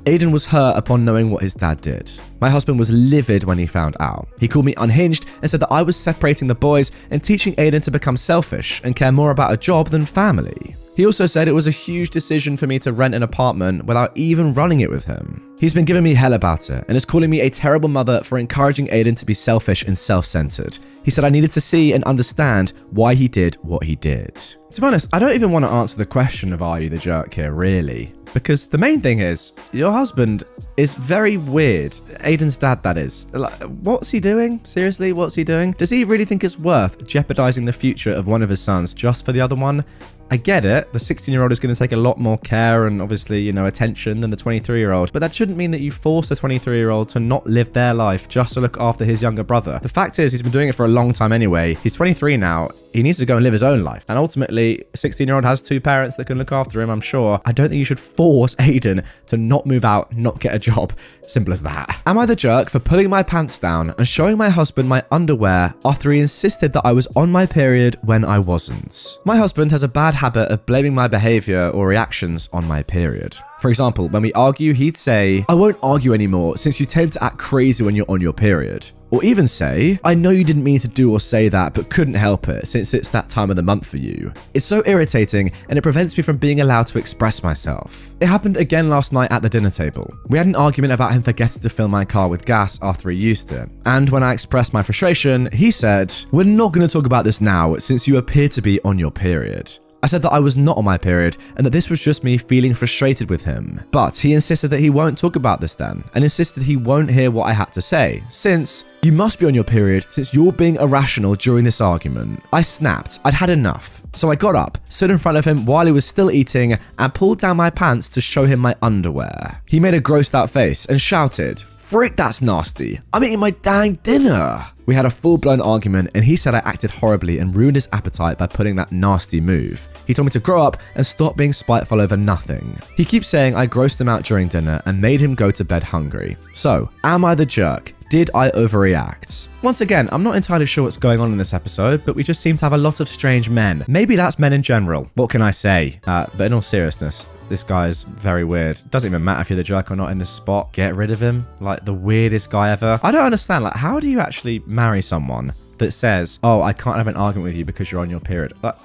Aiden was hurt upon knowing what his dad did. My husband was livid when he found out. He called me unhinged and said that I was separating the boys and teaching Aiden to become selfish and care more about a job than family. He also said it was a huge decision for me to rent an apartment without even running it with him. He's been giving me hell about it and is calling me a terrible mother for encouraging Aiden to be selfish and self-centered. He said I needed to see and understand why he did what he did. To be honest, I don't even want to answer the question of are you the jerk here, really. Because the main thing is, your husband is very weird. Aiden's dad, that is. Like, what's he doing? Seriously, what's he doing? Does he really think it's worth jeopardizing the future of one of his sons just for the other one? I get it. The 16-year-old is going to take a lot more care and obviously, attention than the 23-year-old. But that shouldn't mean that you force the 23-year-old to not live their life just to look after his younger brother. The fact is, he's been doing it for a long time anyway. He's 23 now. He needs to go and live his own life. And ultimately, a 16-year-old has two parents that can look after him, I'm sure. I don't think you should force Aiden to not move out, not get a job. Simple as that. Am I the jerk for pulling my pants down and showing my husband my underwear after he insisted that I was on my period when I wasn't? My husband has a bad habit of blaming my behavior or reactions on my period. For example, when we argue, he'd say, "I won't argue anymore since you tend to act crazy when you're on your period." Or even say, "I know you didn't mean to do or say that, but couldn't help it since it's that time of the month for you." It's so irritating and it prevents me from being allowed to express myself. It happened again last night at the dinner table. We had an argument about him forgetting to fill my car with gas after he used it. And when I expressed my frustration, he said, "We're not going to talk about this now since you appear to be on your period." I said that I was not on my period and that this was just me feeling frustrated with him. But he insisted that he won't talk about this then and insisted he won't hear what I had to say since you must be on your period since you're being irrational during this argument. I snapped. I'd had enough. So I got up, stood in front of him while he was still eating and pulled down my pants to show him my underwear. He made a grossed out face and shouted, "Frick, that's nasty. I'm eating my dang dinner." We had a full-blown argument and he said I acted horribly and ruined his appetite by putting that nasty move. He told me to grow up and stop being spiteful over nothing. He keeps saying I grossed him out during dinner and made him go to bed hungry. So, am I the jerk? Did I overreact? Once again, I'm not entirely sure what's going on in this episode, but we just seem to have a lot of strange men. Maybe that's men in general. What can I say? But in all seriousness, this guy is very weird. Doesn't even matter if you're the jerk or not in this spot. Get rid of him. Like, the weirdest guy ever. I don't understand. Like, how do you actually marry someone that says, "Oh, I can't have an argument with you because you're on your period"? Like,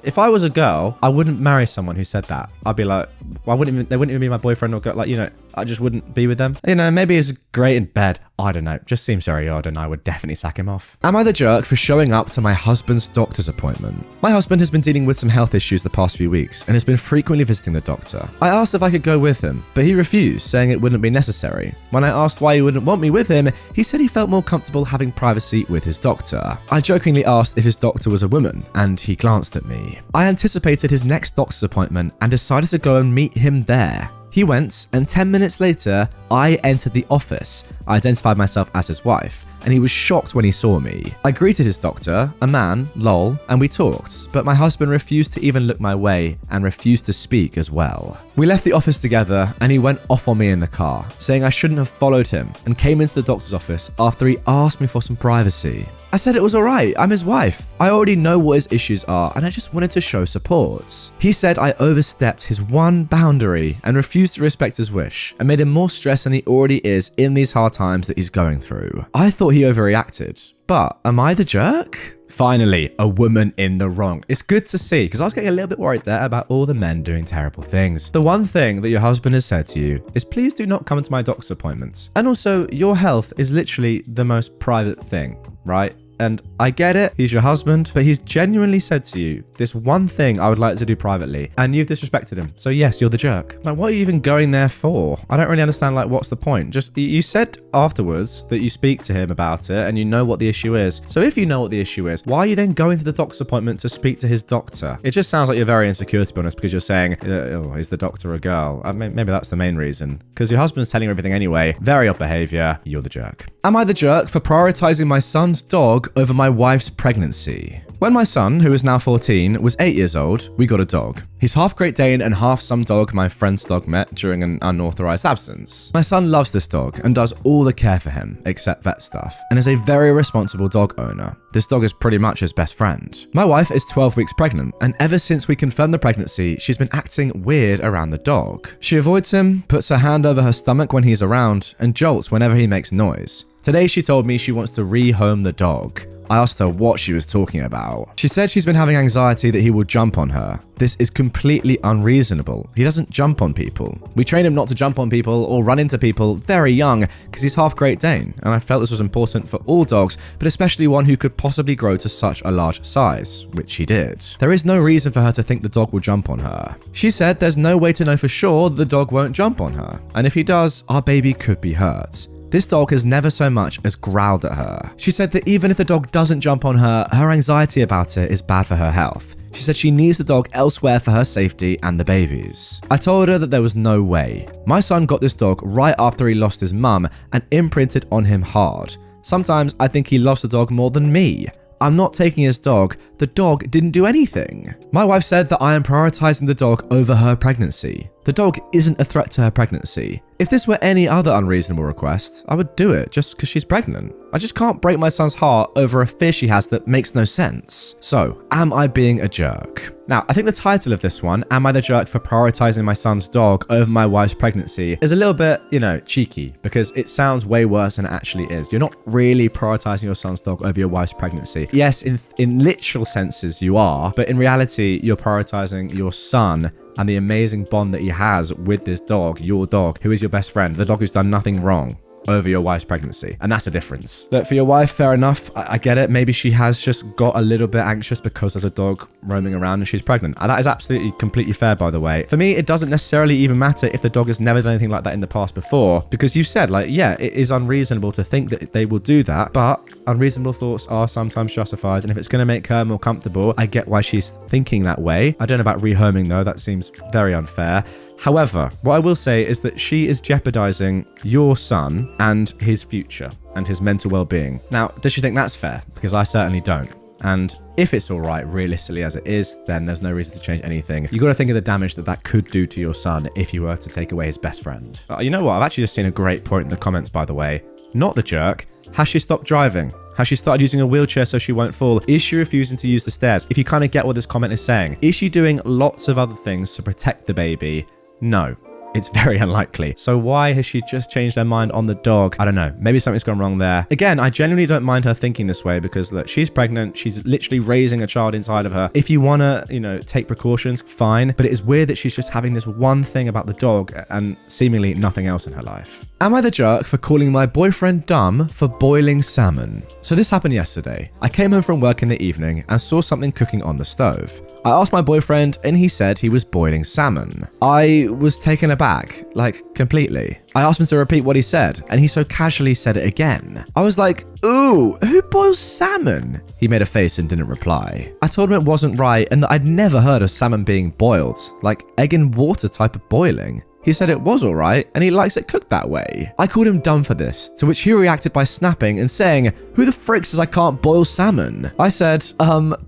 if I was a girl, I wouldn't marry someone who said that. I'd be like, they wouldn't even be my boyfriend or girl. Like, I just wouldn't be with them. Maybe he's great in bed. I don't know. Just seems very odd and I would definitely sack him off. Am I the jerk for showing up to my husband's doctor's appointment? My husband has been dealing with some health issues the past few weeks and has been frequently visiting the doctor. I asked if I could go with him, but he refused, saying it wouldn't be necessary. When I asked why he wouldn't want me with him, he said he felt more comfortable having privacy with his doctor. I jokingly asked if his doctor was a woman, and he glanced at me. I anticipated his next doctor's appointment and decided to go and meet him there. He went, and 10 minutes later, I entered the office. I identified myself as his wife, and he was shocked when he saw me. I greeted his doctor, a man, lol, and we talked, but my husband refused to even look my way and refused to speak as well. We left the office together, and he went off on me in the car, saying I shouldn't have followed him, and came into the doctor's office after he asked me for some privacy. I said it was alright, I'm his wife. I already know what his issues are and I just wanted to show support. He said I overstepped his one boundary and refused to respect his wish and made him more stressed than he already is in these hard times that he's going through. I thought he overreacted, but am I the jerk? Finally, a woman in the wrong. It's good to see, because I was getting a little bit worried there about all the men doing terrible things. The one thing that your husband has said to you is please do not come to my doctor's appointments. And also, your health is literally the most private thing, right? And I get it, he's your husband, but he's genuinely said to you, this one thing I would like to do privately, and you've disrespected him. So yes, you're the jerk. Like, what are you even going there for? I don't really understand, like, what's the point? Just, you said afterwards that you speak to him about it and you know what the issue is. So if you know what the issue is, why are you then going to the doctor's appointment to speak to his doctor? It just sounds like you're very insecure, to be honest, because you're saying, oh, is the doctor a girl? Maybe that's the main reason. Because your husband's telling you everything anyway. Very odd behavior. You're the jerk. Am I the jerk for prioritizing my son's dog over my wife's pregnancy? When my son, who is now 14, was 8 years old, we got a dog. He's half Great Dane and half some dog my friend's dog met during an unauthorized absence. My son loves this dog and does all the care for him, except vet stuff, and is a very responsible dog owner. This dog is pretty much his best friend. My wife is 12 weeks pregnant, and ever since we confirmed the pregnancy, she's been acting weird around the dog. She avoids him, puts her hand over her stomach when he's around, and jolts whenever he makes noise. Today she told me she wants to rehome the dog. I asked her what she was talking about. She said she's been having anxiety that he will jump on her. This is completely unreasonable. He doesn't jump on people. We train him not to jump on people or run into people very young because he's half Great Dane, and I felt this was important for all dogs, but especially one who could possibly grow to such a large size, which he did. There is no reason for her to think the dog will jump on her. She said there's no way to know for sure that the dog won't jump on her, and if he does, our baby could be hurt. This dog has never so much as growled at her. She said that even if the dog doesn't jump on her, her anxiety about it is bad for her health. She said she needs the dog elsewhere for her safety and the baby's. I told her that there was no way. My son got this dog right after he lost his mum and imprinted on him hard. Sometimes I think he loves the dog more than me. I'm not taking his dog. The dog didn't do anything. My wife said that I am prioritizing the dog over her pregnancy. The dog isn't a threat to her pregnancy. If this were any other unreasonable request, I would do it just because she's pregnant. I just can't break my son's heart over a fear she has that makes no sense. So, am I being a jerk? Now, I think the title of this one, Am I the Jerk for Prioritizing My Son's Dog Over My Wife's Pregnancy, is a little bit, cheeky because it sounds way worse than it actually is. You're not really prioritizing your son's dog over your wife's pregnancy. Yes, in literal senses you are, but in reality, you're prioritizing your son and the amazing bond that he has with this dog, your dog, who is your best friend, the dog who's done nothing wrong, over your wife's pregnancy. And that's a difference. Look, for your wife, fair enough. I get it. Maybe she has just got a little bit anxious because there's a dog roaming around and she's pregnant. And that is absolutely completely fair, by the way. For me, it doesn't necessarily even matter if the dog has never done anything like that in the past before, because you said, it is unreasonable to think that they will do that, but unreasonable thoughts are sometimes justified. And if it's going to make her more comfortable, I get why she's thinking that way. I don't know about rehoming though. That seems very unfair. However, what I will say is that she is jeopardizing your son and his future and his mental well-being. Now, does she think that's fair? Because I certainly don't. And if it's all right, realistically as it is, then there's no reason to change anything. You got to think of the damage that could do to your son if you were to take away his best friend. You know what? I've actually just seen a great point in the comments, by the way. Not the jerk. Has she stopped driving? Has she started using a wheelchair so she won't fall? Is she refusing to use the stairs? If you kind of get what this comment is saying. Is she doing lots of other things to protect the baby? No, it's very unlikely. So why has she just changed her mind on the dog? I don't know. Maybe something's gone wrong there. Again, I genuinely don't mind her thinking this way because look, she's pregnant. She's literally raising a child inside of her. If you want to, take precautions, fine. But it is weird that she's just having this one thing about the dog and seemingly nothing else in her life. Am I the jerk for calling my boyfriend dumb for boiling salmon? So this happened yesterday. I came home from work in the evening and saw something cooking on the stove. I asked my boyfriend and he said he was boiling salmon. I was taken aback, completely. I asked him to repeat what he said and he so casually said it again. I was like, ooh, who boils salmon? He made a face and didn't reply. I told him it wasn't right and that I'd never heard of salmon being boiled, like egg and water type of boiling. He said it was alright and he likes it cooked that way. I called him dumb for this, to which he reacted by snapping and saying, "Who the frick says I can't boil salmon?" I said,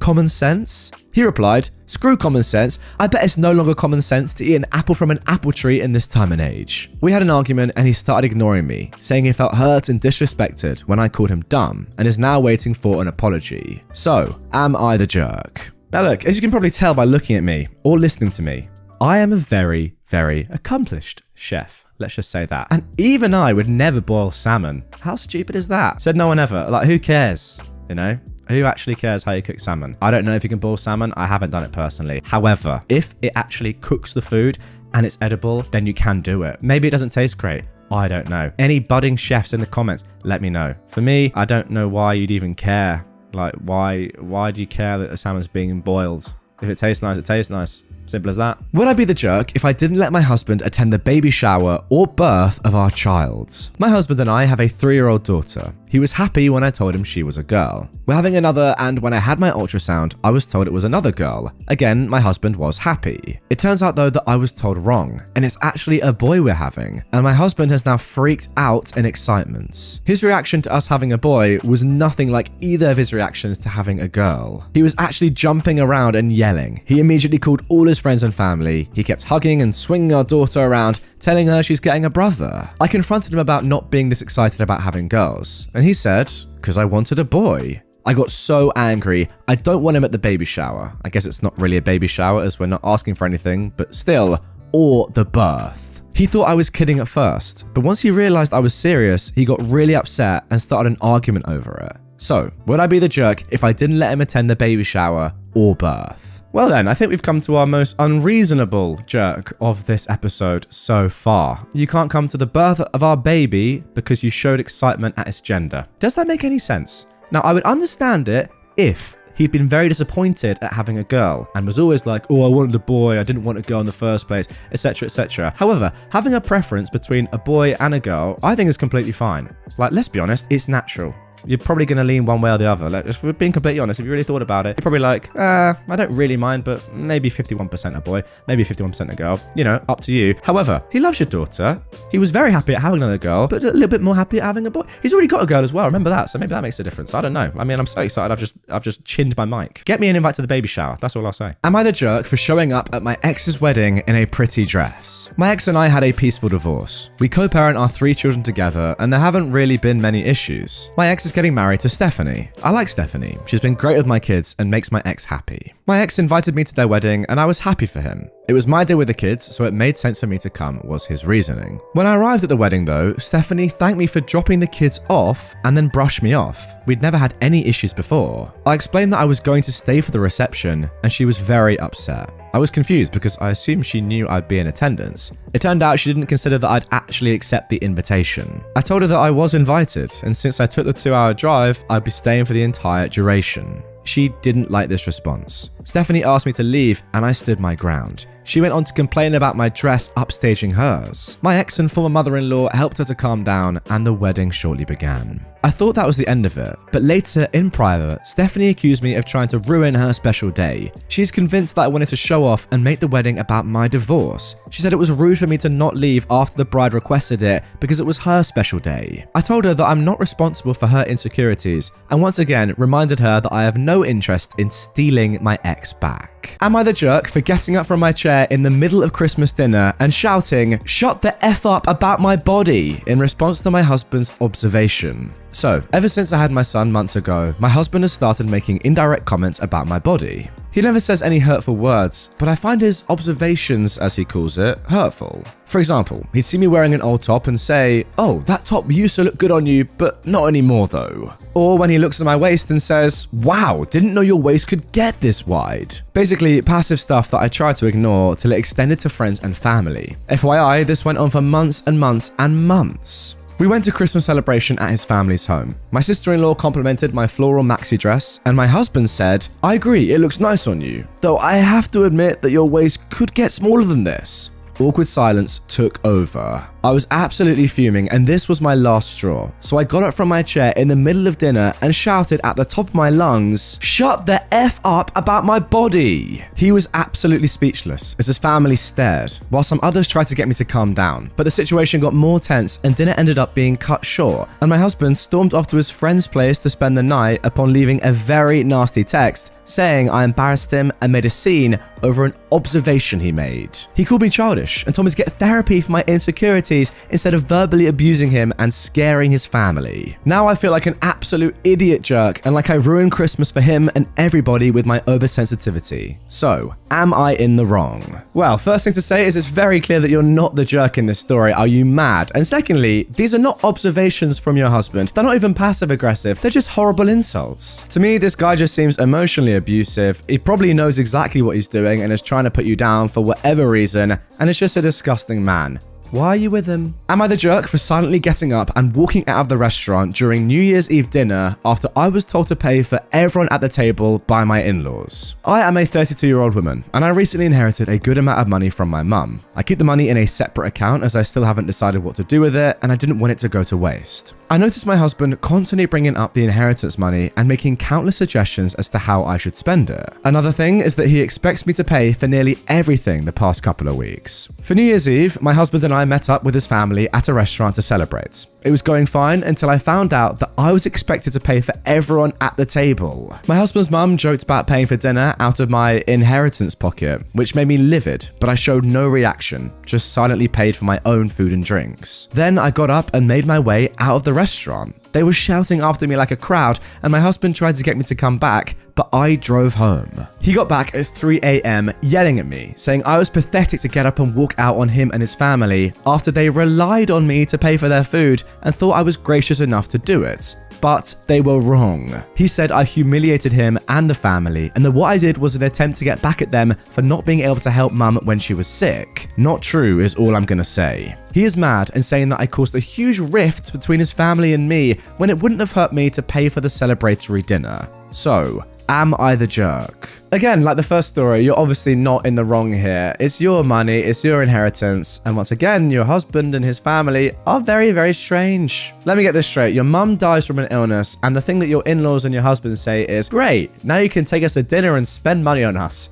common sense? He replied, "Screw common sense. I bet it's no longer common sense to eat an apple from an apple tree in this time and age." We had an argument and he started ignoring me, saying he felt hurt and disrespected when I called him dumb and is now waiting for an apology. So, am I the jerk? Now look, as you can probably tell by looking at me or listening to me, I am a very, very accomplished chef. Let's just say that. And even I would never boil salmon. How stupid is that? Said no one ever. Like, who cares? You know? Who actually cares how you cook salmon? I don't know if you can boil salmon. I haven't done it personally. However, if it actually cooks the food and it's edible, then you can do it. Maybe it doesn't taste great. I don't know. Any budding chefs in the comments, let me know. For me, I don't know why you'd even care. Like, why do you care that the salmon's being boiled? If it tastes nice, it tastes nice. Simple as that. Would I be the jerk if I didn't let my husband attend the baby shower or birth of our child? My husband and I have a 3-year-old daughter. He was happy when I told him she was a girl. We're having another, and when I had my ultrasound, I was told it was another girl. Again, my husband was happy. It turns out though that I was told wrong, and it's actually a boy we're having, and my husband has now freaked out in excitement. His reaction to us having a boy was nothing like either of his reactions to having a girl. He was actually jumping around and yelling. He immediately called all his friends and family. He kept hugging and swinging our daughter around, telling her she's getting a brother. I confronted him about not being this excited about having girls, and he said, "'Cause I wanted a boy." I got so angry. I don't want him at the baby shower. I guess it's not really a baby shower as we're not asking for anything, but still, or the birth. He thought I was kidding at first, but once he realized I was serious, he got really upset and started an argument over it. So, would I be the jerk if I didn't let him attend the baby shower or birth? Well then, I think we've come to our most unreasonable jerk of this episode so far. You can't come to the birth of our baby because you showed excitement at its gender. Does that make any sense? Now, I would understand it if he'd been very disappointed at having a girl and was always like, "Oh, I wanted a boy, I didn't want a girl in the first place," etc, etc. However, having a preference between a boy and a girl, I think is completely fine. Like, let's be honest, it's natural. You're probably going to lean one way or the other. Like, if we're being completely honest, if you really thought about it, you're probably like, I don't really mind, but maybe 51% a boy, maybe 51% a girl. You know, up to you. However, he loves your daughter. He was very happy at having another girl, but a little bit more happy at having a boy. He's already got a girl as well, remember that, so maybe that makes a difference. I don't know. I mean, I'm so excited, I've just chinned my mic. Get me an invite to the baby shower, that's all I'll say. Am I the jerk for showing up at my ex's wedding in a pretty dress? My ex and I had a peaceful divorce. We co-parent our 3 children together, and there haven't really been many issues. My ex is getting married to Stephanie. I like Stephanie. She's been great with my kids and makes my ex happy. My ex invited me to their wedding and I was happy for him. It was my day with the kids, so it made sense for me to come, was his reasoning. When I arrived at the wedding though, Stephanie thanked me for dropping the kids off and then brushed me off. We'd never had any issues before. I explained that I was going to stay for the reception and she was very upset. I was confused because I assumed she knew I'd be in attendance. It turned out she didn't consider that I'd actually accept the invitation. I told her that I was invited, and since I took the 2-hour drive, I'd be staying for the entire duration. She didn't like this response. Stephanie asked me to leave, and I stood my ground. She went on to complain about my dress upstaging hers. My ex and former mother-in-law helped her to calm down, and the wedding shortly began. I thought that was the end of it, but later, in private, Stephanie accused me of trying to ruin her special day. She's convinced that I wanted to show off and make the wedding about my divorce. She said it was rude for me to not leave after the bride requested it because it was her special day. I told her that I'm not responsible for her insecurities, and once again reminded her that I have no interest in stealing my ex back. Am I the jerk for getting up from my chair in the middle of Christmas dinner and shouting, "Shut the F up about my body," in response to my husband's observation? So, ever since I had my son months ago, my husband has started making indirect comments about my body. He never says any hurtful words, but I find his observations, as he calls it, hurtful. For example, he'd see me wearing an old top and say, "Oh, that top used to look good on you, but not anymore though." Or when he looks at my waist and says, "Wow, didn't know your waist could get this wide." Basically, passive stuff that I tried to ignore till it extended to friends and family. FYI, this went on for months and months and months. We went to Christmas celebration at his family's home. My sister-in-law complimented my floral maxi dress, and my husband said, "I agree, it looks nice on you, though I have to admit that your waist could get smaller than this." Awkward silence took over. I was absolutely fuming, and this was my last straw. So I got up from my chair in the middle of dinner and shouted at the top of my lungs, "Shut the F up about my body!" He was absolutely speechless as his family stared, while some others tried to get me to calm down. But the situation got more tense and dinner ended up being cut short, and my husband stormed off to his friend's place to spend the night upon leaving a very nasty text saying I embarrassed him and made a scene over an observation he made. He called me childish and told me to get therapy for my insecurities instead of verbally abusing him and scaring his family. Now I feel like an absolute idiot jerk and like I ruined Christmas for him and everybody with my oversensitivity. So, am I in the wrong? Well, first thing to say is it's very clear that you're not the jerk in this story. Are you mad? And secondly, these are not observations from your husband. They're not even passive aggressive. They're just horrible insults. To me, this guy just seems emotionally abusive. He probably knows exactly what he's doing and is trying to put you down for whatever reason, and is just a disgusting man. Why are you with him? Am I the jerk for silently getting up and walking out of the restaurant during New Year's Eve dinner after I was told to pay for everyone at the table by my in-laws? I am a 32-year-old woman, and I recently inherited a good amount of money from my mum. I keep the money in a separate account as I still haven't decided what to do with it, and I didn't want it to go to waste. I noticed my husband constantly bringing up the inheritance money and making countless suggestions as to how I should spend it. Another thing is that he expects me to pay for nearly everything the past couple of weeks. For New Year's Eve, my husband and I met up with his family at a restaurant to celebrate. It was going fine until I found out that I was expected to pay for everyone at the table. My husband's mum joked about paying for dinner out of my inheritance pocket, which made me livid, but I showed no reaction, just silently paid for my own food and drinks. Then I got up and made my way out of the restaurant. They were shouting after me like a crowd, and my husband tried to get me to come back, but I drove home. He got back at 3 a.m. yelling at me, saying I was pathetic to get up and walk out on him and his family after they relied on me to pay for their food and thought I was gracious enough to do it. But they were wrong. He said I humiliated him and the family, and that what I did was an attempt to get back at them for not being able to help mum when she was sick. Not true is all I'm gonna say. He is mad and saying that I caused a huge rift between his family and me when it wouldn't have hurt me to pay for the celebratory dinner. So, am I the jerk? Again, like the first story, you're obviously not in the wrong here. It's your money, it's your inheritance, and once again, your husband and his family are very, very strange. Let me get this straight. Your mum dies from an illness, and the thing that your in-laws and your husband say is, "Great, now you can take us to dinner and spend money on us."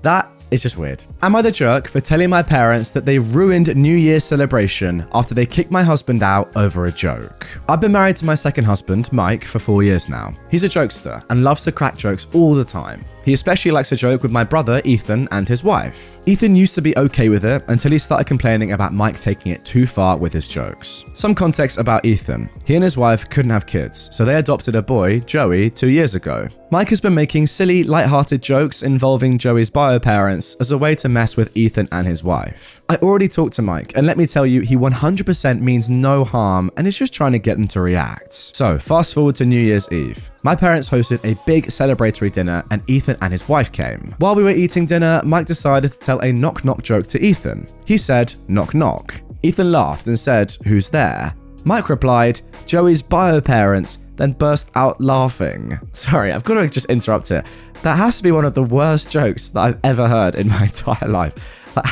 It's just weird. Am I the jerk for telling my parents that they ruined New Year's celebration after they kicked my husband out over a joke? I've been married to my second husband, Mike, for 4 years now. He's a jokester and loves to crack jokes all the time. He especially likes to joke with my brother, Ethan, and his wife. Ethan used to be okay with it until he started complaining about Mike taking it too far with his jokes. Some context about Ethan. He and his wife couldn't have kids, so they adopted a boy, Joey, 2 years ago. Mike has been making silly, light-hearted jokes involving Joey's bio parents as a way to mess with Ethan and his wife. I already talked to Mike, and let me tell you, he 100% means no harm and is just trying to get them to react. So, fast forward to New Year's Eve. My parents hosted a big celebratory dinner and Ethan and his wife came. While we were eating dinner, Mike decided to tell a knock-knock joke to Ethan. He said, "Knock knock." Ethan laughed and said, "Who's there?" Mike replied, "Joey's bio parents," then burst out laughing. Sorry, I've got to just interrupt here. That has to be one of the worst jokes that I've ever heard in my entire life. Like,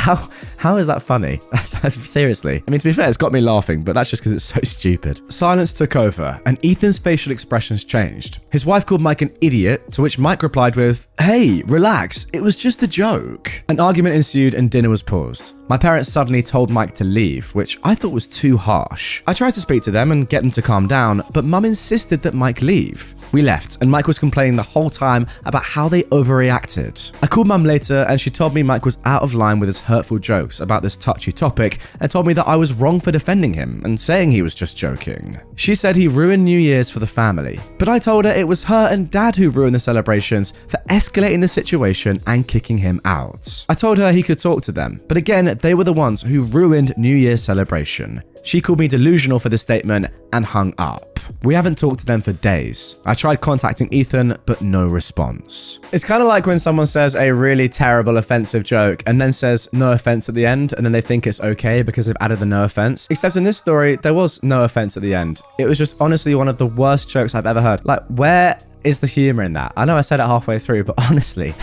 how is that funny? Seriously. I mean, to be fair, it's got me laughing, but that's just because it's so stupid. Silence took over, and Ethan's facial expressions changed. His wife called Mike an idiot, to which Mike replied with, "Hey, relax, it was just a joke." An argument ensued and dinner was paused. My parents suddenly told Mike to leave, which I thought was too harsh. I tried to speak to them and get them to calm down, but Mum insisted that Mike leave. We left, and Mike was complaining the whole time about how they overreacted. I called Mum later, and she told me Mike was out of line with his hurtful jokes about this touchy topic, and told me that I was wrong for defending him and saying he was just joking. She said he ruined New Year's for the family, but I told her it was her and Dad who ruined the celebrations for escalating the situation and kicking him out. I told her he could talk to them, but again, they were the ones who ruined New Year's celebration. She called me delusional for this statement and hung up. We haven't talked to them for days. I tried contacting Ethan, but no response. It's kind of like when someone says a really terrible offensive joke and then says no offense at the end, and then they think it's okay because they've added the no offense. Except in this story, there was no offense at the end. It was just honestly one of the worst jokes I've ever heard. Like, where is the humor in that? I know I said it halfway through, but honestly,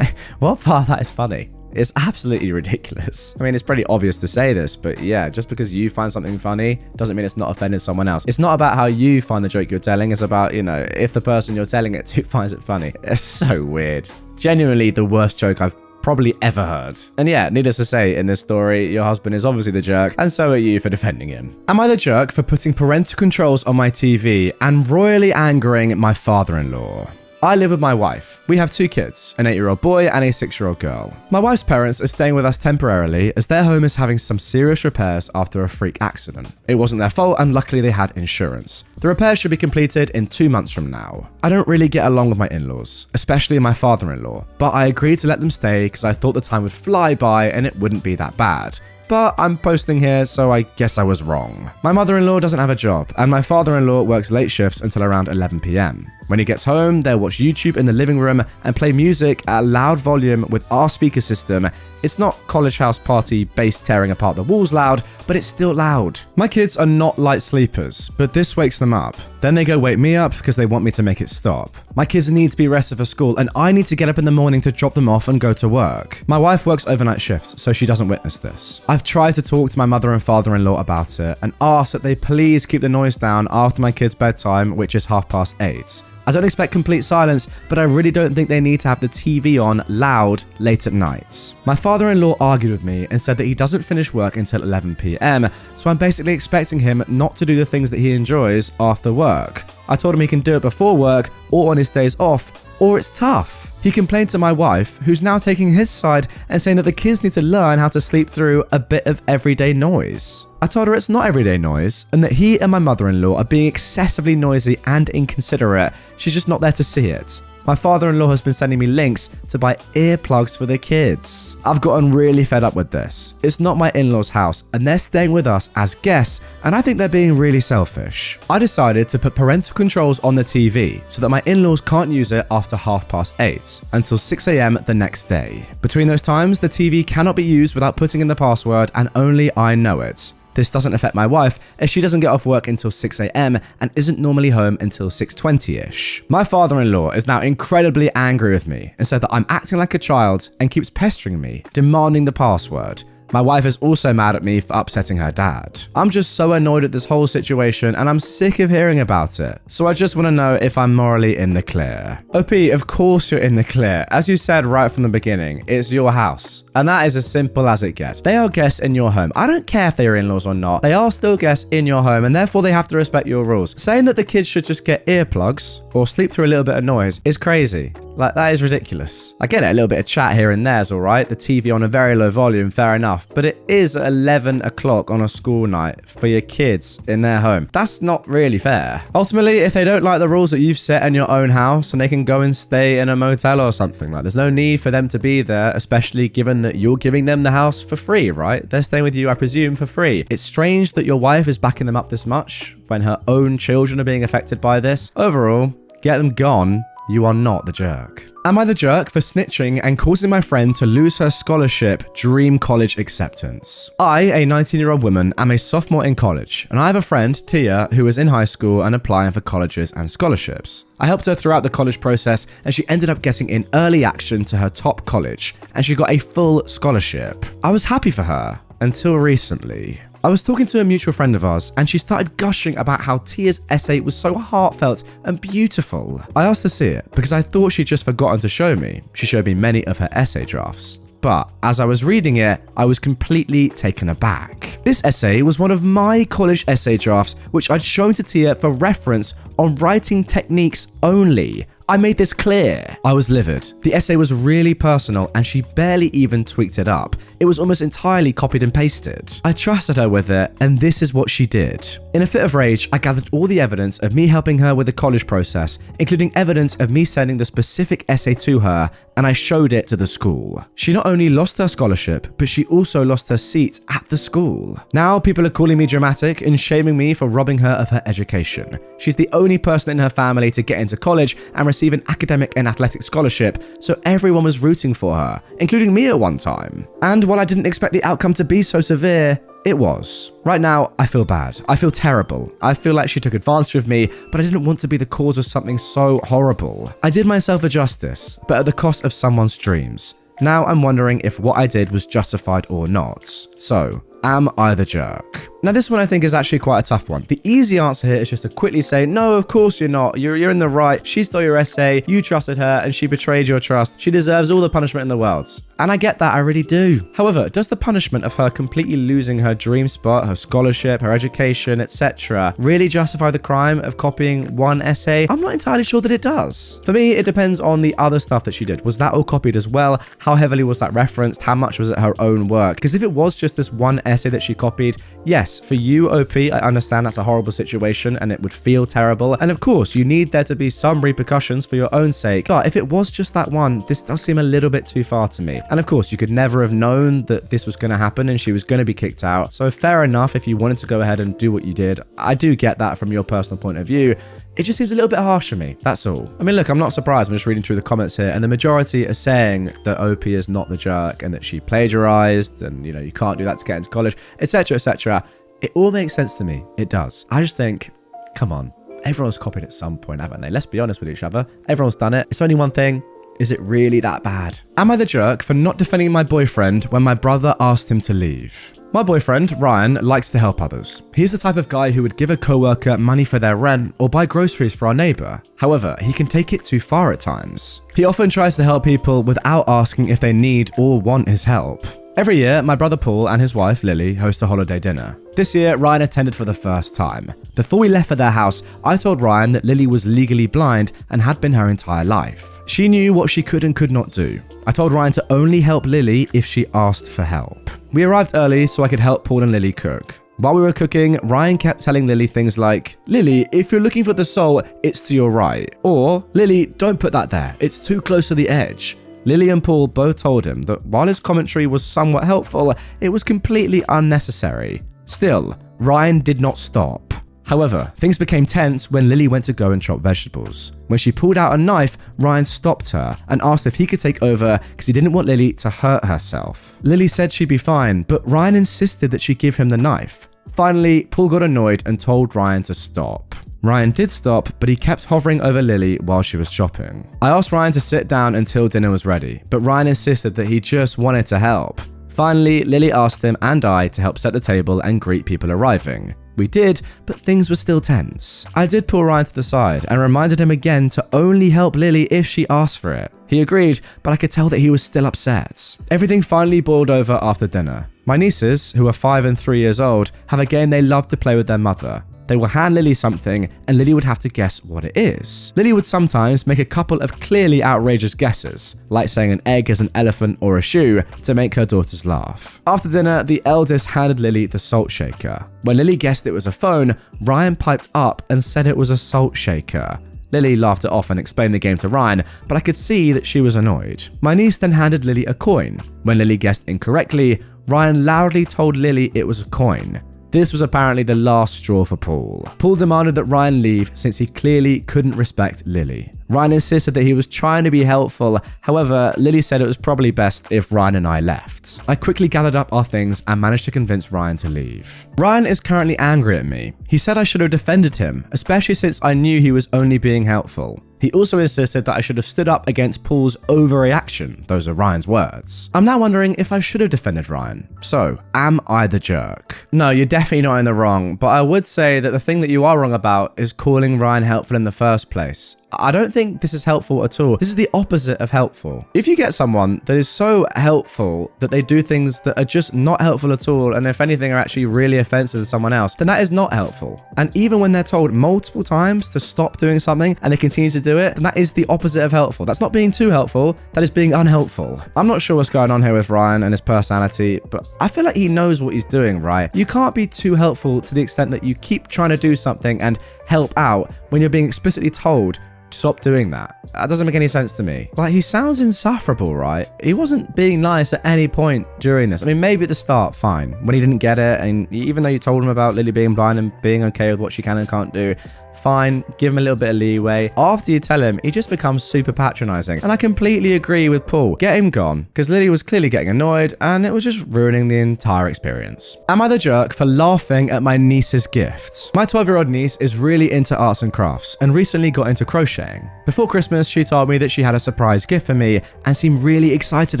what part of that is funny? It's absolutely ridiculous. I mean, it's pretty obvious to say this, but yeah, just because you find something funny doesn't mean it's not offending someone else. It's not about how you find the joke you're telling, it's about, if the person you're telling it to finds it funny. It's so weird. Genuinely the worst joke I've probably ever heard. And yeah, needless to say, in this story, your husband is obviously the jerk, and so are you for defending him. Am I the jerk for putting parental controls on my TV and royally angering my father-in-law? I live with my wife. We have 2 kids, an 8-year-old boy and a 6-year-old girl. My wife's parents are staying with us temporarily as their home is having some serious repairs after a freak accident. It wasn't their fault and luckily they had insurance. The repairs should be completed in 2 months from now. I don't really get along with my in-laws, especially my father-in-law, but I agreed to let them stay because I thought the time would fly by and it wouldn't be that bad. But I'm posting here, so I guess I was wrong. My mother-in-law doesn't have a job, and my father-in-law works late shifts until around 11 p.m. When he gets home, they'll watch YouTube in the living room and play music at a loud volume with our speaker system. It's not college house party bass tearing apart the walls loud, but it's still loud. My kids are not light sleepers, but this wakes them up. Then they go wake me up because they want me to make it stop. My kids need to be rested for school, and I need to get up in the morning to drop them off and go to work. My wife works overnight shifts, so she doesn't witness this. I've tried to talk to my mother and father-in-law about it and asked that they please keep the noise down after my kids' bedtime, which is 8:30. I don't expect complete silence, but I really don't think they need to have the TV on loud late at night. My father-in-law argued with me and said that he doesn't finish work until 11 p.m, so I'm basically expecting him not to do the things that he enjoys after work. I told him he can do it before work or on his days off, or it's tough. He complained to my wife, who's now taking his side and saying that the kids need to learn how to sleep through a bit of everyday noise. I told her it's not everyday noise and that he and my mother-in-law are being excessively noisy and inconsiderate. She's just not there to see it. My father-in-law has been sending me links to buy earplugs for the kids. I've gotten really fed up with this. It's not my in-laws' house and they're staying with us as guests, and I think they're being really selfish. I decided to put parental controls on the TV so that my in-laws can't use it after 8:30 until 6 a.m. the next day. Between those times, the TV cannot be used without putting in the password and only I know it. This doesn't affect my wife as she doesn't get off work until 6 a.m. and isn't normally home until 6:20ish. My father-in-law is now incredibly angry with me and said that I'm acting like a child and keeps pestering me, demanding the password. My wife is also mad at me for upsetting her dad. I'm just so annoyed at this whole situation and I'm sick of hearing about it. So I just want to know if I'm morally in the clear. OP, of course you're in the clear. As you said right from the beginning, it's your house. And that is as simple as it gets. They are guests in your home. I don't care if they're in-laws or not. They are still guests in your home and therefore they have to respect your rules. Saying that the kids should just get earplugs or sleep through a little bit of noise is crazy. Like, that is ridiculous. I get it, a little bit of chat here and there is alright. The TV on a very low volume, fair enough. But it is 11 o'clock on a school night for your kids in their home. That's not really fair. Ultimately, if they don't like the rules that you've set in your own house, and they can go and stay in a motel or something, like, there's no need for them to be there, especially given that you're giving them the house for free, right? They're staying with you, I presume, for free. It's strange that your wife is backing them up this much when her own children are being affected by this. Overall, get them gone. You are not the jerk. Am I the jerk for snitching and causing my friend to lose her scholarship dream college acceptance? I, a 19-year-old woman, am a sophomore in college, and I have a friend, Tia, who is in high school and applying for colleges and scholarships. I helped her throughout the college process, and she ended up getting in early action to her top college, and she got a full scholarship. I was happy for her, until recently. I was talking to a mutual friend of ours, and she started gushing about how Tia's essay was so heartfelt and beautiful. I asked to see it because I thought she'd just forgotten to show me. She showed me many of her essay drafts. But as I was reading it, I was completely taken aback. This essay was one of my college essay drafts, which I'd shown to Tia for reference on writing techniques only. I made this clear. I was livid. The essay was really personal and she barely even tweaked it up. It was almost entirely copied and pasted. I trusted her with it, and this is what she did. In a fit of rage, I gathered all the evidence of me helping her with the college process, including evidence of me sending the specific essay to her, and I showed it to the school. She not only lost her scholarship, but she also lost her seat at the school. Now people are calling me dramatic and shaming me for robbing her of her education. She's the only person in her family to get into college and receive an academic and athletic scholarship, so everyone was rooting for her, including me at one time. And while I didn't expect the outcome to be so severe, it was. Right now, I feel bad. I feel terrible. I feel like she took advantage of me, but I didn't want to be the cause of something so horrible. I did myself a justice, but at the cost of someone's dreams. Now I'm wondering if what I did was justified or not. So, am I the jerk? Now this one I think is actually quite a tough one. The easy answer here is just to quickly say, no, of course you're not. You're in the right. She stole your essay, you trusted her, and she betrayed your trust. She deserves all the punishment in the world. And I get that, I really do. However, does the punishment of her completely losing her dream spot, her scholarship, her education, etc. really justify the crime of copying one essay? I'm not entirely sure that it does. For me, it depends on the other stuff that she did. Was that all copied as well? How heavily was that referenced? How much was it her own work? Because if it was just this one essay that she copied, yes, for you, OP, I understand that's a horrible situation and it would feel terrible. And of course, you need there to be some repercussions for your own sake. But if it was just that one, this does seem a little bit too far to me. And of course, you could never have known that this was going to happen and she was going to be kicked out. So fair enough if you wanted to go ahead and do what you did. I do get that from your personal point of view. It just seems a little bit harsh for me, that's all. I mean, look, I'm not surprised. I'm just reading through the comments here, and the majority are saying that OP is not the jerk and that she plagiarized and, you know, you can't do that to get into college, etc., etc. It all makes sense to me. It does. I just think, come on. Everyone's copied at some point, haven't they? Let's be honest with each other. Everyone's done it. It's only one thing. Is it really that bad? Am I the jerk for not defending my boyfriend when my brother asked him to leave? My boyfriend, Ryan, likes to help others. He's the type of guy who would give a coworker money for their rent or buy groceries for our neighbor. However, he can take it too far at times. He often tries to help people without asking if they need or want his help. Every year, my brother Paul and his wife Lily host a holiday dinner. This year, Ryan attended for the first time. Before we left for their house, I told Ryan that Lily was legally blind and had been her entire life. She knew what she could and could not do. I told Ryan to only help Lily if she asked for help. We arrived early so I could help Paul and Lily cook. While we were cooking, Ryan kept telling Lily things like, Lily, if you're looking for the soul, it's to your right. Or, Lily, don't put that there. It's too close to the edge. Lily and Paul both told him that while his commentary was somewhat helpful, it was completely unnecessary. Still, Ryan did not stop. However, things became tense when Lily went to go and chop vegetables. When she pulled out a knife, Ryan stopped her and asked if he could take over because he didn't want Lily to hurt herself. Lily said she'd be fine, but Ryan insisted that she give him the knife. Finally, Paul got annoyed and told Ryan to stop. Ryan did stop, but he kept hovering over Lily while she was chopping. I asked Ryan to sit down until dinner was ready, but Ryan insisted that he just wanted to help. Finally, Lily asked him and I to help set the table and greet people arriving. We did, but things were still tense. I did pull Ryan to the side and reminded him again to only help Lily if she asked for it. He agreed, but I could tell that he was still upset. Everything finally boiled over after dinner. My nieces, who are 5 and 3 years old, have a game they love to play with their mother. They will hand Lily something and Lily would have to guess what it is. Lily would sometimes make a couple of clearly outrageous guesses, like saying an egg is an elephant or a shoe, to make her daughters laugh. After dinner, the eldest handed Lily the salt shaker. When Lily guessed it was a phone, Ryan piped up and said it was a salt shaker. Lily laughed it off and explained the game to Ryan, but I could see that she was annoyed. My niece then handed Lily a coin. When Lily guessed incorrectly, Ryan loudly told Lily it was a coin. This was apparently the last straw for Paul. Paul demanded that Ryan leave since he clearly couldn't respect Lily. Ryan insisted that he was trying to be helpful. However, Lily said it was probably best if Ryan and I left. I quickly gathered up our things and managed to convince Ryan to leave. Ryan is currently angry at me. He said I should have defended him, especially since I knew he was only being helpful. He also insisted that I should have stood up against Paul's overreaction. Those are Ryan's words. I'm now wondering if I should have defended Ryan. So, am I the jerk? No, you're definitely not in the wrong, but I would say that the thing that you are wrong about is calling Ryan helpful in the first place. I don't think this is helpful at all. This is the opposite of helpful. If you get someone that is so helpful that they do things that are just not helpful at all, and if anything are actually really offensive to someone else, then that is not helpful. And even when they're told multiple times to stop doing something and they continue to do it, then that is the opposite of helpful. That's not being too helpful, that is being unhelpful. I'm not sure what's going on here with Ryan and his personality, but I feel like he knows what he's doing, right? You can't be too helpful to the extent that you keep trying to do something and help out when you're being explicitly told stop doing that. That doesn't make any sense to me. Like, he sounds insufferable, right? He wasn't being nice at any point during this. I mean, maybe at the start, fine. When he didn't get it, and even though you told him about Lily being blind and being okay with what she can and can't do, fine, give him a little bit of leeway. After you tell him, he just becomes super patronizing. And I completely agree with Paul. Get him gone, because Lily was clearly getting annoyed and it was just ruining the entire experience. Am I the jerk for laughing at my niece's gift? My 12-year-old niece is really into arts and crafts and recently got into crocheting. Before Christmas, she told me that she had a surprise gift for me and seemed really excited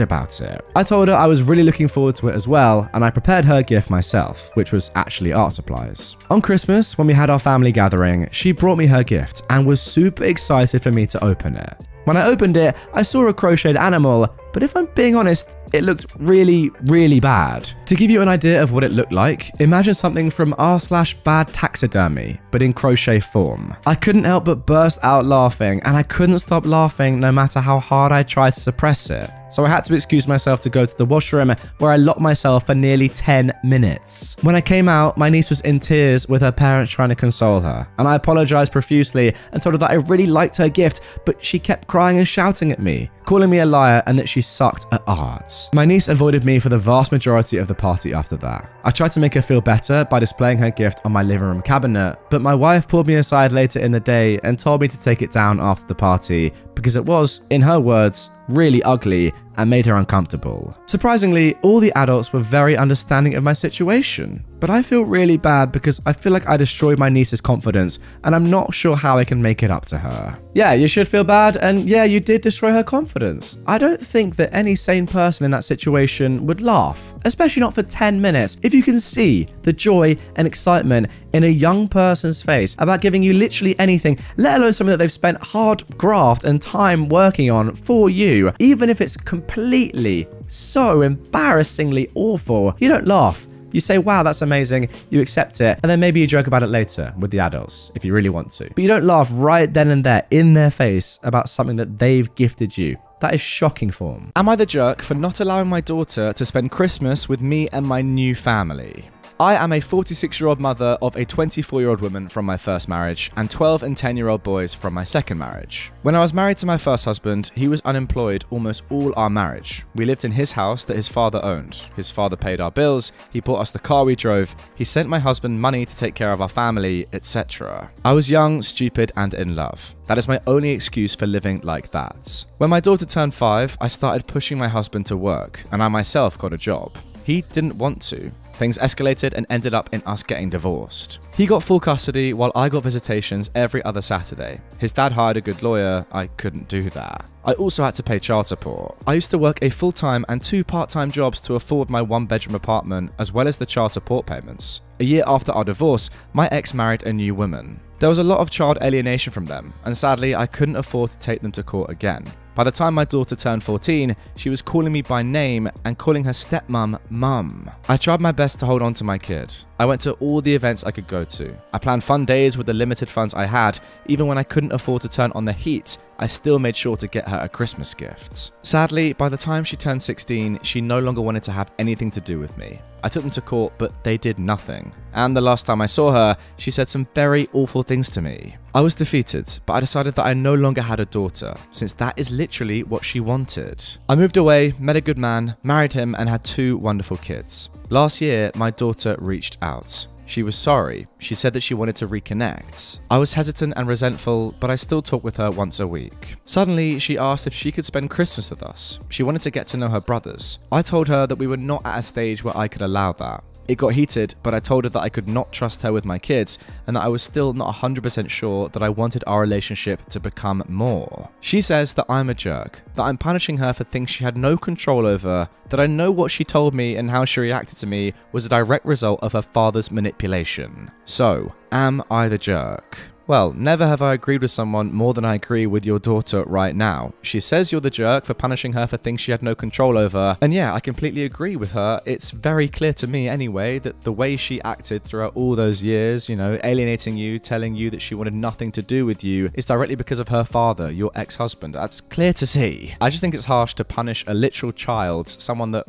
about it. I told her I was really looking forward to it as well, and I prepared her gift myself, which was actually art supplies. On Christmas, when we had our family gathering, she brought me her gift and was super excited for me to open it. When I opened it, I saw a crocheted animal, but if I'm being honest, it looked really, really bad. To give you an idea of what it looked like, imagine something from r/bad taxidermy, but in crochet form. I couldn't help but burst out laughing, and I couldn't stop laughing no matter how hard I tried to suppress it. So I had to excuse myself to go to the washroom, where I locked myself for nearly 10 minutes. When I came out, my niece was in tears with her parents trying to console her, and I apologized profusely and told her that I really liked her gift, but she kept crying and shouting at me, calling me a liar and that she sucked at art. My niece avoided me for the vast majority of the party after that. I tried to make her feel better by displaying her gift on my living room cabinet, but my wife pulled me aside later in the day and told me to take it down after the party because it was, in her words, really ugly and made her uncomfortable. Surprisingly, all the adults were very understanding of my situation, but I feel really bad because I feel like I destroyed my niece's confidence and I'm not sure how I can make it up to her. Yeah, you should feel bad, and yeah, you did destroy her confidence. I don't think that any sane person in that situation would laugh, especially not for 10 minutes, if you can see the joy and excitement in a young person's face about giving you literally anything, let alone something that they've spent hard graft and time working on for you. Even if it's completely so embarrassingly awful, you don't laugh. You say, wow, that's amazing, you accept it, and then maybe you joke about it later with the adults, if you really want to. But you don't laugh right then and there in their face about something that they've gifted you. That is shocking form. Am I the jerk for not allowing my daughter to spend Christmas with me and my new family? I am a 46-year-old mother of a 24-year-old woman from my first marriage and 12 and 10-year-old boys from my second marriage. When I was married to my first husband, he was unemployed almost all our marriage. We lived in his house that his father owned. His father paid our bills, he bought us the car we drove, he sent my husband money to take care of our family, etc. I was young, stupid, and in love. That is my only excuse for living like that. When my daughter turned 5, I started pushing my husband to work, and I myself got a job. He didn't want to. Things escalated and ended up in us getting divorced. He got full custody while I got visitations every other Saturday. His dad hired a good lawyer. I couldn't do that. I also had to pay child support. I used to work a full-time and 2 part-time jobs to afford my 1-bedroom apartment as well as the child support payments. A year after our divorce, my ex married a new woman. There was a lot of child alienation from them, and sadly I couldn't afford to take them to court again. By the time my daughter turned 14, she was calling me by name and calling her stepmom Mum. I tried my best to hold on to my kid. I went to all the events I could go to. I planned fun days with the limited funds I had. Even when I couldn't afford to turn on the heat, I still made sure to get her a Christmas gift. Sadly, by the time she turned 16, she no longer wanted to have anything to do with me. I took them to court, but they did nothing. And the last time I saw her, she said some very awful things to me. I was defeated, but I decided that I no longer had a daughter, since that is literally what she wanted. I moved away, met a good man, married him, and had 2 wonderful kids. Last year, my daughter reached out. She was sorry. She said that she wanted to reconnect. I was hesitant and resentful, but I still talk with her once a week. Suddenly, she asked if she could spend Christmas with us. She wanted to get to know her brothers. I told her that we were not at a stage where I could allow that. It got heated, but I told her that I could not trust her with my kids and that I was still not 100% sure that I wanted our relationship to become more. She says that I'm a jerk, that I'm punishing her for things she had no control over, that I know what she told me and how she reacted to me was a direct result of her father's manipulation. So, am I the jerk? Well, never have I agreed with someone more than I agree with your daughter right now. She says you're the jerk for punishing her for things she had no control over. And yeah, I completely agree with her. It's very clear to me anyway that the way she acted throughout all those years, alienating you, telling you that she wanted nothing to do with you, is directly because of her father, your ex-husband. That's clear to see. I just think it's harsh to punish a literal child, someone that,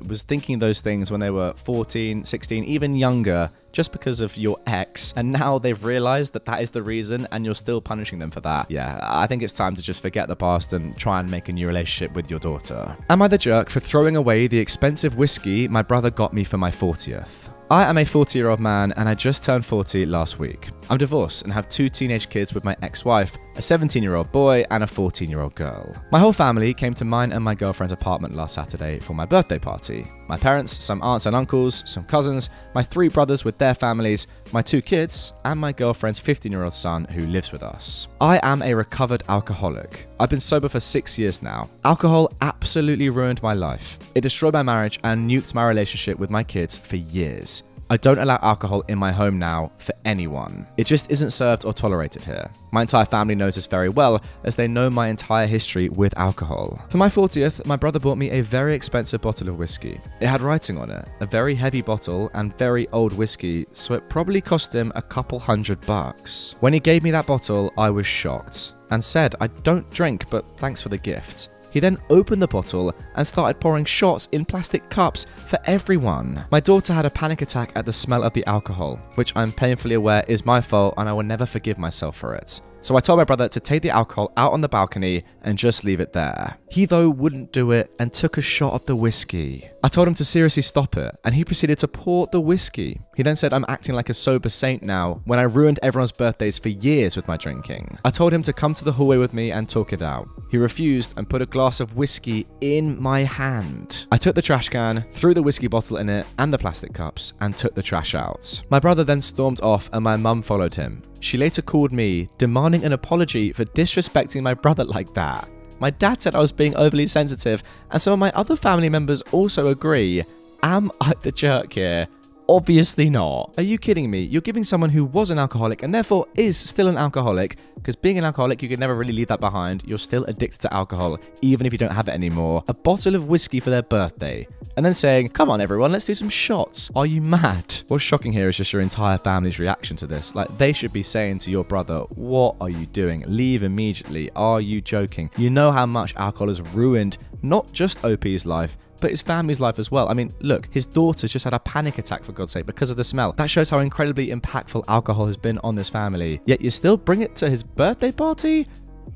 was thinking those things when they were 14, 16, even younger, just because of your ex, and now they've realized that that is the reason and you're still punishing them for that. Yeah, I think it's time to just forget the past and try and make a new relationship with your daughter. Am I the jerk for throwing away the expensive whiskey my brother got me for my 40th? I am a 40-year-old man and I just turned 40 last week. I'm divorced and have 2 teenage kids with my ex-wife, a 17-year-old boy and a 14-year-old girl. My whole family came to mine and my girlfriend's apartment last Saturday for my birthday party. My parents, some aunts and uncles, some cousins, my 3 brothers with their families, my 2 kids, and my girlfriend's 15-year-old son who lives with us. I am a recovered alcoholic. I've been sober for 6 years now. Alcohol absolutely ruined my life. It destroyed my marriage and nuked my relationship with my kids for years. I don't allow alcohol in my home now for anyone. It just isn't served or tolerated here. My entire family knows this very well, as they know my entire history with alcohol. For my 40th, my brother bought me a very expensive bottle of whiskey. It had writing on it, a very heavy bottle and very old whiskey, so it probably cost him a couple $100. When he gave me that bottle, I was shocked and said, "I don't drink, but thanks for the gift." He then opened the bottle and started pouring shots in plastic cups for everyone. My daughter had a panic attack at the smell of the alcohol, which I'm painfully aware is my fault and I will never forgive myself for it. So I told my brother to take the alcohol out on the balcony and just leave it there. He though wouldn't do it and took a shot of the whiskey. I told him to seriously stop it and he proceeded to pour the whiskey. He then said I'm acting like a sober saint now when I ruined everyone's birthdays for years with my drinking. I told him to come to the hallway with me and talk it out. He refused and put a glass of whiskey in my hand. I took the trash can, threw the whiskey bottle in it and the plastic cups and took the trash out. My brother then stormed off and my mum followed him. She later called me, demanding an apology for disrespecting my brother like that. My dad said I was being overly sensitive, and some of my other family members also agree. Am I the jerk here? Obviously not. Are you kidding me? You're giving someone who was an alcoholic and therefore is still an alcoholic, because being an alcoholic, you can never really leave that behind. You're still addicted to alcohol, even if you don't have it anymore. A bottle of whiskey for their birthday. And then saying, come on everyone, let's do some shots. Are you mad? What's shocking here is just your entire family's reaction to this. Like, they should be saying to your brother, what are you doing? Leave immediately. Are you joking? You know how much alcohol has ruined not just OP's life, but his family's life as well. I mean, look, his daughter's just had a panic attack, for God's sake, because of the smell. That shows how incredibly impactful alcohol has been on this family. Yet you still bring it to his birthday party?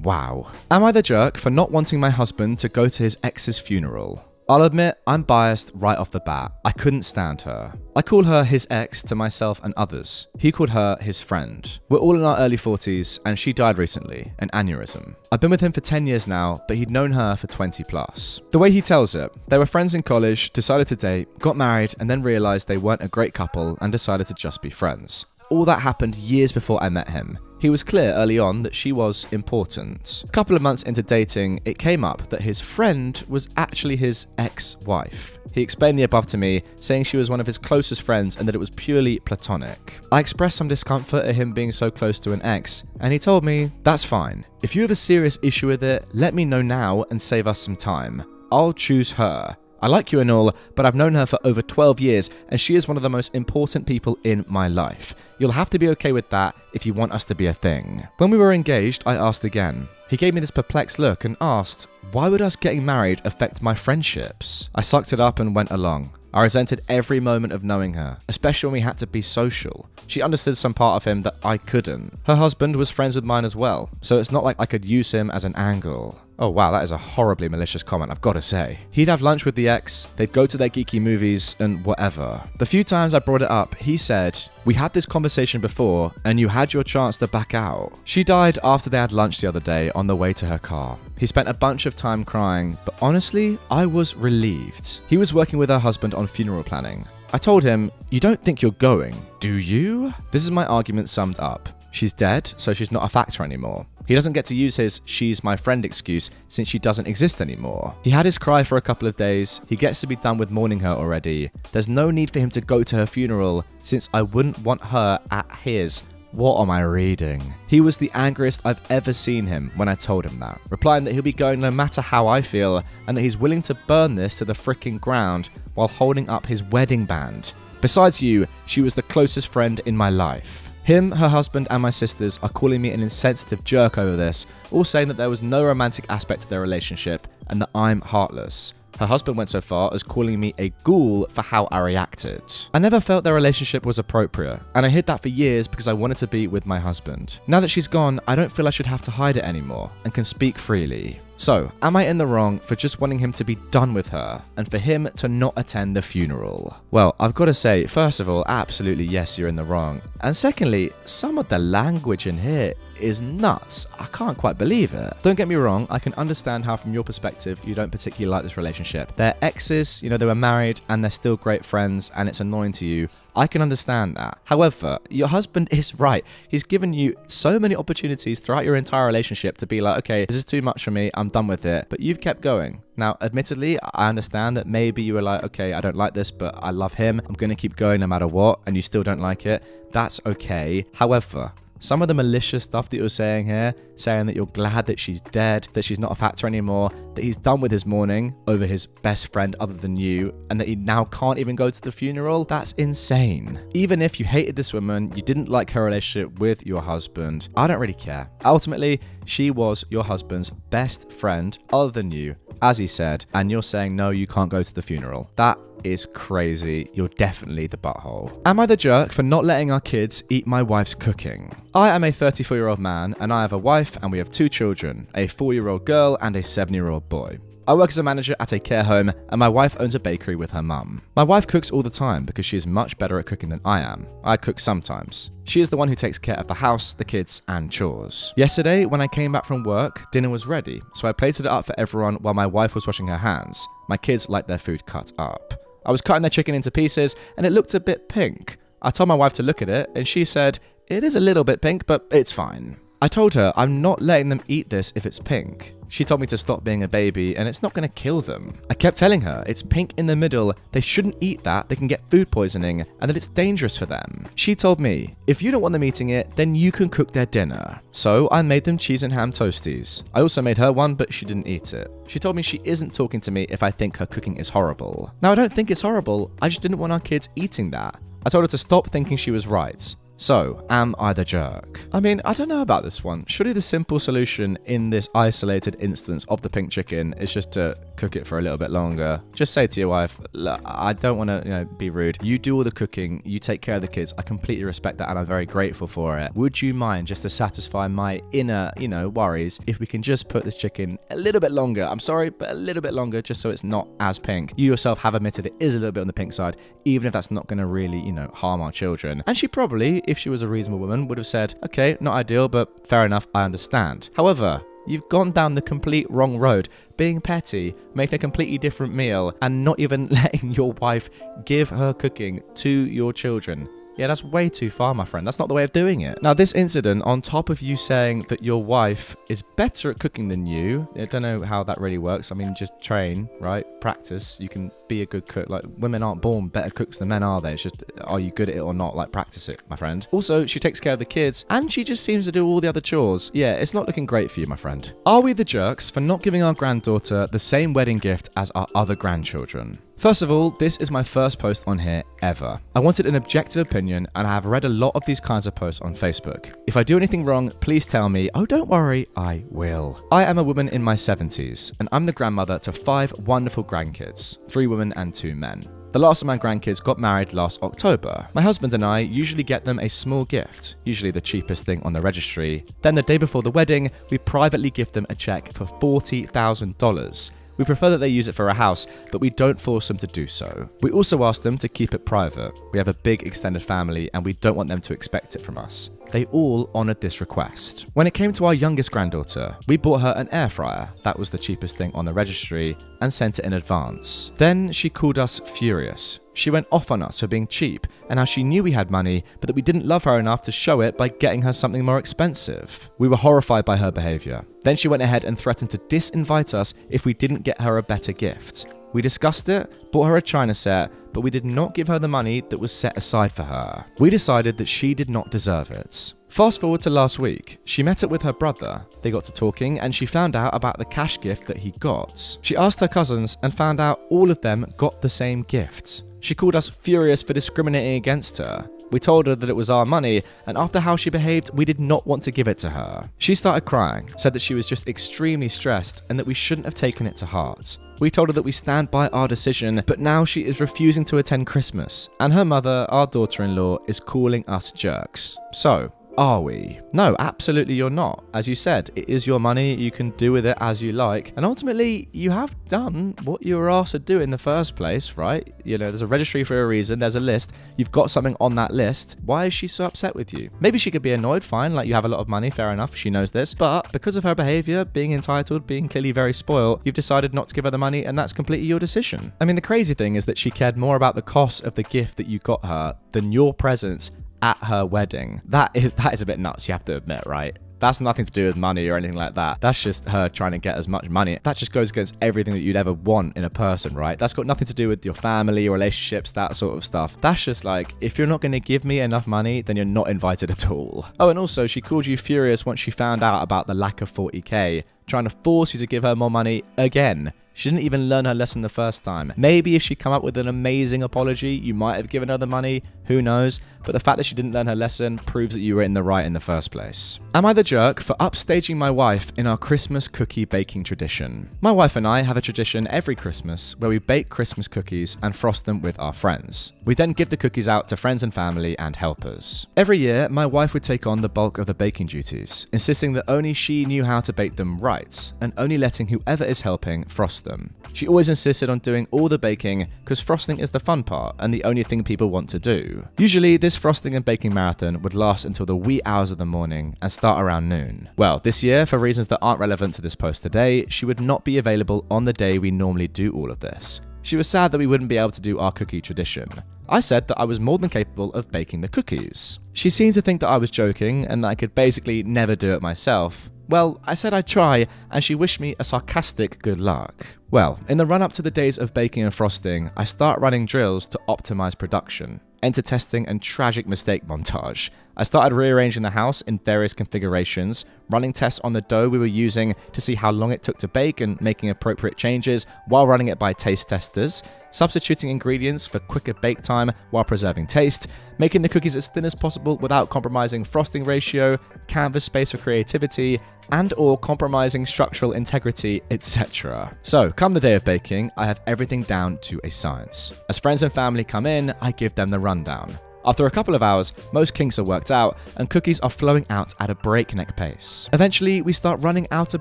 Wow. Am I the jerk for not wanting my husband to go to his ex's funeral? I'll admit, I'm biased right off the bat. I couldn't stand her. I call her his ex to myself and others. He called her his friend. We're all in our early 40s and she died recently, an aneurysm. I've been with him for 10 years now, but he'd known her for 20 plus. The way he tells it, they were friends in college, decided to date, got married, and then realized they weren't a great couple and decided to just be friends. All that happened years before I met him. He was clear early on that she was important. A couple of months into dating, it came up that his friend was actually his ex-wife. He explained the above to me, saying she was one of his closest friends and that it was purely platonic. I expressed some discomfort at him being so close to an ex, and he told me, that's fine. If you have a serious issue with it, let me know now and save us some time. I'll choose her. I like you and all, but I've known her for over 12 years and she is one of the most important people in my life. You'll have to be okay with that if you want us to be a thing. When we were engaged, I asked again. He gave me this perplexed look and asked, why would us getting married affect my friendships? I sucked it up and went along. I resented every moment of knowing her, especially when we had to be social. She understood some part of him that I couldn't. Her husband was friends with mine as well, so it's not like I could use him as an angle. Oh wow, that is a horribly malicious comment, I've got to say. He'd have lunch with the ex, they'd go to their geeky movies, and whatever. The few times I brought it up, he said, we had this conversation before, and you had your chance to back out. She died after they had lunch the other day on the way to her car. He spent a bunch of time crying, but honestly, I was relieved. He was working with her husband on funeral planning. I told him, you don't think you're going, do you? This is my argument summed up. She's dead, so she's not a factor anymore. He doesn't get to use his she's my friend excuse since she doesn't exist anymore. He had his cry for a couple of days. He gets to be done with mourning her already. There's no need for him to go to her funeral since I wouldn't want her at his. What am I reading? He was the angriest I've ever seen him when I told him that, replying that he'll be going no matter how I feel and that he's willing to burn this to the fricking ground while holding up his wedding band. Besides you, she was the closest friend in my life. Him, her husband, and my sisters are calling me an insensitive jerk over this, all saying that there was no romantic aspect to their relationship and that I'm heartless. Her husband went so far as calling me a ghoul for how I reacted. I never felt their relationship was appropriate, and I hid that for years because I wanted to be with my husband. Now that she's gone, I don't feel I should have to hide it anymore and can speak freely. So, am I in the wrong for just wanting him to be done with her and for him to not attend the funeral? Well, I've got to say, first of all, absolutely yes, you're in the wrong. And secondly, some of the language in here is nuts. I can't quite believe it. Don't get me wrong, I can understand how from your perspective you don't particularly like this relationship. They're exes, they were married and they're still great friends and it's annoying to you. I can understand that. However, your husband is right. He's given you so many opportunities throughout your entire relationship to be like, okay, this is too much for me, I'm done with it. But you've kept going. Now, admittedly, I understand that maybe you were like, okay, I don't like this, but I love him. I'm going to keep going no matter what, and you still don't like it. That's okay. However, some of the malicious stuff that you're saying here, saying that you're glad that she's dead, that she's not a factor anymore, that he's done with his mourning over his best friend other than you, and that he now can't even go to the funeral, that's insane. Even if you hated this woman, you didn't like her relationship with your husband, I don't really care. Ultimately, she was your husband's best friend other than you, as he said, and you're saying, no, you can't go to the funeral. That is crazy. You're definitely the butthole. Am I the jerk for not letting our kids eat my wife's cooking? I am a 34-year-old man and I have a wife and we have 2 children, a 4-year-old girl and a 7-year-old boy. I work as a manager at a care home and my wife owns a bakery with her mum. My wife cooks all the time because she is much better at cooking than I am. I cook sometimes. She is the one who takes care of the house, the kids, and chores. Yesterday, when I came back from work, dinner was ready, so I plated it up for everyone while my wife was washing her hands. My kids like their food cut up. I was cutting their chicken into pieces and it looked a bit pink. I told my wife to look at it and she said, it is a little bit pink, but it's fine. I told her I'm not letting them eat this if it's pink. She told me to stop being a baby and it's not going to kill them. I kept telling her it's pink in the middle, they shouldn't eat that, they can get food poisoning, and that it's dangerous for them. She told me, if you don't want them eating it, then you can cook their dinner. So I made them cheese and ham toasties. I also made her one, but she didn't eat it. She told me she isn't talking to me if I think her cooking is horrible. Now I don't think it's horrible, I just didn't want our kids eating that. I told her to stop thinking she was right. So, am I the jerk? I mean, I don't know about this one. Surely the simple solution in this isolated instance of the pink chicken is just to cook it for a little bit longer. Just say to your wife, look, I don't want to, be rude. You do all the cooking, you take care of the kids. I completely respect that and I'm very grateful for it. Would you mind, just to satisfy my inner, worries, if we can just put this chicken a little bit longer? I'm sorry, but a little bit longer just so it's not as pink. You yourself have admitted it is a little bit on the pink side, even if that's not going to really, harm our children. And she probably, if she was a reasonable woman, would have said, okay, not ideal, but fair enough, I understand. However, you've gone down the complete wrong road, being petty, making a completely different meal, and not even letting your wife give her cooking to your children. Yeah, that's way too far, my friend. That's not the way of doing it. Now, this incident, on top of you saying that your wife is better at cooking than you, I don't know how that really works. I mean, just train, right? Practice. You can be a good cook. Like, women aren't born better cooks than men, are they? It's just, are you good at it or not? Like, practice it, my friend. Also, she takes care of the kids, and she just seems to do all the other chores. Yeah, it's not looking great for you, my friend. Are we the jerks for not giving our granddaughter the same wedding gift as our other grandchildren? First of all, this is my first post on here ever. I wanted an objective opinion and I have read a lot of these kinds of posts on Facebook. If I do anything wrong, please tell me. Oh, don't worry, I will. I am a woman in my 70s and I'm the grandmother to 5 wonderful grandkids, 3 women and 2 men. The last of my grandkids got married last October. My husband and I usually get them a small gift, usually the cheapest thing on the registry. Then the day before the wedding, we privately gift them a check for $40,000. We prefer that they use it for a house, but we don't force them to do so. We also ask them to keep it private. We have a big extended family and we don't want them to expect it from us. They all honoured this request. When it came to our youngest granddaughter, we bought her an air fryer, that was the cheapest thing on the registry, and sent it in advance. Then she called us furious. She went off on us for being cheap and how she knew we had money, but that we didn't love her enough to show it by getting her something more expensive. We were horrified by her behaviour. Then she went ahead and threatened to disinvite us if we didn't get her a better gift. We discussed it, bought her a china set, but we did not give her the money that was set aside for her. We decided that she did not deserve it. Fast forward to last week, she met up with her brother. They got to talking and she found out about the cash gift that he got. She asked her cousins and found out all of them got the same gift. She called us furious for discriminating against her. We told her that it was our money, and after how she behaved, we did not want to give it to her. She started crying, said that she was just extremely stressed and that we shouldn't have taken it to heart. We told her that we stand by our decision, but now she is refusing to attend Christmas, and her mother, our daughter-in-law, is calling us jerks. So, are we? No, absolutely you're not. As you said, it is your money, you can do with it as you like, and ultimately you have done what you were asked to do in the first place, right? You know, there's a registry for a reason, there's a list, you've got something on that list. Why is she so upset with you? Maybe she could be annoyed, fine, like you have a lot of money, fair enough, she knows this, but because of her behavior, being entitled, being clearly very spoiled, you've decided not to give her the money, and that's completely your decision. I mean, the crazy thing is that she cared more about the cost of the gift that you got her than your presence at her wedding. That is a bit nuts, you have to admit, right? That's nothing to do with money or anything like that. That's just her trying to get as much money. That just goes against everything that you'd ever want in a person, right? That's got nothing to do with your family, your relationships, that sort of stuff. That's just like, if you're not going to give me enough money, then you're not invited at all. Oh, and also, she called you furious once she found out about the lack of 40k, trying to force you to give her more money again. She didn't even learn her lesson the first time. Maybe if she'd come up with an amazing apology, you might have given her the money, who knows? But the fact that she didn't learn her lesson proves that you were in the right in the first place. Am I the jerk for upstaging my wife in our Christmas cookie baking tradition? My wife and I have a tradition every Christmas where we bake Christmas cookies and frost them with our friends. We then give the cookies out to friends and family and helpers. Every year, my wife would take on the bulk of the baking duties, insisting that only she knew how to bake them right, and only letting whoever is helping frost them. She always insisted on doing all the baking because frosting is the fun part and the only thing people want to do. Usually, this frosting and baking marathon would last until the wee hours of the morning and start around noon. Well, this year, for reasons that aren't relevant to this post today, she would not be available on the day we normally do all of this. She was sad that we wouldn't be able to do our cookie tradition. I said that I was more than capable of baking the cookies. She seemed to think that I was joking and that I could basically never do it myself. Well, I said I'd try, and she wished me a sarcastic good luck. Well, in the run-up to the days of baking and frosting, I start running drills to optimize production, enter testing and tragic mistake montage. I started rearranging the house in various configurations, running tests on the dough we were using to see how long it took to bake and making appropriate changes while running it by taste testers, substituting ingredients for quicker bake time while preserving taste, making the cookies as thin as possible without compromising frosting ratio, canvas space for creativity, and or compromising structural integrity, etc. So, come the day of baking, I have everything down to a science. As friends and family come in, I give them the rundown. After a couple of hours, most kinks are worked out and cookies are flowing out at a breakneck pace. Eventually, we start running out of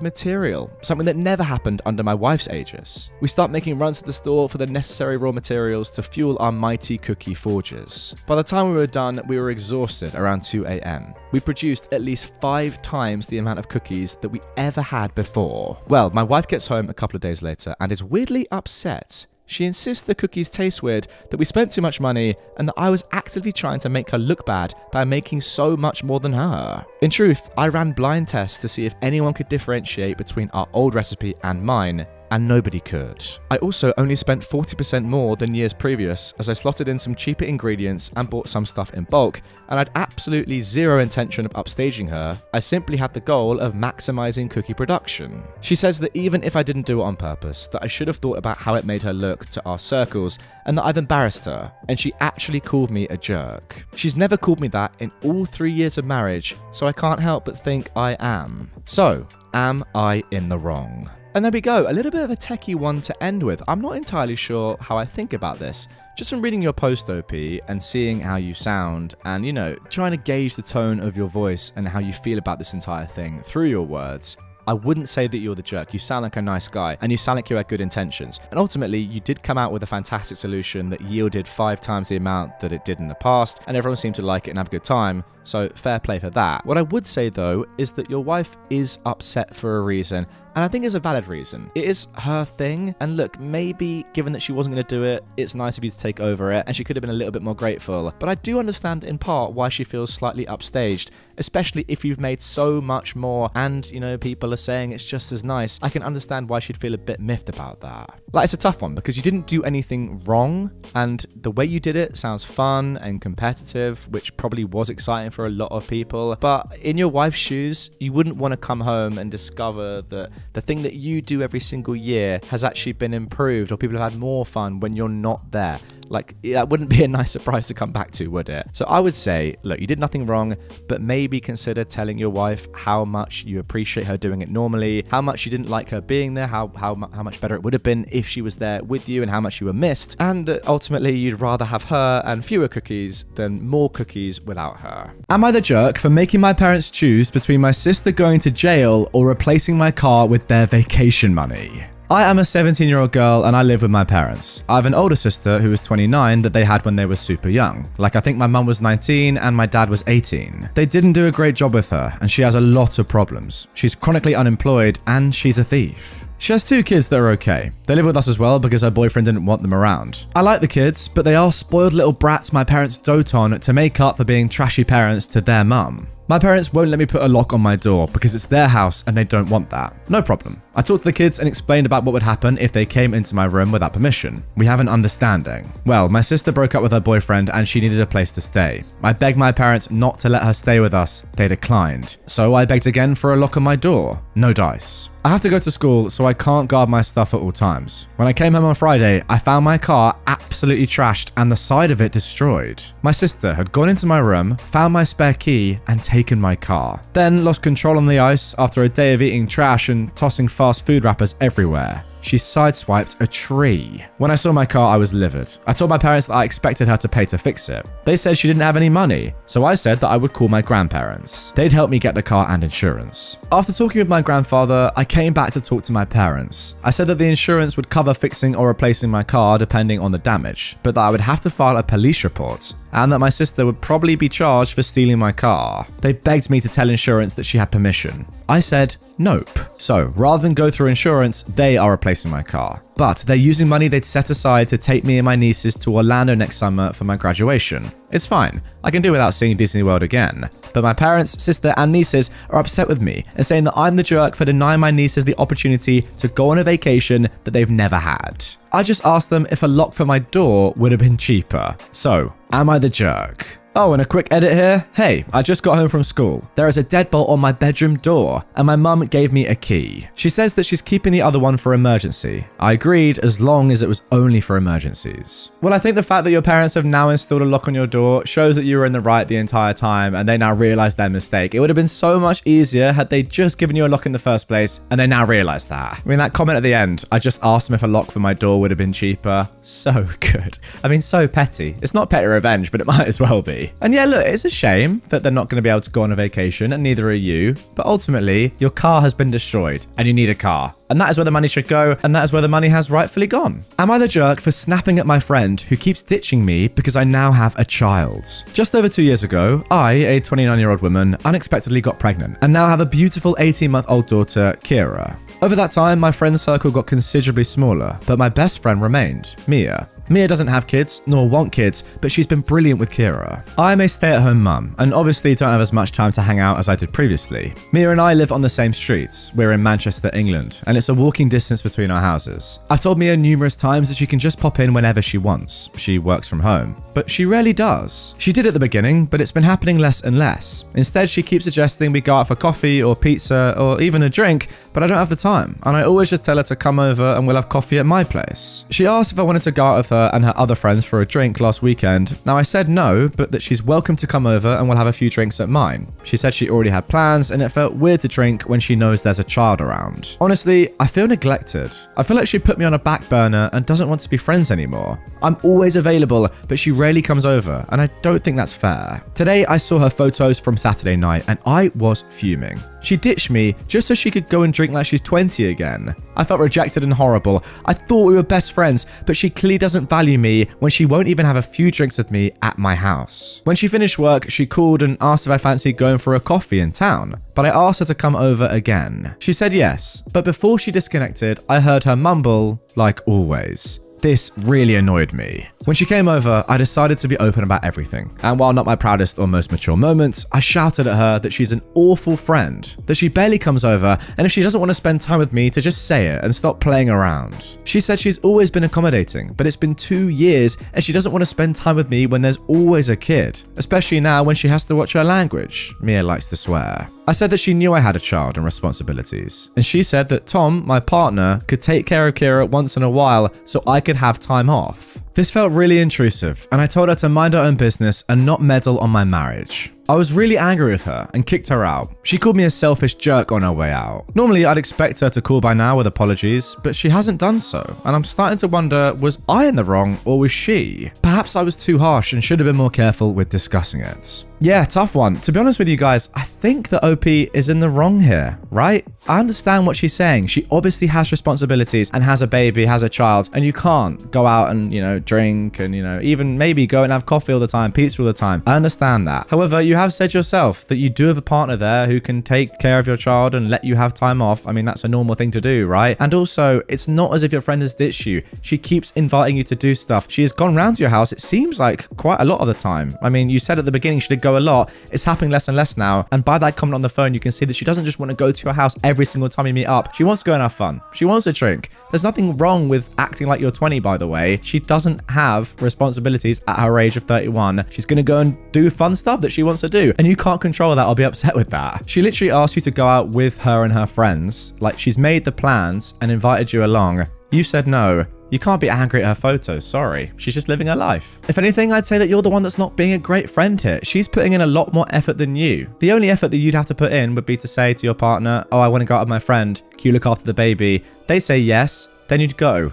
material, something that never happened under my wife's aegis. We start making runs to the store for the necessary raw materials to fuel our mighty cookie forges. By the time we were done, we were exhausted around 2 a.m. We produced at least 5 times the amount of cookies that we ever had before. Well, my wife gets home a couple of days later and is weirdly upset. She insists the cookies taste weird, that we spent too much money, and that I was actively trying to make her look bad by making so much more than her. In truth, I ran blind tests to see if anyone could differentiate between our old recipe and mine, and nobody could. I also only spent 40% more than years previous as I slotted in some cheaper ingredients and bought some stuff in bulk, and I'd absolutely zero intention of upstaging her. I simply had the goal of maximizing cookie production. She says that even if I didn't do it on purpose, that I should have thought about how it made her look to our circles and that I've embarrassed her, and she actually called me a jerk. She's never called me that in all 3 years of marriage, so I can't help but think I am. So, am I in the wrong? And there we go, a little bit of a techie one to end with. I'm not entirely sure how I think about this. Just from reading your post, OP, and seeing how you sound, and, you know, trying to gauge the tone of your voice and how you feel about this entire thing through your words, I wouldn't say that you're the jerk. You sound like a nice guy, and you sound like you had good intentions. And ultimately, you did come out with a fantastic solution that yielded 5 times the amount that it did in the past, and everyone seemed to like it and have a good time. So fair play for that. What I would say though is that your wife is upset for a reason, and I think it's a valid reason. It is her thing, and look, maybe given that she wasn't going to do it, it's nice of you to take over it, and she could have been a little bit more grateful. But I do understand in part why she feels slightly upstaged, especially if you've made so much more and, you know, people are saying it's just as nice. I can understand why she'd feel a bit miffed about that. Like, it's a tough one because you didn't do anything wrong, and the way you did it sounds fun and competitive, which probably was exciting for a lot of people. But in your wife's shoes, you wouldn't want to come home and discover that the thing that you do every single year has actually been improved, or people have had more fun when you're not there. Like, that wouldn't be a nice surprise to come back to, would it? So I would say, look, you did nothing wrong, but maybe consider telling your wife how much you appreciate her doing it normally, how much you didn't like her being there, how much better it would have been if she was there with you, and how much you were missed, and that ultimately you'd rather have her and fewer cookies than more cookies without her. Am I the jerk for making my parents choose between my sister going to jail or replacing my car with their vacation money? I am a 17-year-old girl and I live with my parents. I have an older sister who is 29 that they had when they were super young. Like, I think my mum was 19 and my dad was 18. They didn't do a great job with her and she has a lot of problems. She's chronically unemployed and she's a thief. She has 2 kids that are okay. They live with us as well because her boyfriend didn't want them around. I like the kids, but they are spoiled little brats my parents dote on to make up for being trashy parents to their mum. My parents won't let me put a lock on my door because it's their house and they don't want that. No problem. I talked to the kids and explained about what would happen if they came into my room without permission. We have an understanding. Well, my sister broke up with her boyfriend and she needed a place to stay. I begged my parents not to let her stay with us. They declined. So I begged again for a lock on my door. No dice. I have to go to school, so I can't guard my stuff at all times. When I came home on Friday, I found my car absolutely trashed and the side of it destroyed. My sister had gone into my room, found my spare key, and taken my car. Then lost control on the ice after a day of eating trash and tossing fast food wrappers everywhere. She sideswiped a tree. When I saw my car, I was livid. I told my parents that I expected her to pay to fix it. They said she didn't have any money, so I said that I would call my grandparents. They'd help me get the car and insurance. After talking with my grandfather, I came back to talk to my parents. I said that the insurance would cover fixing or replacing my car depending on the damage, but that I would have to file a police report, and that my sister would probably be charged for stealing my car. They begged me to tell insurance that she had permission. I said, nope. So, rather than go through insurance, they are replacing my car. But they're using money they'd set aside to take me and my nieces to Orlando next summer for my graduation. It's fine. I can do without seeing Disney World again. But my parents, sister, and nieces are upset with me and saying that I'm the jerk for denying my nieces the opportunity to go on a vacation that they've never had. I just asked them if a lock for my door would have been cheaper. So, am I the jerk? Oh, and a quick edit here. Hey, I just got home from school. There is a deadbolt on my bedroom door, and my mum gave me a key. She says that she's keeping the other one for emergency. I agreed as long as it was only for emergencies. Well, I think the fact that your parents have now installed a lock on your door shows that you were in the right the entire time, and they now realize their mistake. It would have been so much easier had they just given you a lock in the first place, and they now realize that. I mean, that comment at the end, I just asked them if a lock for my door would have been cheaper. So good. I mean, so petty. It's not petty revenge, but it might as well be. And yeah, look, it's a shame that they're not going to be able to go on a vacation, and neither are you. But ultimately, your car has been destroyed, and you need a car. And that is where the money should go, and that is where the money has rightfully gone. Am I the jerk for snapping at my friend who keeps ditching me because I now have a child? Just over 2 years ago, I, a 29-year-old woman, unexpectedly got pregnant, and now have a beautiful 18-month-old daughter, Kira. Over that time, my friend circle got considerably smaller, but my best friend remained, Mia. Mia doesn't have kids, nor want kids, but she's been brilliant with Kira. I'm a stay-at-home mum, and obviously don't have as much time to hang out as I did previously. Mia and I live on the same streets. We're in Manchester, England, and it's a walking distance between our houses. I've told Mia numerous times that she can just pop in whenever she wants. She works from home, but she rarely does. She did at the beginning, but it's been happening less and less. Instead, she keeps suggesting we go out for coffee or pizza or even a drink, but I don't have the time, and I always just tell her to come over and we'll have coffee at my place. She asked if I wanted to go out with her and her other friends for a drink last weekend. Now, I said no, but that she's welcome to come over and we'll have a few drinks at mine. She said she already had plans and it felt weird to drink when she knows there's a child around. Honestly, I feel neglected. I feel like she put me on a back burner and doesn't want to be friends anymore. I'm always available, but she rarely comes over, and I don't think that's fair. Today, I saw her photos from Saturday night and I was fuming. She ditched me just so she could go and drink like she's 20 again. I felt rejected and horrible. I thought we were best friends, but she clearly doesn't value me when she won't even have a few drinks with me at my house. When she finished work, she called and asked if I fancied going for a coffee in town, but I asked her to come over again. She said yes, but before she disconnected, I heard her mumble, like always. This really annoyed me. When she came over, I decided to be open about everything. And while not my proudest or most mature moments, I shouted at her that she's an awful friend, that she barely comes over, and if she doesn't want to spend time with me, to just say it and stop playing around. She said she's always been accommodating, but it's been 2 years and she doesn't want to spend time with me when there's always a kid, especially now when she has to watch her language. Mia likes to swear. I said that she knew I had a child and responsibilities, and she said that Tom, my partner, could take care of Kira once in a while so I could have time off. This felt really intrusive, and I told her to mind her own business and not meddle on my marriage. I was really angry with her and kicked her out. She called me a selfish jerk on her way out. Normally, I'd expect her to call by now with apologies, but she hasn't done so, and I'm starting to wonder, was I in the wrong or was she? Perhaps I was too harsh and should have been more careful with discussing it. Yeah, tough one. To be honest with you guys, I think the OP is in the wrong here, right? I understand what she's saying. She obviously has responsibilities and has a baby, has a child, and you can't go out and, drink and, even maybe go and have coffee all the time, pizza all the time. I understand that. However, you have said yourself that you do have a partner there who can take care of your child and let you have time off. I mean, that's a normal thing to do, right? And also, it's not as if your friend has ditched you. She keeps inviting you to do stuff. She has gone round to your house, it seems like quite a lot of the time. I mean, you said at the beginning she did go a lot. It's happening less and less now. And by that comment on the phone, you can see that she doesn't just want to go to your house every single time you meet up. She wants to go and have fun. She wants to drink. There's nothing wrong with acting like you're 20, by the way. She doesn't have responsibilities at her age of 31. She's going to go and do fun stuff that she wants to do. And you can't control that or be upset with that. She literally asked you to go out with her and her friends. Like, she's made the plans and invited you along. You said no. You can't be angry at her photos, sorry. She's just living her life. If anything, I'd say that you're the one that's not being a great friend here. She's putting in a lot more effort than you. The only effort that you'd have to put in would be to say to your partner, oh, I want to go out with my friend. Can you look after the baby? They say yes, then you'd go.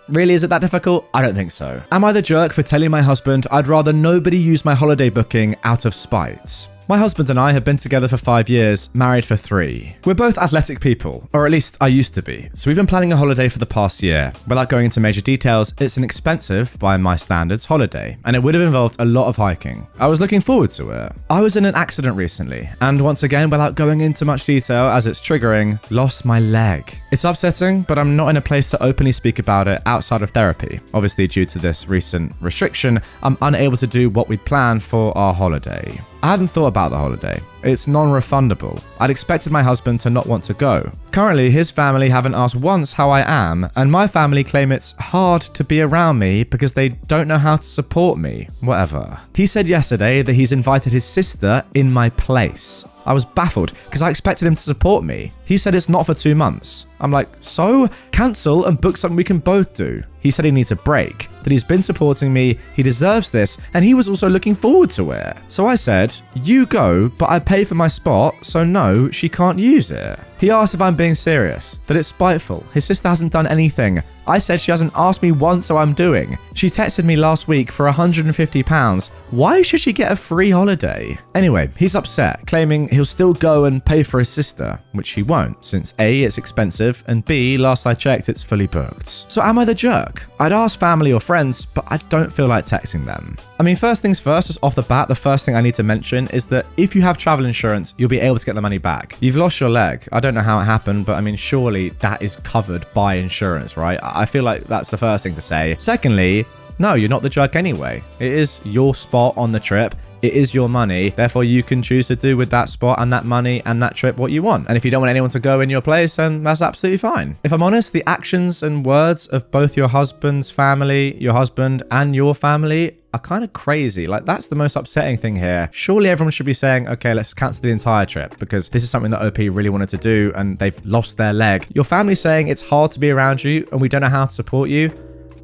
Really, is it that difficult? I don't think so. Am I the jerk for telling my husband I'd rather nobody use my holiday booking out of spite? My husband and I have been together for 5 years, married for 3. We're both athletic people, or at least I used to be. So we've been planning a holiday for the past year. Without going into major details, it's an expensive, by my standards, holiday, and it would have involved a lot of hiking. I was looking forward to it. I was in an accident recently, and once again, without going into much detail as it's triggering, lost my leg. It's upsetting, but I'm not in a place to openly speak about it outside of therapy. Obviously, due to this recent restriction, I'm unable to do what we'd planned for our holiday. I hadn't thought about the holiday. It's non-refundable. I'd expected my husband to not want to go. Currently, his family haven't asked once how I am, and my family claim it's hard to be around me because they don't know how to support me. Whatever. He said yesterday that he's invited his sister in my place. I was baffled because I expected him to support me. He said it's not for 2 months. I'm like, so? Cancel and book something we can both do. He said he needs a break, that he's been supporting me, he deserves this, and he was also looking forward to it. So I said, you go, but I pay for my spot, so no, she can't use it. He asked if I'm being serious, that it's spiteful. His sister hasn't done anything. I said she hasn't asked me once, so I'm doing. She texted me last week for £150. Why should she get a free holiday? Anyway, he's upset, claiming he'll still go and pay for his sister, which he won't, since A, it's expensive, and B, last I checked, it's fully booked. So am I the jerk? I'd ask family or friends, but I don't feel like texting them. I mean, first things first, just off the bat, the first thing I need to mention is that if you have travel insurance, you'll be able to get the money back. You've lost your leg. I don't know how it happened, but I mean, surely that is covered by insurance, right? I feel like that's the first thing to say. Secondly, no, you're not the jerk anyway. It is your spot on the trip. It is your money. Therefore, you can choose to do with that spot and that money and that trip what you want. And if you don't want anyone to go in your place, then that's absolutely fine. If I'm honest, the actions and words of both your husband's family, your husband, and your family are kind of crazy. Like, that's the most upsetting thing here. Surely everyone should be saying, okay, let's cancel the entire trip because this is something that OP really wanted to do and they've lost their leg. Your family's saying it's hard to be around you and we don't know how to support you.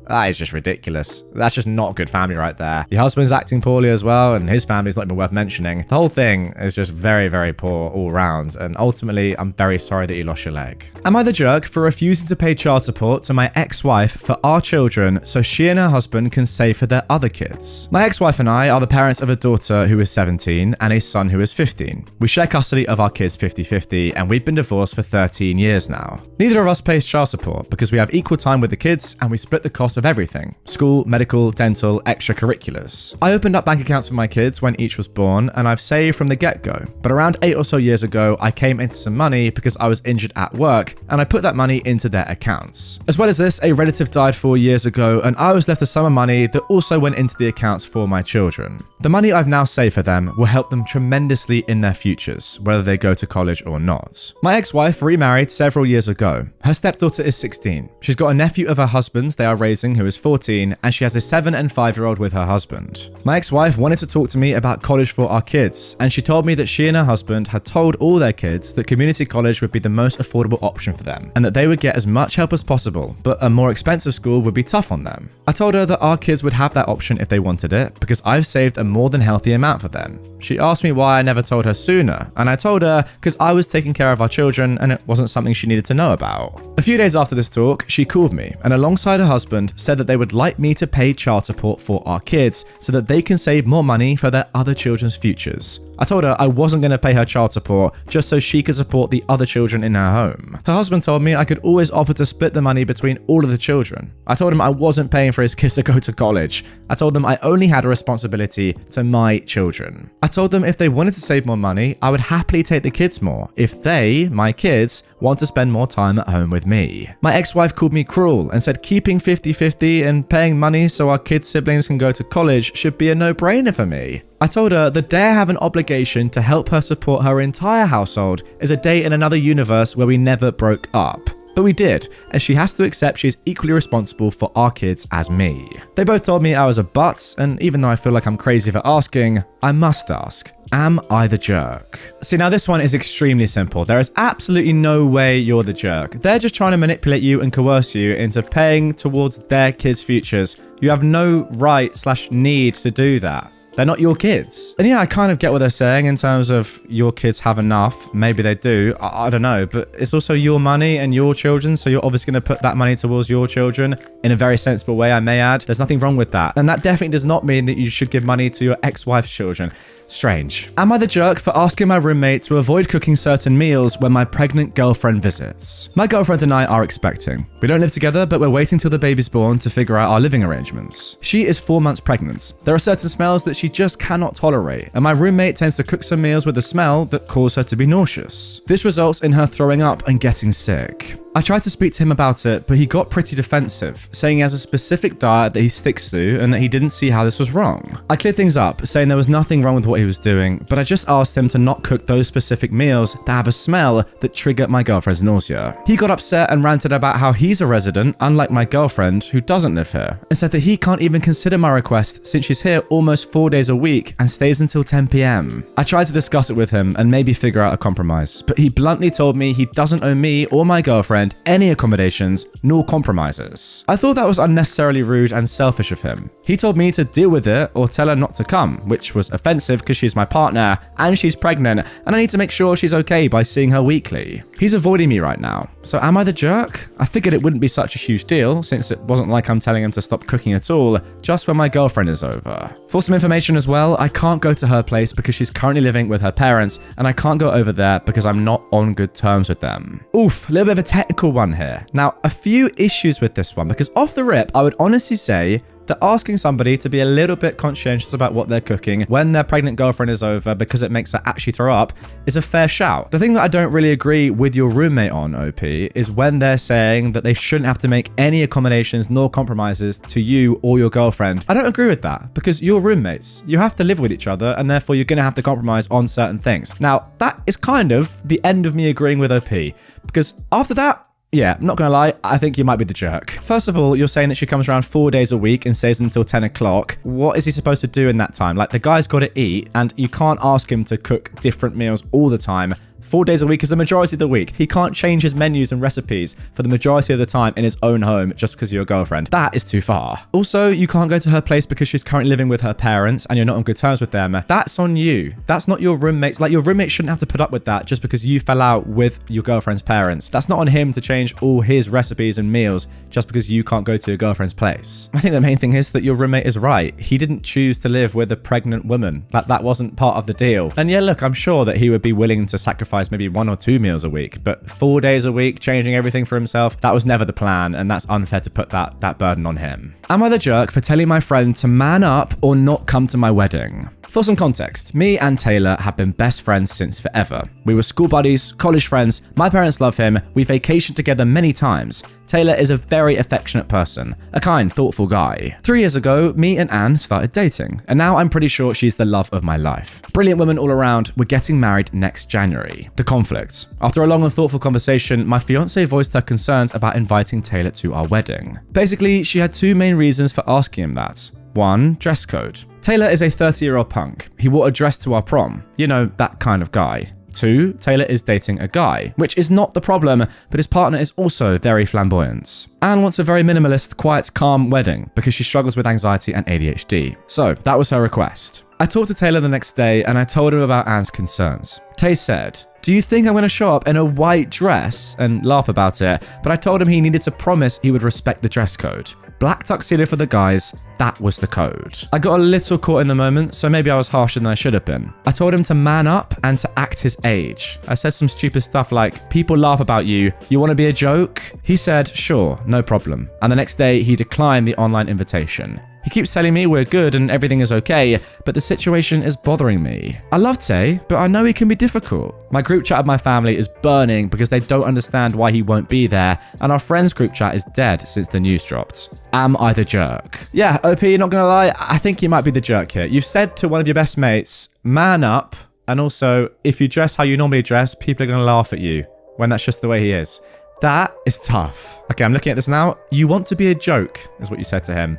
That is just ridiculous. That's just not good family right there. Your husband's acting poorly as well, and his family's not even worth mentioning. The whole thing is just very, very poor all round, and ultimately, I'm very sorry that you lost your leg. Am I the jerk for refusing to pay child support to my ex-wife for our children so she and her husband can save for their other kids? My ex-wife and I are the parents of a daughter who is 17 and a son who is 15. We share custody of our kids 50-50, and we've been divorced for 13 years now. Neither of us pays child support because we have equal time with the kids, and we split the cost of everything: school, medical, dental, extracurriculars. I opened up bank accounts for my kids when each was born, and I've saved from the get-go. But around 8 or so years ago, I came into some money because I was injured at work, and I put that money into their accounts. As well as this, a relative died 4 years ago, and I was left a sum of money that also went into the accounts for my children. The money I've now saved for them will help them tremendously in their futures, whether they go to college or not. My ex-wife remarried several years ago. Her stepdaughter is 16. She's got a nephew of her husband's they are raising graduating who is 14, and she has a 7 and 5-year-old with her husband. My ex-wife wanted to talk to me about college for our kids, and she told me that she and her husband had told all their kids that community college would be the most affordable option for them, and that they would get as much help as possible, but a more expensive school would be tough on them. I told her that our kids would have that option if they wanted it, because I've saved a more than healthy amount for them. She asked me why I never told her sooner, and I told her because I was taking care of our children and it wasn't something she needed to know about. A few days after this talk, she called me and alongside her husband said that they would like me to pay child support for our kids so that they can save more money for their other children's futures. I told her I wasn't going to pay her child support just so she could support the other children in her home. Her husband told me I could always offer to split the money between all of the children. I told him I wasn't paying for his kids to go to college. I told them I only had a responsibility to my children. I told them if they wanted to save more money, I would happily take the kids more if they, my kids, want to spend more time at home with me. My ex-wife called me cruel and said keeping 50-50 and paying money so our kids' siblings can go to college should be a no-brainer for me. I told her the day I have an obligation to help her support her entire household is a day in another universe where we never broke up. But we did, and she has to accept she's equally responsible for our kids as me. They both told me I was a butt, and even though I feel like I'm crazy for asking, I must ask, am I the jerk? See, now this one is extremely simple. There is absolutely no way you're the jerk. They're just trying to manipulate you and coerce you into paying towards their kids' futures. You have no right/need to do that. They're not your kids. And yeah, I kind of get what they're saying in terms of your kids have enough. Maybe they do. I don't know. But it's also your money and your children. So you're obviously going to put that money towards your children in a very sensible way, I may add. There's nothing wrong with that. And that definitely does not mean that you should give money to your ex-wife's children. Strange. Am I the jerk for asking my roommate to avoid cooking certain meals when my pregnant girlfriend visits? My girlfriend and I are expecting. We don't live together, but we're waiting till the baby's born to figure out our living arrangements. She is 4 months pregnant. There are certain smells that she just cannot tolerate, and my roommate tends to cook some meals with a smell that cause her to be nauseous. This results in her throwing up and getting sick. I tried to speak to him about it, but he got pretty defensive, saying he has a specific diet that he sticks to and that he didn't see how this was wrong. I cleared things up, saying there was nothing wrong with what he was doing, but I just asked him to not cook those specific meals that have a smell that trigger my girlfriend's nausea. He got upset and ranted about how he's a resident, unlike my girlfriend, who doesn't live here, and said that he can't even consider my request since she's here almost 4 days a week and stays until 10 p.m. I tried to discuss it with him and maybe figure out a compromise, but he bluntly told me he doesn't owe me or my girlfriend any accommodations nor compromises. I thought that was unnecessarily rude and selfish of him. He told me to deal with it or tell her not to come, which was offensive because she's my partner and she's pregnant and I need to make sure she's okay by seeing her weekly. He's avoiding me right now. So am I the jerk? I figured it wouldn't be such a huge deal since it wasn't like I'm telling him to stop cooking at all, just when my girlfriend is over. For some information as well, I can't go to her place because she's currently living with her parents and I can't go over there because I'm not on good terms with them. Oof, a little bit of a technical one here. Now, a few issues with this one because off the rip, I would honestly say that asking somebody to be a little bit conscientious about what they're cooking when their pregnant girlfriend is over because it makes her actually throw up is a fair shout. The thing that I don't really agree with your roommate on, OP, is when they're saying that they shouldn't have to make any accommodations nor compromises to you or your girlfriend. I don't agree with that because you're roommates. You have to live with each other and therefore you're going to have to compromise on certain things. Now, that is kind of the end of me agreeing with OP because after that, yeah, I'm not gonna lie, I think you might be the jerk. First of all, you're saying that she comes around 4 days a week and stays until 10 o'clock. What is he supposed to do in that time? Like, the guy's gotta eat, and you can't ask him to cook different meals all the time. 4 days a week is the majority of the week. He can't change his menus and recipes for the majority of the time in his own home just because of your girlfriend. That is too far. Also, you can't go to her place because she's currently living with her parents and you're not on good terms with them. That's on you. That's not your roommates. Like, your roommate shouldn't have to put up with that just because you fell out with your girlfriend's parents. That's not on him to change all his recipes and meals just because you can't go to your girlfriend's place. I think the main thing is that your roommate is right. He didn't choose to live with a pregnant woman. That wasn't part of the deal. And yeah, look, I'm sure that he would be willing to sacrifice maybe 1 or 2 meals a week, but 4 days a week changing everything for himself, that was never the plan, and that's unfair to put that burden on him. Am I the jerk for telling my friend to man up or not come to my wedding? For some context, me and Taylor have been best friends since forever. We were school buddies, college friends, my parents love him, we vacationed together many times. Taylor is a very affectionate person, a kind, thoughtful guy. 3 years ago, me and Anne started dating, and now I'm pretty sure she's the love of my life. Brilliant woman all around, we're getting married next January. The conflict. After a long and thoughtful conversation, my fiancée voiced her concerns about inviting Taylor to our wedding. Basically, she had 2 main reasons for asking him that. 1, dress code. Taylor is a 30-year-old punk. He wore a dress to our prom. You know, that kind of guy. 2, Taylor is dating a guy, which is not the problem, but his partner is also very flamboyant. Anne wants a very minimalist, quiet, calm wedding because she struggles with anxiety and ADHD. So that was her request. I talked to Taylor the next day and I told him about Anne's concerns. Tay said, "Do you think I'm going to show up in a white dress?" and laugh about it, but I told him he needed to promise he would respect the dress code. Black tuxedo for the guys, that was the code. I got a little caught in the moment, so maybe I was harsher than I should have been. I told him to man up and to act his age. I said some stupid stuff like, "People laugh about you, you want to be a joke?" He said, "Sure, no problem." And the next day, he declined the online invitation. He keeps telling me we're good and everything is okay, but the situation is bothering me. I love Tay, but I know he can be difficult. My group chat of my family is burning because they don't understand why he won't be there, and our friends group chat is dead since the news dropped. Am I the jerk? Yeah, OP, not gonna lie, I think you might be the jerk here. You've said to one of your best mates, man up, and also, if you dress how you normally dress, people are gonna laugh at you, when that's just the way he is. That is tough. Okay, I'm looking at this now. You want to be a joke, is what you said to him.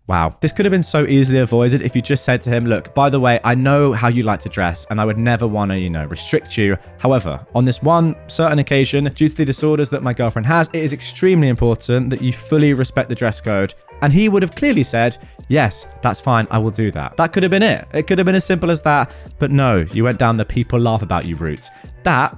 Wow, this could have been so easily avoided if you just said to him, "Look, by the way, I know how you like to dress and I would never want to, restrict you. However, on this one certain occasion, due to the disorders that my girlfriend has, it is extremely important that you fully respect the dress code." And he would have clearly said, "Yes, that's fine, I will do that." That could have been it. It could have been as simple as that. But no, you went down the people laugh about you route. That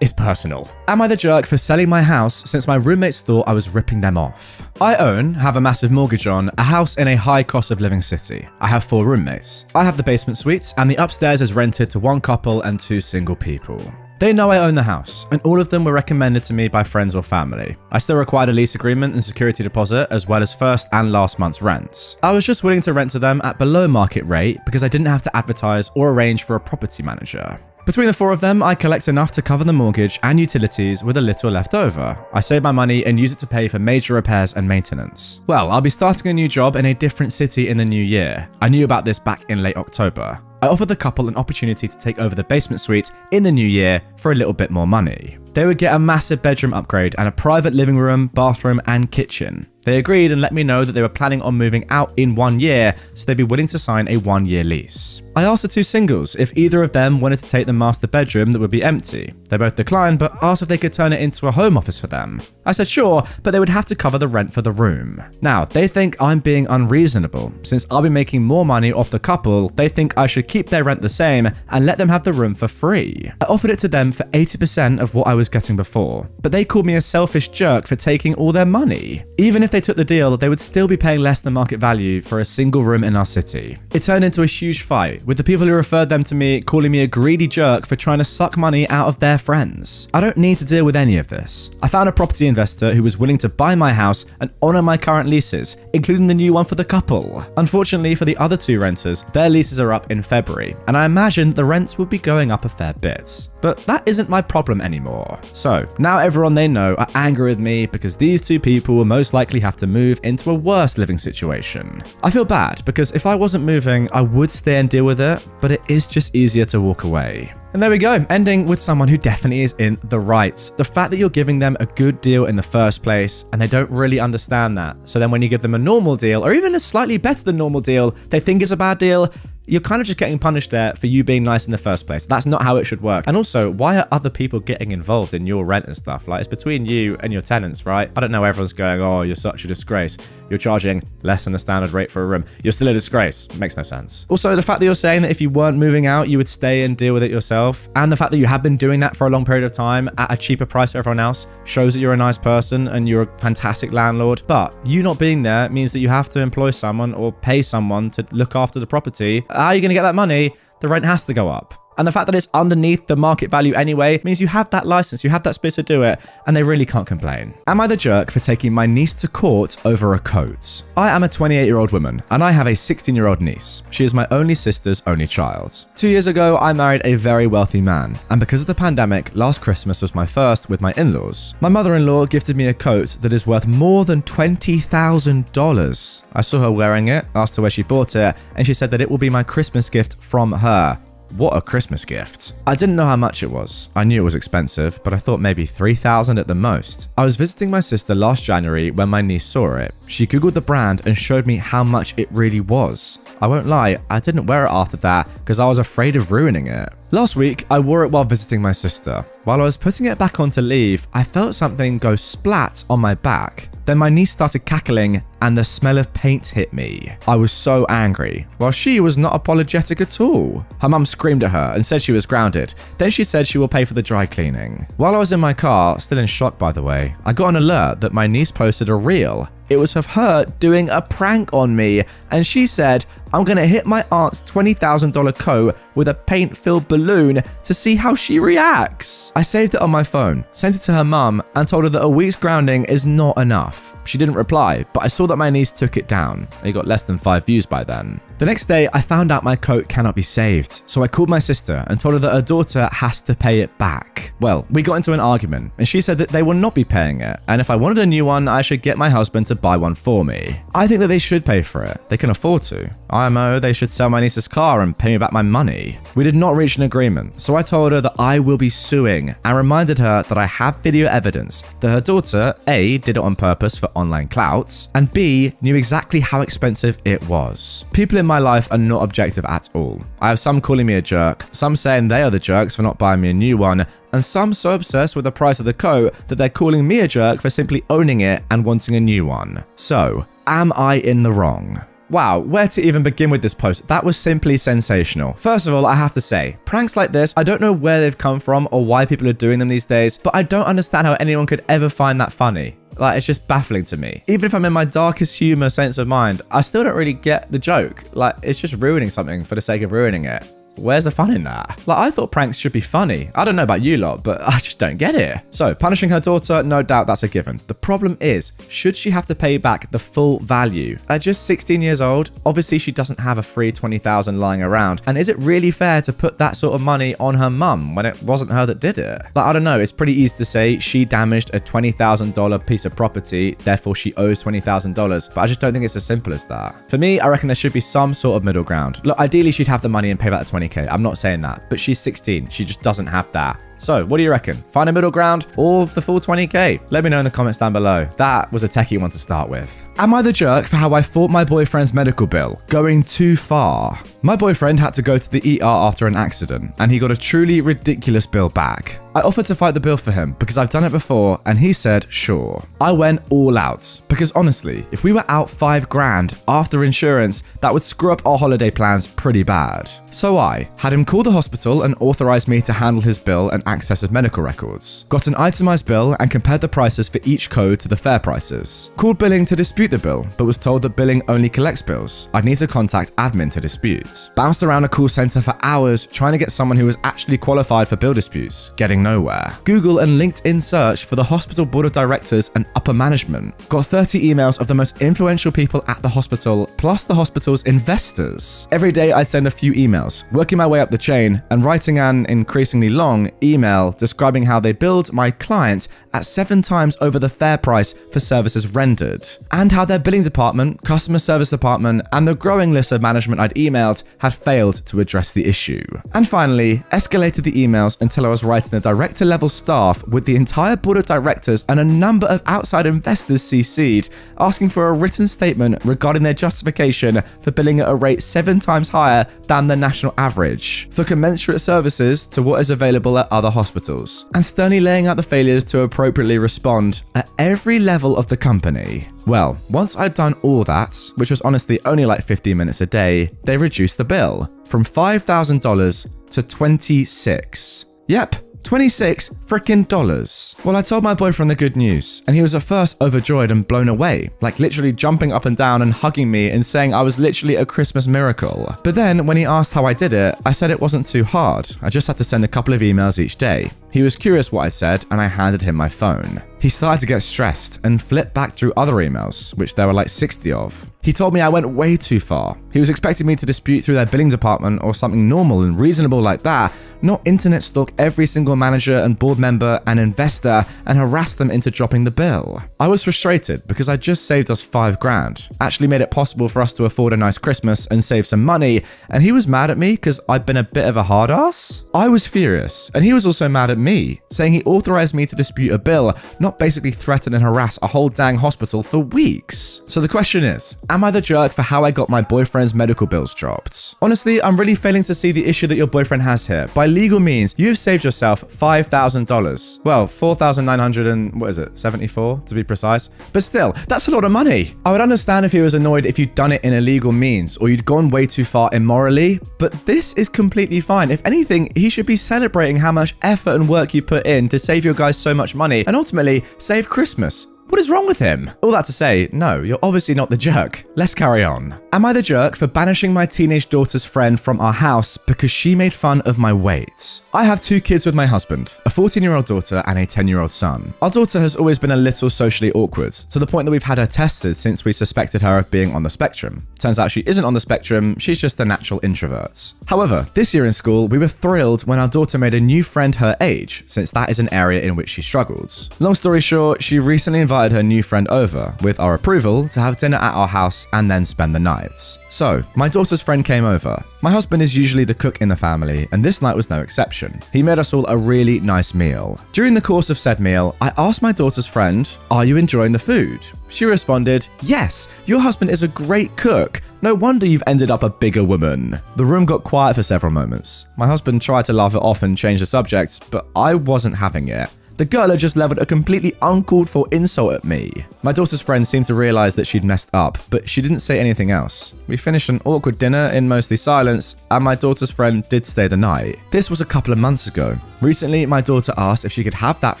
is personal. Am I the jerk for selling my house since my roommates thought I was ripping them off? I have a massive mortgage on a house in a high cost of living city. I have 4 roommates. I have the basement suites and the upstairs is rented to 1 couple and 2 single people. They know I own the house, and all of them were recommended to me by friends or family. I still required a lease agreement and security deposit, as well as first and last month's rents. I was just willing to rent to them at below market rate because I didn't have to advertise or arrange for a property manager. Between the 4 of them, I collect enough to cover the mortgage and utilities with a little left over. I save my money and use it to pay for major repairs and maintenance. Well, I'll be starting a new job in a different city in the new year. I knew about this back in late October. I offered the couple an opportunity to take over the basement suite in the new year for a little bit more money. They would get a massive bedroom upgrade and a private living room, bathroom, and kitchen. They agreed and let me know that they were planning on moving out in 1 year, so they'd be willing to sign a 1-year lease. I asked the 2 singles if either of them wanted to take the master bedroom that would be empty. They both declined, but asked if they could turn it into a home office for them. I said sure, but they would have to cover the rent for the room. Now, they think I'm being unreasonable. Since I'll be making more money off the couple, they think I should keep their rent the same and let them have the room for free. I offered it to them for 80% of what I was getting before, but they called me a selfish jerk for taking all their money. Even if they took the deal, they would still be paying less than market value for a single room in our city. It turned into a huge fight, with the people who referred them to me calling me a greedy jerk for trying to suck money out of their friends. I don't need to deal with any of this. I found a property investor who was willing to buy my house and honor my current leases, including the new one for the couple. Unfortunately for the other 2 renters, their leases are up in February, and I imagine the rents will be going up a fair bit. But that isn't my problem anymore. So, now everyone they know are angry with me because these 2 people will most likely have to move into a worse living situation. I feel bad because if I wasn't moving, I would stay and deal with it, but it is just easier to walk away. And there we go, ending with someone who definitely is in the right. The fact that you're giving them a good deal in the first place, and they don't really understand that. So then when you give them a normal deal, or even a slightly better than normal deal, they think it's a bad deal. You're kind of just getting punished there for you being nice in the first place. That's not how it should work. And also, why are other people getting involved in your rent and stuff? Like, it's between you and your tenants, right? I don't know, everyone's going, "Oh, you're such a disgrace. You're charging less than the standard rate for a room. You're still a disgrace." Makes no sense. Also, the fact that you're saying that if you weren't moving out, you would stay and deal with it yourself, and the fact that you have been doing that for a long period of time at a cheaper price for everyone else shows that you're a nice person and you're a fantastic landlord. But you not being there means that you have to employ someone or pay someone to look after the property. How are you going to get that money? The rent has to go up. And the fact that it's underneath the market value anyway means you have that license, you have that space to do it, and they really can't complain. Am I the jerk for taking my niece to court over a coat? I am a 28-year-old woman, and I have a 16-year-old niece. She is my only sister's only child. 2 years ago, I married a very wealthy man, and because of the pandemic, last Christmas was my first with my in-laws. My mother-in-law gifted me a coat that is worth more than $20,000. I saw her wearing it, asked her where she bought it, and she said that it will be my Christmas gift from her. What a Christmas gift. I didn't know how much it was. I knew it was expensive, but I thought maybe $3,000 at the most. I was visiting my sister last January when my niece saw it. She googled the brand and showed me how much it really was. I won't lie, I didn't wear it after that because I was afraid of ruining it. Last week, I wore it while visiting my sister. While I was putting it back on to leave, I felt something go splat on my back. Then my niece started cackling and the smell of paint hit me. I was so angry, while she was not apologetic at all. Her mum screamed at her and said she was grounded. Then she said she will pay for the dry cleaning. While I was in my car, still in shock by the way, I got an alert that my niece posted a reel. It was of her doing a prank on me, and she said, I'm gonna hit my aunt's $20,000 coat with a paint-filled balloon to see how she reacts. I saved it on my phone, sent it to her mum, and told her that a week's grounding is not enough. She didn't reply, but I saw that my niece took it down. It got less than 5 views by then. The next day, I found out my coat cannot be saved, so I called my sister and told her that her daughter has to pay it back. Well, we got into an argument, and she said that they will not be paying it, and if I wanted a new one, I should get my husband to buy one for me. I think that they should pay for it. They can afford to. IMO, they should sell my niece's car and pay me back my money. We did not reach an agreement, so I told her that I will be suing and reminded her that I have video evidence that her daughter, A, did it on purpose for online clouts, and B, knew exactly how expensive it was. People in my life are not objective at all. I have some calling me a jerk, some saying they are the jerks for not buying me a new one, and some so obsessed with the price of the coat that they're calling me a jerk for simply owning it and wanting a new one. So, am I in the wrong? Wow, where to even begin with this post? That was simply sensational. First of all, I have to say, pranks like this, I don't know where they've come from or why people are doing them these days, but I don't understand how anyone could ever find that funny. Like, it's just baffling to me. Even if I'm in my darkest humor sense of mind, I still don't really get the joke. Like, it's just ruining something for the sake of ruining it. Where's the fun in that? Like, I thought pranks should be funny. I don't know about you lot, but I just don't get it. So, punishing her daughter, no doubt that's a given. The problem is, should she have to pay back the full value? At just 16 years old, obviously she doesn't have a free $20,000 lying around. And is it really fair to put that sort of money on her mum when it wasn't her that did it? Like, I don't know, it's pretty easy to say she damaged a $20,000 piece of property, therefore she owes $20,000, but I just don't think it's as simple as that. For me, I reckon there should be some sort of middle ground. Look, ideally she'd have the money and pay back the $20,000. I'm not saying that, but she's 16. She just doesn't have that. So, what do you reckon? Find a middle ground or the full $20,000? Let me know in the comments down below. That was a techie one to start with. Am I the jerk for how I fought my boyfriend's medical bill? Going too far. My boyfriend had to go to the ER after an accident, and he got a truly ridiculous bill back. I offered to fight the bill for him because I've done it before, and he said, sure. I went all out because honestly, if we were out $5,000 after insurance, that would screw up our holiday plans pretty bad. So I had him call the hospital and authorize me to handle his bill and access his medical records. Got an itemized bill and compared the prices for each code to the fair prices. Called billing to dispute the bill, but was told that billing only collects bills. I'd need to contact admin to dispute. Bounced around a call center for hours trying to get someone who was actually qualified for bill disputes, getting nowhere. Google and LinkedIn search for the hospital board of directors and upper management. Got 30 emails of the most influential people at the hospital, plus the hospital's investors. Every day I'd send a few emails, working my way up the chain and writing an increasingly long email describing how they billed my client at 7 times over the fair price for services rendered, and how their billing department, customer service department, and the growing list of management I'd emailed had failed to address the issue. And finally, escalated the emails until I was writing a director-level staff with the entire board of directors and a number of outside investors CC'd, asking for a written statement regarding their justification for billing at a rate 7 times higher than the national average, for commensurate services to what is available at other hospitals, and sternly laying out the failures to appropriately respond at every level of the company. Well, once I'd done all that, which was honestly only like 15 minutes a day, they reduced the bill from $5,000 to $26,000. Yep, $26 frickin' dollars. Well, I told my boyfriend the good news, and he was at first overjoyed and blown away, like literally jumping up and down and hugging me and saying I was literally a Christmas miracle. But then when he asked how I did it, I said it wasn't too hard. I just had to send a couple of emails each day. He was curious what I said, and I handed him my phone. He started to get stressed and flipped back through other emails, which there were like 60 of. He told me I went way too far. He was expecting me to dispute through their billing department or something normal and reasonable like that, not internet stalk every single manager and board member and investor and harass them into dropping the bill. I was frustrated because I just saved us $5,000, actually made it possible for us to afford a nice Christmas and save some money, and he was mad at me because I'd been a bit of a hard ass. I was furious, and he was also mad at me, saying he authorized me to dispute a bill, not basically threaten and harass a whole dang hospital for weeks. So the question is, am I the jerk for how I got my boyfriend's medical bills dropped? Honestly, I'm really failing to see the issue that your boyfriend has here. By legal means, you've saved yourself $5,000. Well, 4,974 to be precise. But still, that's a lot of money. I would understand if he was annoyed if you'd done it in illegal means or you'd gone way too far immorally, but this is completely fine. If anything, he should be celebrating how much effort and work you put in to save your guys so much money and ultimately save Christmas. What is wrong with him? All that to say, no, you're obviously not the jerk. Let's carry on. Am I the jerk for banishing my teenage daughter's friend from our house because she made fun of my weight? I have 2 kids with my husband, a 14-year-old daughter and a 10-year-old son. Our daughter has always been a little socially awkward, to the point that we've had her tested since we suspected her of being on the spectrum. Turns out she isn't on the spectrum, she's just a natural introvert. However, this year in school, we were thrilled when our daughter made a new friend her age, since that is an area in which she struggles. Long story short, she recently invited her new friend over, with our approval, to have dinner at our house and then spend the night. So, my daughter's friend came over. My husband is usually the cook in the family, and this night was no exception. He made us all a really nice meal. During the course of said meal, I asked my daughter's friend, "Are you enjoying the food?" She responded, "Yes, your husband is a great cook. No wonder you've ended up a bigger woman." The room got quiet for several moments. My husband tried to laugh it off and change the subject, but I wasn't having it. The girl had just leveled a completely uncalled for insult at me. My daughter's friend seemed to realize that she'd messed up, but she didn't say anything else. We finished an awkward dinner in mostly silence, and my daughter's friend did stay the night. This was a couple of months ago. Recently, my daughter asked if she could have that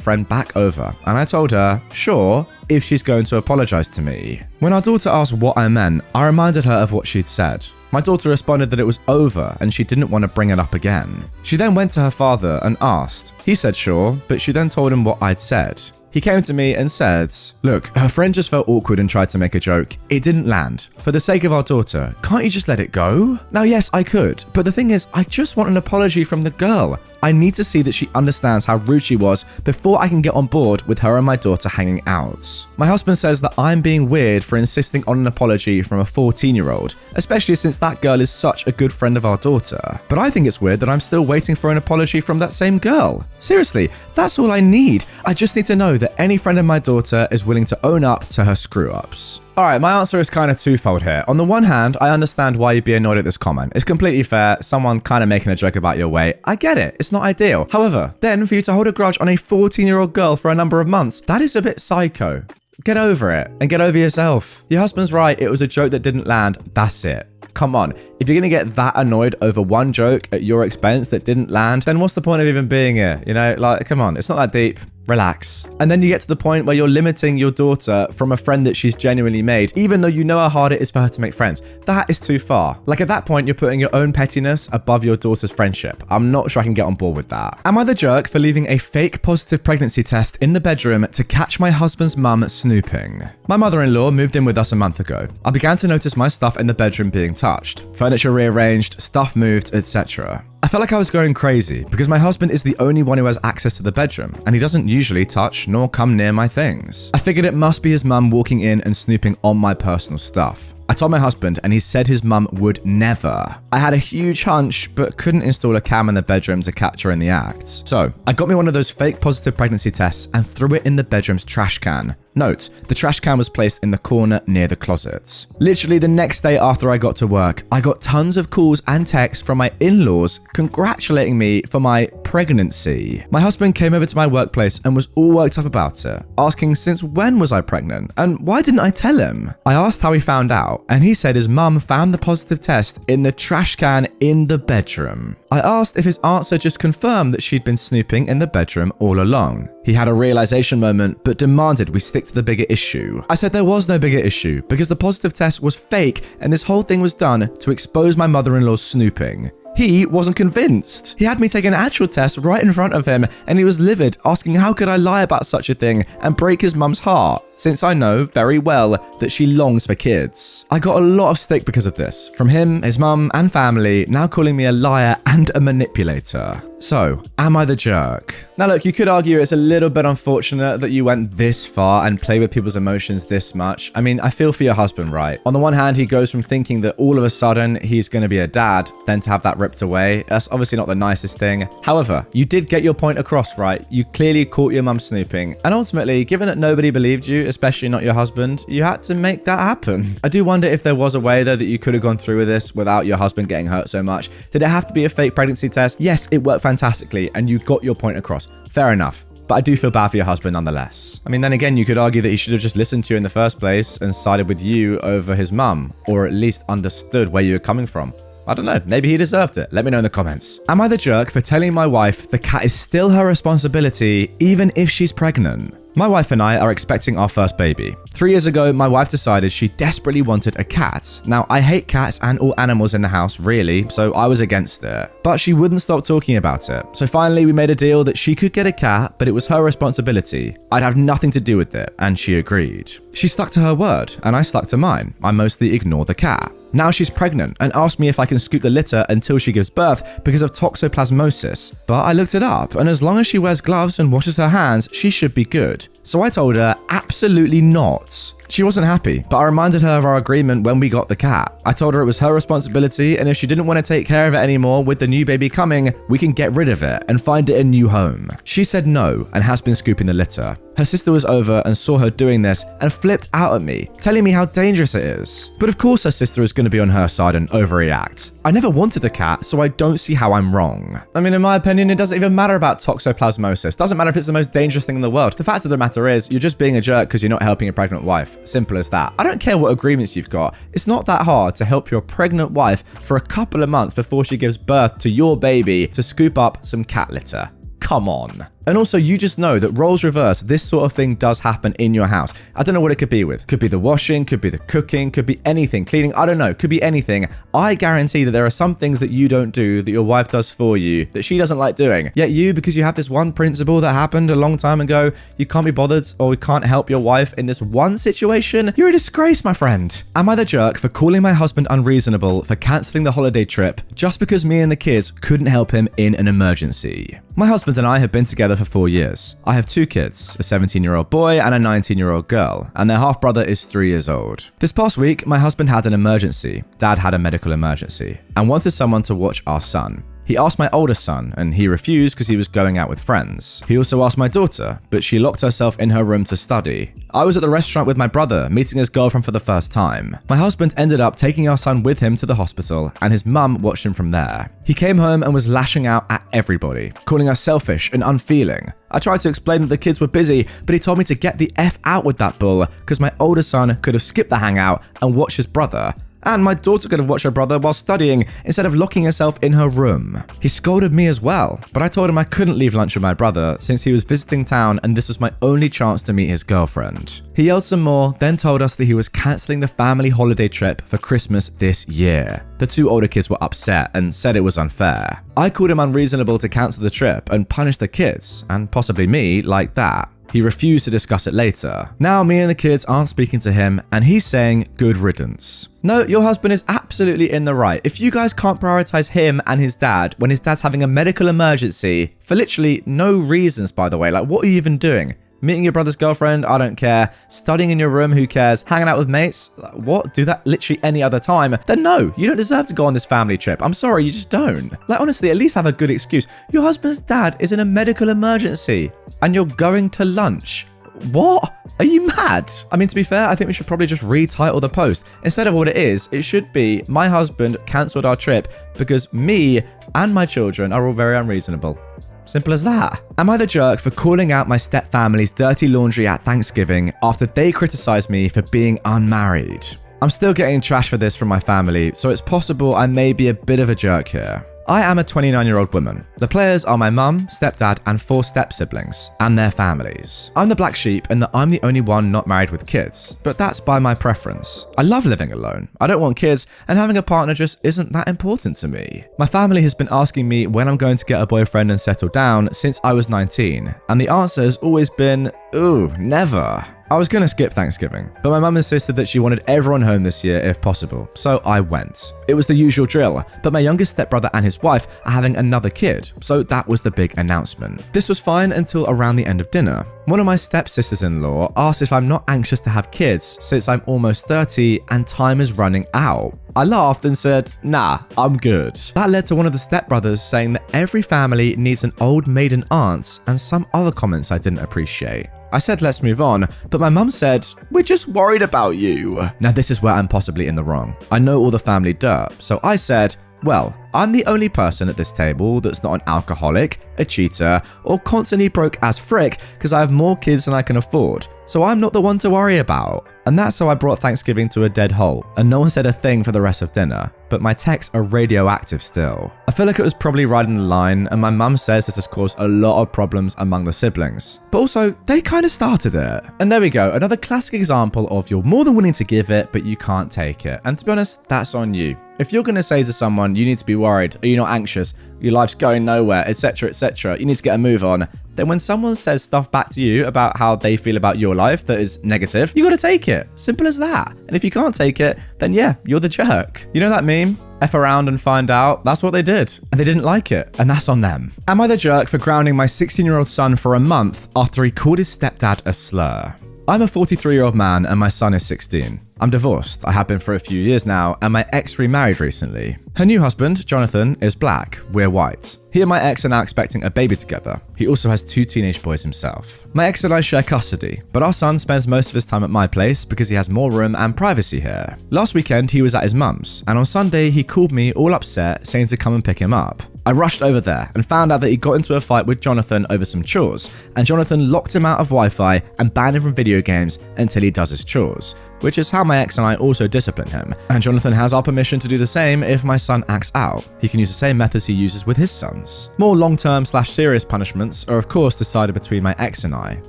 friend back over, and I told her, sure, if she's going to apologize to me. When our daughter asked what I meant, I reminded her of what she'd said. My daughter responded that it was over and she didn't want to bring it up again. She then went to her father and asked. He said sure, but she then told him what I'd said. He came to me and said, "Look, her friend just felt awkward and tried to make a joke. It didn't land. For the sake of our daughter, can't you just let it go?" Now, yes, I could, but the thing is, I just want an apology from the girl. I need to see that she understands how rude she was before I can get on board with her and my daughter hanging out. My husband says that I'm being weird for insisting on an apology from a 14-year-old, especially since that girl is such a good friend of our daughter. But I think it's weird that I'm still waiting for an apology from that same girl. Seriously, that's all I need. I just need to know that any friend of my daughter is willing to own up to her screw-ups. Alright, my answer is kind of twofold here. On the one hand, I understand why you'd be annoyed at this comment. It's completely fair, someone kind of making a joke about your weight. I get it, it's not ideal. However, then for you to hold a grudge on a 14-year-old girl for a number of months, that is a bit psycho. Get over it, and get over yourself. Your husband's right, it was a joke that didn't land, that's it. Come on, if you're gonna get that annoyed over one joke at your expense that didn't land, then what's the point of even being here? You know, like, come on, it's not that deep. Relax. And then you get to the point where you're limiting your daughter from a friend that she's genuinely made, even though you know how hard it is for her to make friends. That is too far. Like, at that point, you're putting your own pettiness above your daughter's friendship. I'm not sure I can get on board with that. Am I the jerk for leaving a fake positive pregnancy test in the bedroom to catch my husband's mum snooping? My mother-in-law moved in with us a month ago. I began to notice my stuff in the bedroom being touched. Furniture rearranged, stuff moved, etc. I felt like I was going crazy because my husband is the only one who has access to the bedroom and he doesn't usually touch nor come near my things. I figured it must be his mum walking in and snooping on my personal stuff. I told my husband and he said his mum would never. I had a huge hunch but couldn't install a cam in the bedroom to catch her in the act. So I got me one of those fake positive pregnancy tests and threw it in the bedroom's trash can. Note, the trash can was placed in the corner near the closet. Literally the next day after I got to work, I got tons of calls and texts from my in-laws congratulating me for my pregnancy. My husband came over to my workplace and was all worked up about it, asking since when was I pregnant and why didn't I tell him? I asked how he found out about, and he said his mum found the positive test in the trash can in the bedroom. I asked if his answer just confirmed that she'd been snooping in the bedroom all along. He had a realization moment, but demanded we stick to the bigger issue. I said there was no bigger issue because the positive test was fake and this whole thing was done to expose my mother-in-law's snooping. He wasn't convinced. He had me take an actual test right in front of him, and he was livid, asking how could I lie about such a thing and break his mum's heart, since I know very well that she longs for kids. I got a lot of stick because of this, from him, his mum, and family, now calling me a liar and a manipulator. So, am I the jerk? Now look, you could argue it's a little bit unfortunate that you went this far and play with people's emotions this much. I mean, I feel for your husband, right? On the one hand, he goes from thinking that all of a sudden he's going to be a dad, then to have that ripped away. That's obviously not the nicest thing. However, you did get your point across, right? You clearly caught your mum snooping. And ultimately, given that nobody believed you, especially not your husband, you had to make that happen. I do wonder if there was a way though that you could have gone through with this without your husband getting hurt so much. Did it have to be a fake pregnancy test? Yes, it worked fantastically and you got your point across. Fair enough. But I do feel bad for your husband nonetheless. I mean, then again, you could argue that he should have just listened to you in the first place and sided with you over his mum, or at least understood where you were coming from. I don't know, maybe he deserved it. Let me know in the comments. Am I the jerk for telling my wife the cat is still her responsibility even if she's pregnant? My wife and I are expecting our first baby. 3 years ago, my wife decided she desperately wanted a cat. Now, I hate cats and all animals in the house, really, so I was against it. But she wouldn't stop talking about it. So finally, we made a deal that she could get a cat, but it was her responsibility. I'd have nothing to do with it, and she agreed. She stuck to her word, and I stuck to mine. I mostly ignored the cat. Now she's pregnant and asked me if I can scoop the litter until she gives birth because of toxoplasmosis. But I looked it up, and as long as she wears gloves and washes her hands, she should be good. So I told her absolutely not. She wasn't happy, but I reminded her of our agreement when we got the cat. I told her it was her responsibility, and if she didn't want to take care of it anymore with the new baby coming, we can get rid of it and find it a new home. She said no and has been scooping the litter. Her sister was over and saw her doing this and flipped out at me, telling me how dangerous it is. But of course her sister is going to be on her side and overreact. I never wanted the cat, so I don't see how I'm wrong. I mean, in my opinion, it doesn't even matter about toxoplasmosis. Doesn't matter if it's the most dangerous thing in the world. The fact of the matter is, you're just being a jerk because you're not helping a pregnant wife. Simple as that. I don't care what agreements you've got. It's not that hard to help your pregnant wife for a couple of months before she gives birth to your baby to scoop up some cat litter. Come on. And also, you just know that roles reverse, this sort of thing does happen in your house. I don't know what it could be with. Could be the washing, could be the cooking, could be anything. Cleaning, I don't know. Could be anything. I guarantee that there are some things that you don't do that your wife does for you that she doesn't like doing. Yet you, because you have this one principle that happened a long time ago, you can't be bothered or you can't help your wife in this one situation. You're a disgrace, my friend. Am I the jerk for calling my husband unreasonable for cancelling the holiday trip just because me and the kids couldn't help him in an emergency? My husband and I have been together for 4 years. I have 2 kids, a 17-year-old boy and a 19-year-old girl, and their half-brother is 3 years old. This past week, my husband had an emergency. Dad had a medical emergency and wanted someone to watch our son. He asked my oldest son, and he refused because he was going out with friends. He also asked my daughter, but she locked herself in her room to study. I was at the restaurant with my brother, meeting his girlfriend for the first time. My husband ended up taking our son with him to the hospital, and his mum watched him from there. He came home and was lashing out at everybody, calling us selfish and unfeeling. I tried to explain that the kids were busy, but he told me to get the F out with that bull, because my older son could have skipped the hangout and watched his brother. And my daughter could have watched her brother while studying instead of locking herself in her room. He scolded me as well, but I told him I couldn't leave lunch with my brother since he was visiting town and this was my only chance to meet his girlfriend. He yelled some more, then told us that he was cancelling the family holiday trip for Christmas this year. The 2 older kids were upset and said it was unfair. I called him unreasonable to cancel the trip and punish the kids, and possibly me, like that. He refused to discuss it later. Now me and the kids aren't speaking to him and he's saying good riddance. No, your husband is absolutely in the right. If you guys can't prioritize him and his dad when his dad's having a medical emergency for literally no reasons, by the way, like what are you even doing? Meeting your brother's girlfriend, I don't care. Studying in your room, who cares? Hanging out with mates, what? Do that literally any other time? Then no, you don't deserve to go on this family trip. I'm sorry, you just don't. Like honestly, at least have a good excuse. Your husband's dad is in a medical emergency and you're going to lunch. What? Are you mad? I mean, to be fair, I think we should probably just retitle the post. Instead of what it is, it should be, my husband cancelled our trip because me and my children are all very unreasonable. Simple as that. Am I the jerk for calling out my stepfamily's dirty laundry at Thanksgiving after they criticized me for being unmarried? I'm still getting trash for this from my family, so it's possible I may be a bit of a jerk here. I am a 29-year-old woman. The players are my mum, stepdad, and 4 step-siblings, and their families. I'm the black sheep in that I'm the only one not married with kids, but that's by my preference. I love living alone. I don't want kids, and having a partner just isn't that important to me. My family has been asking me when I'm going to get a boyfriend and settle down since I was 19, and the answer has always been, ooh, never. I was gonna skip Thanksgiving, but my mum insisted that she wanted everyone home this year if possible, so I went. It was the usual drill, but my youngest stepbrother and his wife are having another kid, so that was the big announcement. This was fine until around the end of dinner. One of my stepsisters-in-law asked if I'm not anxious to have kids since I'm almost 30 and time is running out. I laughed and said, nah, I'm good. That led to one of the stepbrothers saying that every family needs an old maiden aunt and some other comments I didn't appreciate. I said let's move on, but my mum said, we're just worried about you. Now this is where I'm possibly in the wrong. I know all the family dirt, so I said, well, I'm the only person at this table that's not an alcoholic, a cheater, or constantly broke as frick because I have more kids than I can afford, so I'm not the one to worry about. And that's how I brought Thanksgiving to a dead halt, and no one said a thing for the rest of dinner, but my texts are radioactive still. I feel like it was probably riding the line, and my mum says this has caused a lot of problems among the siblings. But also, they kind of started it. And there we go, another classic example of you're more than willing to give it, but you can't take it. And to be honest, that's on you. If you're going to say to someone, you need to be worried, or you're not anxious, your life's going nowhere, etc., etc., you need to get a move on, then when someone says stuff back to you about how they feel about your life that is negative, you got to take it. Simple as that. And if you can't take it, then yeah, you're the jerk. You know that meme? F around and find out? That's what they did. And they didn't like it. And that's on them. Am I the jerk for grounding my 16-year-old son for a month after he called his stepdad a slur? I'm a 43-year-old man and my son is 16. I'm divorced. I have been for a few years now, and my ex remarried recently. Her new husband, Jonathan, is black. We're white. He and my ex are now expecting a baby together. He also has 2 teenage boys himself. My ex and I share custody, but our son spends most of his time at my place because he has more room and privacy here. Last weekend, he was at his mum's, and on Sunday, he called me all upset, saying to come and pick him up. I rushed over there and found out that he got into a fight with Jonathan over some chores, and Jonathan locked him out of Wi-Fi and banned him from video games until he does his chores, which is how my ex and I also discipline him. And Jonathan has our permission to do the same if my son acts out. He can use the same methods he uses with his sons. More long-term/serious punishments are of course decided between my ex and I,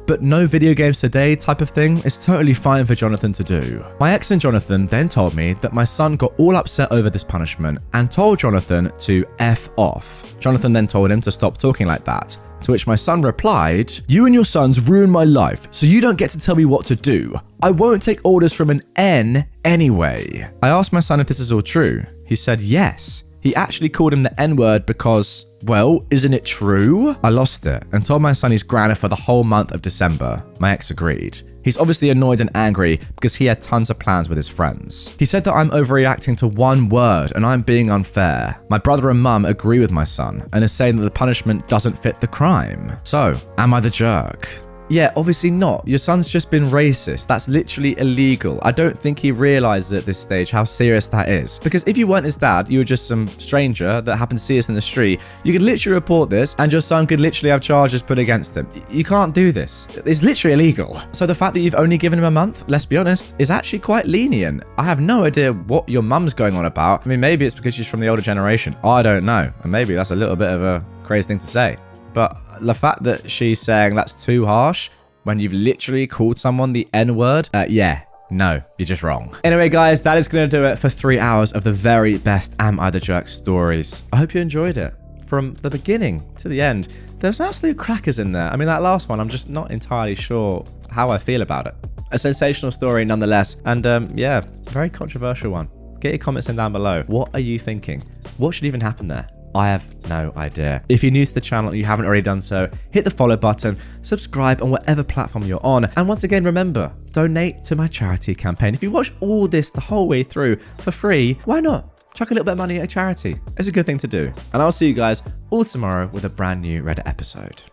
but no video games today type of thing is totally fine for Jonathan to do. My ex and Jonathan then told me that my son got all upset over this punishment and told Jonathan to F off. Jonathan then told him to stop talking like that, to which my son replied, you and your sons ruin my life, so you don't get to tell me what to do. I won't take orders from an N anyway. I asked my son if this is all true. He said yes. He actually called him the N-word because, well, isn't it true? I lost it and told my son he's grounded for the whole month of December. My ex agreed. He's obviously annoyed and angry because he had tons of plans with his friends. He said that I'm overreacting to one word and I'm being unfair. My brother and mum agree with my son and is saying that the punishment doesn't fit the crime. So, am I the jerk? Yeah, obviously not. Your son's just been racist. That's literally illegal. I don't think he realizes at this stage how serious that is. Because if you weren't his dad, you were just some stranger that happened to see us in the street, you could literally report this and your son could literally have charges put against him. You can't do this. It's literally illegal. So the fact that you've only given him a month, let's be honest, is actually quite lenient. I have no idea what your mum's going on about. I mean, maybe it's because she's from the older generation. I don't know. And maybe that's a little bit of a crazy thing to say. But the fact that she's saying that's too harsh when you've literally called someone the N-word, yeah, no, you're just wrong. Anyway, guys, that is going to do it for 3 hours of the very best Am I the Jerk stories. I hope you enjoyed it. From the beginning to the end, there's absolute crackers in there. I mean, that last one, I'm just not entirely sure how I feel about it. A sensational story nonetheless, and yeah, very controversial one. Get your comments in down below. What are you thinking? What should even happen there? I have no idea. If you're new to the channel and you haven't already done so, hit the follow button, subscribe on whatever platform you're on, and once again, remember, donate to my charity campaign. If you watch all this the whole way through for free, why not? Chuck a little bit of money at a charity. It's a good thing to do. And I'll see you guys all tomorrow with a brand new Reddit episode.